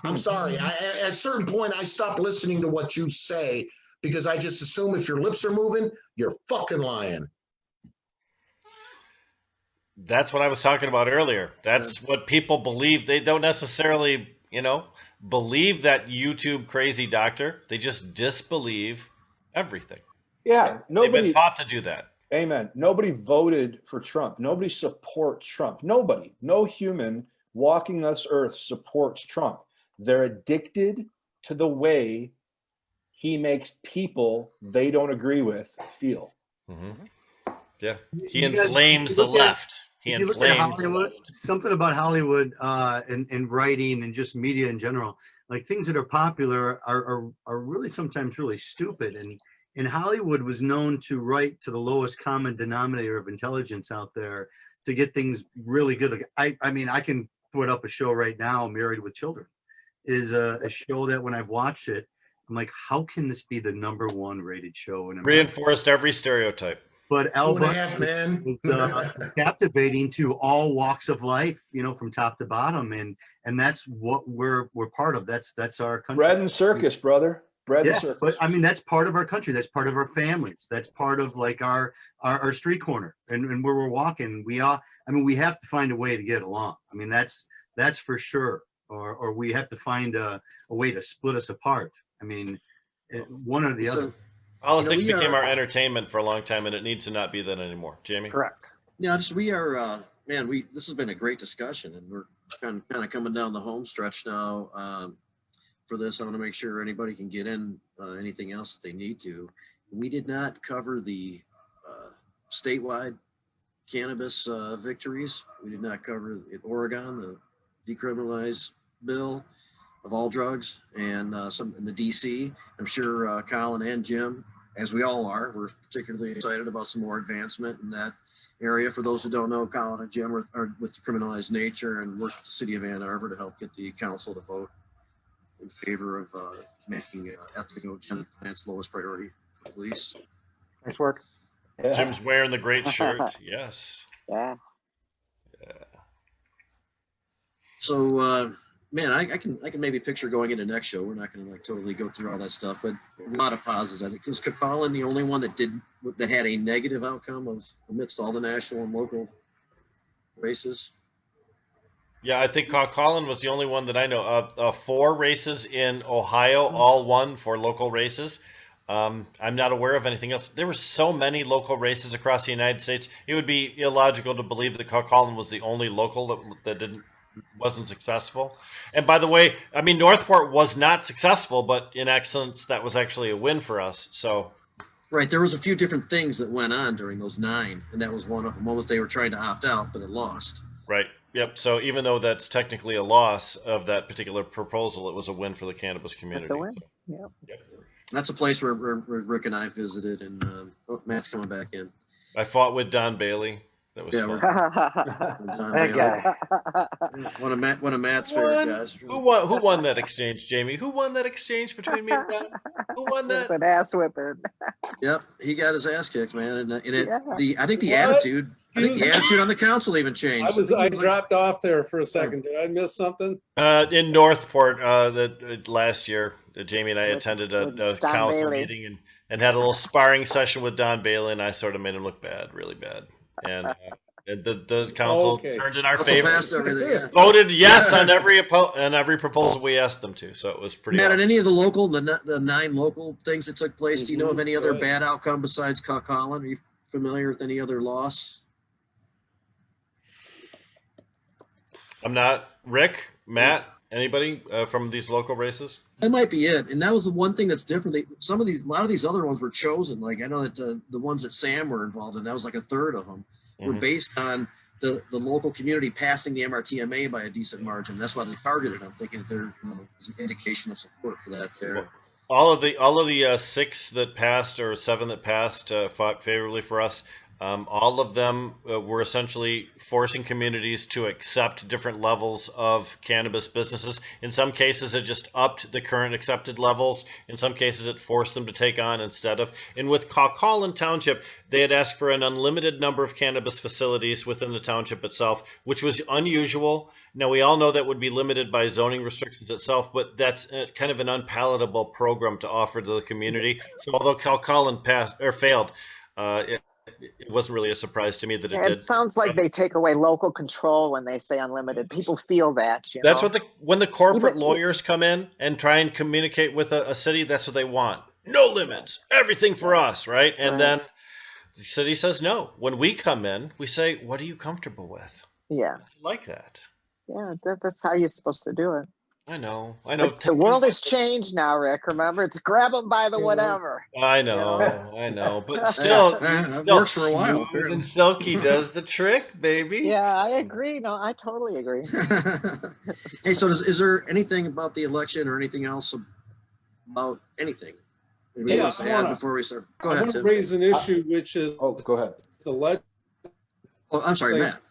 I'm sorry. At a certain point, I stop listening to what you say because I just assume if your lips are moving, you're fucking lying. That's what I was talking about earlier. That's what people believe. They don't necessarily, believe that YouTube crazy doctor. They just disbelieve everything. Yeah. They've been taught to do that. Amen. Nobody voted for Trump. Nobody supports Trump. Nobody. No human walking this earth supports Trump. They're addicted to the way he makes people they don't agree with feel. Mm-hmm. Yeah. He inflames the left. If you look at Hollywood, something about Hollywood and writing and just media in general, like things that are popular are really sometimes really stupid. And Hollywood was known to write to the lowest common denominator of intelligence out there to get things really good. Like, I mean, I can put up a show right now, Married with Children, is a show that when I've watched it, I'm like, how can this be the #1 rated show in America? Reinforced every stereotype. But Albert was captivating to all walks of life, from top to bottom, and that's what we're part of. That's our country. Bread and circus, brother. Bread and circus. But I mean, that's part of our country. That's part of our families. That's part of like our street corner and where we're walking. We have to find a way to get along. I mean, that's for sure. Or we have to find a way to split us apart. I mean, one or the other. Politics became our entertainment for a long time, and it needs to not be that anymore. Jamie? Correct. Yeah, we are, this has been a great discussion, and we're kind of coming down the home stretch now for this. I want to make sure anybody can get in anything else that they need to. We did not cover the statewide cannabis victories. We did not cover in Oregon, the decriminalized bill of all drugs, and some in the DC. I'm sure Colin and Jim, as we all are, we're particularly excited about some more advancement in that area. For those who don't know, Colin and Jim are with decriminalized nature and work with the city of Ann Arbor to help get the council to vote in favor of making ethicogenic plants lowest priority for police. Nice work. Yeah. Jim's wearing the great shirt. Yes. Yeah. So, man, I can maybe picture going into next show. We're not going to totally go through all that stuff, but a lot of positives. I think was Colin the only one that had a negative outcome amidst all the national and local races. Yeah, I think Colin was the only one that I know of 4 races in Ohio, all won for local races. I'm not aware of anything else. There were so many local races across the United States. It would be illogical to believe that Colin was the only local that wasn't successful. And by the way, I mean, Northport was not successful, but in excellence, that was actually a win for us. So, right, there was a few different things that went on during those 9, and that was one of them. One was they were trying to opt out, but it lost. Right. Yep. So even though that's technically a loss of that particular proposal, it was a win for the cannabis community. That's a win. Yeah. Yep. That's a place where Rick and I visited, and Matt's coming back in. I fought with Don Bailey. That was fun. That guy. One of Matt's favorite guys. Who won that exchange, Jamie? Who won that exchange between me and Don? Who won It's that? an ass whipping. Yep, he got his ass kicked, man. And Yeah. I think the What? attitude on the council even changed. I dropped off there for a second. Did I miss something? In Northport, last year, Jamie and I attended a Don council Bailey. meeting and had a little sparring session with Don Bailey, and I sort of made him look bad, really bad. And the council Okay. turned in our Council favor. passed everything, yeah. Voted yes on every proposal we asked them to. So it was pretty. Matt, awesome. at any of the 9 local things that took place, do you know of any other Right. bad outcome besides Colin? Are you familiar with any other loss? I'm not. Rick, Matt, anybody from these local races? That might be it. And that was the one thing that's different. A lot of these other ones were chosen. Like I know that the ones that Sam were involved in, that was like a third of them, were based on the local community passing the MRTMA by a decent margin. That's why they targeted them, thinking that there's an indication of support for that there. All of the 6 that passed or 7 that passed fought favorably for us. All of them were essentially forcing communities to accept different levels of cannabis businesses. In some cases, it just upped the current accepted levels. In some cases, it forced them to take on instead of. And with Colin Township, they had asked for an unlimited number of cannabis facilities within the township itself, which was unusual. Now, we all know that would be limited by zoning restrictions itself, but that's kind of an unpalatable program to offer to the community. So although Colin failed, it wasn't really a surprise to me that it did. It sounds like they take away local control when they say unlimited. People feel that. That's know? When the corporate lawyers come in and try and communicate with a city, that's what they want. No limits, everything for us, right? And then the city says no. When we come in, we say, what are you comfortable with? Yeah. I like that. Yeah, that's how you're supposed to do it. I know. But the world has changed now, Rick. Remember, it's grab them by the whatever. I know. But still, it works for a while. Smooth and silky does the trick, baby. Yeah, I agree. No, I totally agree. Hey, so is there anything about the election or anything else about anything? Anybody else to add before we start? Go I ahead, want to Tim. raise an issue, which is go ahead. the Oh, I'm sorry, Matt.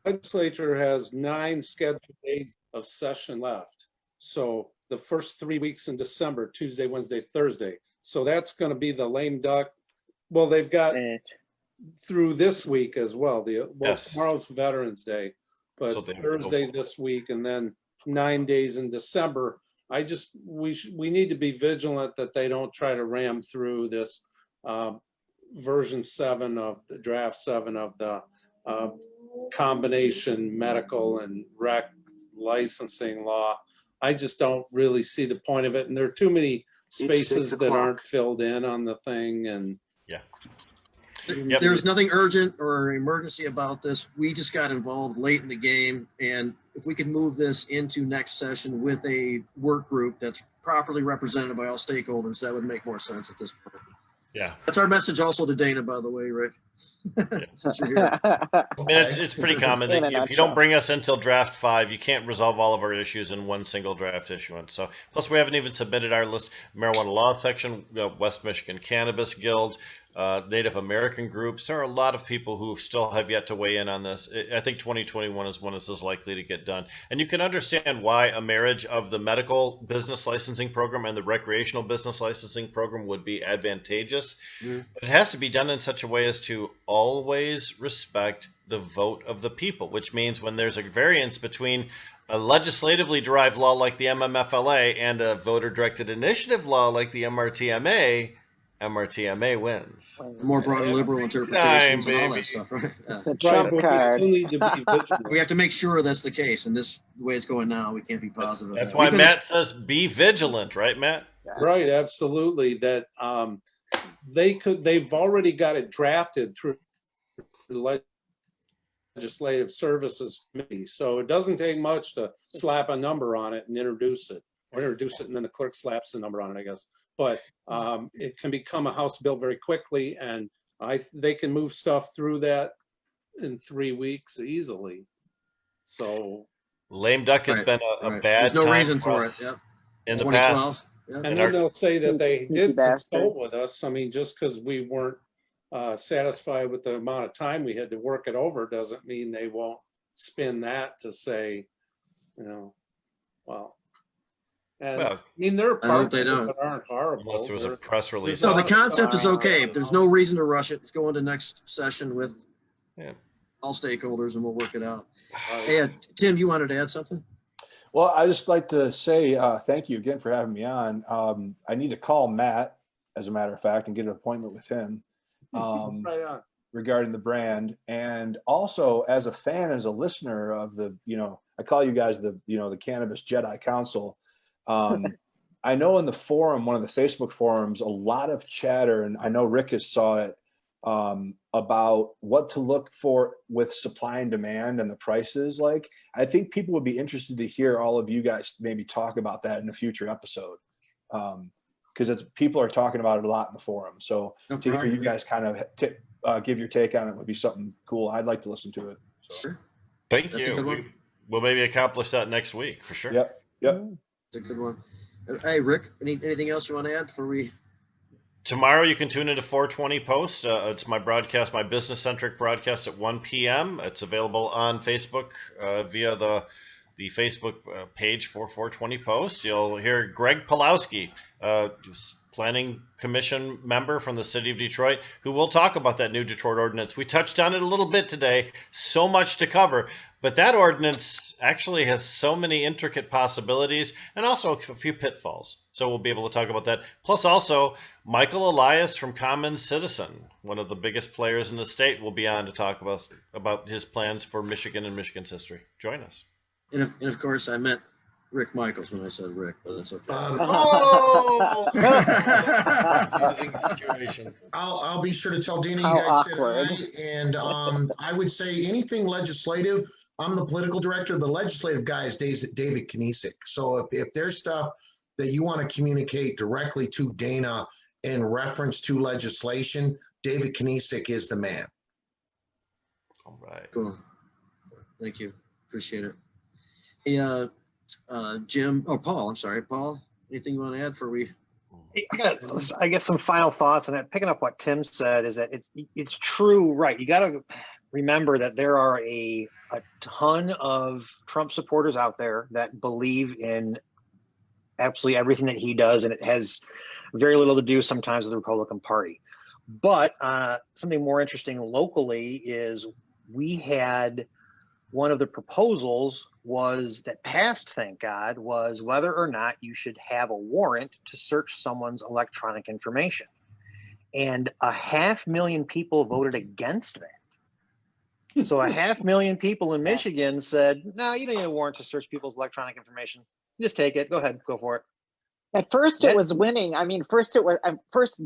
legislature has 9 scheduled days of session left. So the first 3 weeks in December, Tuesday, Wednesday, Thursday. So that's going to be the lame duck. Well, they've got through this week as well. Tomorrow's Veterans Day, but So Thursday this week, and then 9 days in December. We need to be vigilant that they don't try to ram through this version 7 of the draft 7 of the combination medical and rec licensing law. I just don't really see the point of it. And there are too many spaces that aren't filled in on the thing. And There's nothing urgent or emergency about this. We just got involved late in the game. And if we could move this into next session with a work group that's properly represented by all stakeholders, that would make more sense at this point. Yeah. That's our message also to Dana, by the way, Rick. Since you're here. I mean, it's pretty common that if you don't bring us until draft 5, you can't resolve all of our issues in one single draft issuance. So, plus we haven't even submitted our list. Marijuana law section, West Michigan Cannabis Guild, Native American groups. There are a lot of people who still have yet to weigh in on this. I think 2021 is when this is likely to get done. And you can understand why a marriage of the medical business licensing program and the recreational business licensing program would be advantageous. But it has to be done in such a way as to always respect the vote of the people, which means when there's a variance between a legislatively derived law like the MMFLA and a voter-directed initiative law like the MRTMA, MRTMA wins. More broad and liberal interpretations and all that stuff, right? Yeah. It's a trump card. We have to make sure that's the case. And the way it's going now, we can't be positive. That's why Matt says be vigilant, right, Matt? Right, absolutely. That they've already got it drafted through the Legislative Services Committee. So it doesn't take much to slap a number on it and introduce it, and then the clerk slaps the number on it, I guess. But it can become a House bill very quickly, and they can move stuff through that in 3 weeks easily. So Lame duck has been a bad There's no time reason for it. us Yep. in the past. 2012. Yep. and then they'll say that they Sneaky did consult bastards. with us. I mean, just because we weren't satisfied with the amount of time we had to work it over doesn't mean they won't spin that to say, well. And Well, I mean, there are I hope parts they of it don't. that aren't horrible. Unless there was a There- press release. No, the There's a lot of concept is stuff- okay. There's no reason to rush it. Let's go into next session with Yeah. all stakeholders and we'll work it out. Right. Hey, Tim, you wanted to add something? Well, I just like to say thank you again for having me on. I need to call Matt, as a matter of fact, and get an appointment with him Right on. regarding the brand. And also, as a fan, as a listener of the, I call you guys the Cannabis Jedi Council. I know in the forum, one of the Facebook forums, a lot of chatter, and I know Rick has saw it, about what to look for with supply and demand and the prices. Like, I think people would be interested to hear all of you guys maybe talk about that in a future episode. Because people are talking about it a lot in the forum. So No to hear problem. you guys kind of give your take on it would be something cool. I'd like to listen to it. So. Sure. Thank That's a you. good one. We'll maybe accomplish that next week for sure. Yep. It's a good one. Hey, Rick, anything else you want to add before we? Tomorrow you can tune into 420 Post. It's my broadcast, my business-centric broadcast at 1 p.m. It's available on Facebook via the Facebook page for 420 Post. You'll hear Greg Pulowski, Planning Commission member from the city of Detroit, who will talk about that new Detroit ordinance. We touched on it a little bit today, so much to cover, but that ordinance actually has so many intricate possibilities and also a few pitfalls. So we'll be able to talk about that. Plus also, Michael Elias from Common Citizen, one of the biggest players in the state, will be on to talk about his plans for Michigan and Michigan's history. Join us. And of course, I meant Rick Michaels when I said Rick, but that's okay. Oh! Situation. I'll be sure to tell Dana you How guys said awkward. hi. And I would say anything legislative. I'm the political director. The legislative guy is David Kinesic. So if there's stuff that you want to communicate directly to Dana in reference to legislation, David Kinesic is the man. All right. Cool. Thank you. Appreciate it. Hey, Jim, Paul, I'm sorry. Paul, anything you want to add before we? I guess some final thoughts on that. Picking up what Tim said is that it's true, right? You got to remember that there are a ton of Trump supporters out there that believe in absolutely everything that he does, and it has very little to do sometimes with the Republican Party. But something more interesting locally is we had one of the proposals was that passed, thank God, was whether or not you should have a warrant to search someone's electronic information. And 500,000 people voted against that. So 500,000 people in Michigan said, no, you don't need a warrant to search people's electronic information. Just take it. Go ahead. Go for it. At first it was winning. I mean, first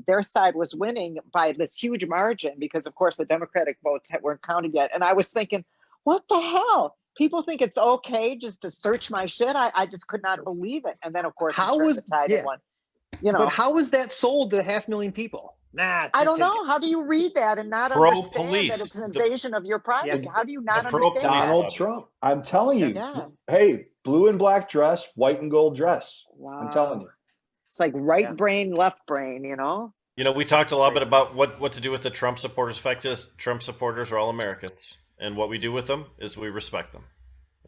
their side was winning by this huge margin because of course the Democratic votes weren't counted yet. And I was thinking, what the hell? People think it's okay just to search my shit. I just could not believe it. And then of course, How was the tide yeah. one? You know, But how was that sold to 500,000 people? Nah, I just don't take know. it. How do you read that and not understand Pro-police. that it's an invasion of your privacy? Yeah. How do you not The pro-police. understand that? Donald Trump. I'm telling you. Yeah. Hey, blue and black dress, white and gold dress. Wow. I'm telling you. It's like right Yeah. brain, left brain, you know? You know, we talked a little bit about what to do with the Trump supporters. The fact is, Trump supporters are all Americans. And what we do with them is we respect them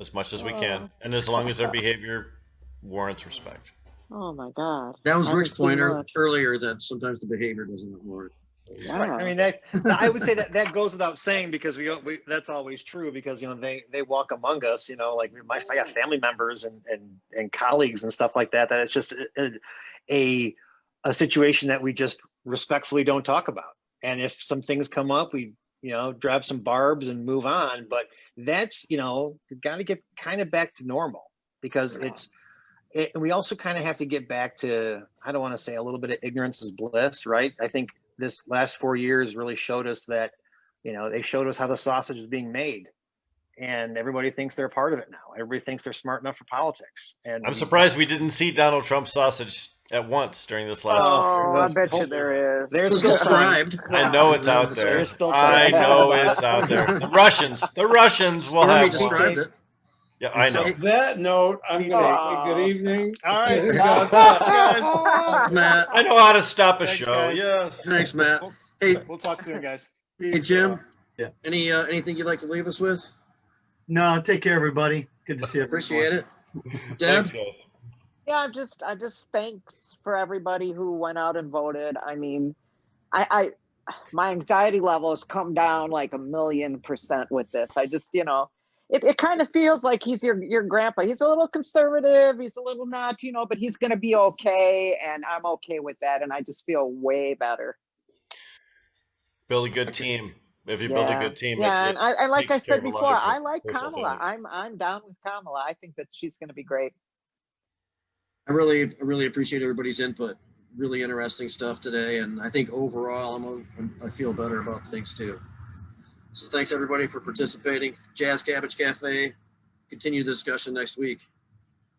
as much as we can. And as long as their behavior warrants respect. Oh my God. That was I Rick's haven't seen point much. earlier that sometimes the behavior doesn't warrant. Yeah. Right. I mean, that I would say that goes without saying because we that's always true because they walk among us. Like I got family members and colleagues and stuff like that. That it's just a situation that we just respectfully don't talk about. And if some things come up, we drop some barbs and move on. But that's got to get kind of back to normal because we also kind of have to get back to, I don't want to say a little bit of ignorance is bliss, right? I think this last 4 years really showed us that, they showed us how the sausage is being made, and everybody thinks they're a part of it now. Everybody thinks they're smart enough for politics. And I'm surprised we didn't see Donald Trump's sausage at once during this last. I bet you there is. There's It's still time. described. I know it's out there. There's still I time. know it's out there. The Russians will Army have one. described it. Yeah, I know. On that note, I'm going to say good evening. All right. Thanks, Matt. I know how to stop a Thanks, show. guys. Yes. Thanks, Matt. We'll, Hey, we'll talk soon, guys. hey, Jim. Yeah. Anything you'd like to leave us with? No, take care, everybody. Good to see you. Appreciate it. Deb? Thanks, guys. Yeah, I just thanks for everybody who went out and voted. I mean, I my anxiety level has come down like 1,000,000% with this. I just, it kind of feels like he's your grandpa. He's a little conservative. He's a little not, but he's going to be okay. And I'm okay with that. And I just feel way better. Build a good team. If you build a good team, yeah, and I like I takes care said of a lot before, of I like personal Kamala. things. I'm down with Kamala. I think that she's going to be great. I really appreciate everybody's input. Really interesting stuff today. And I think overall, I feel better about things too. So thanks everybody for participating. Jazz Cabbage Cafe. Continue the discussion next week.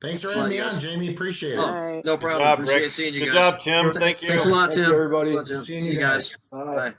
Thanks for having me on, Jamie. Appreciate it. Oh, All right. no problem. job, Appreciate Rick. seeing you Good guys. job, Tim. Thank you. Thanks a lot, Thank Tim. you, everybody. Thanks a lot, Tim. Seeing See you you guys. Bye. Bye.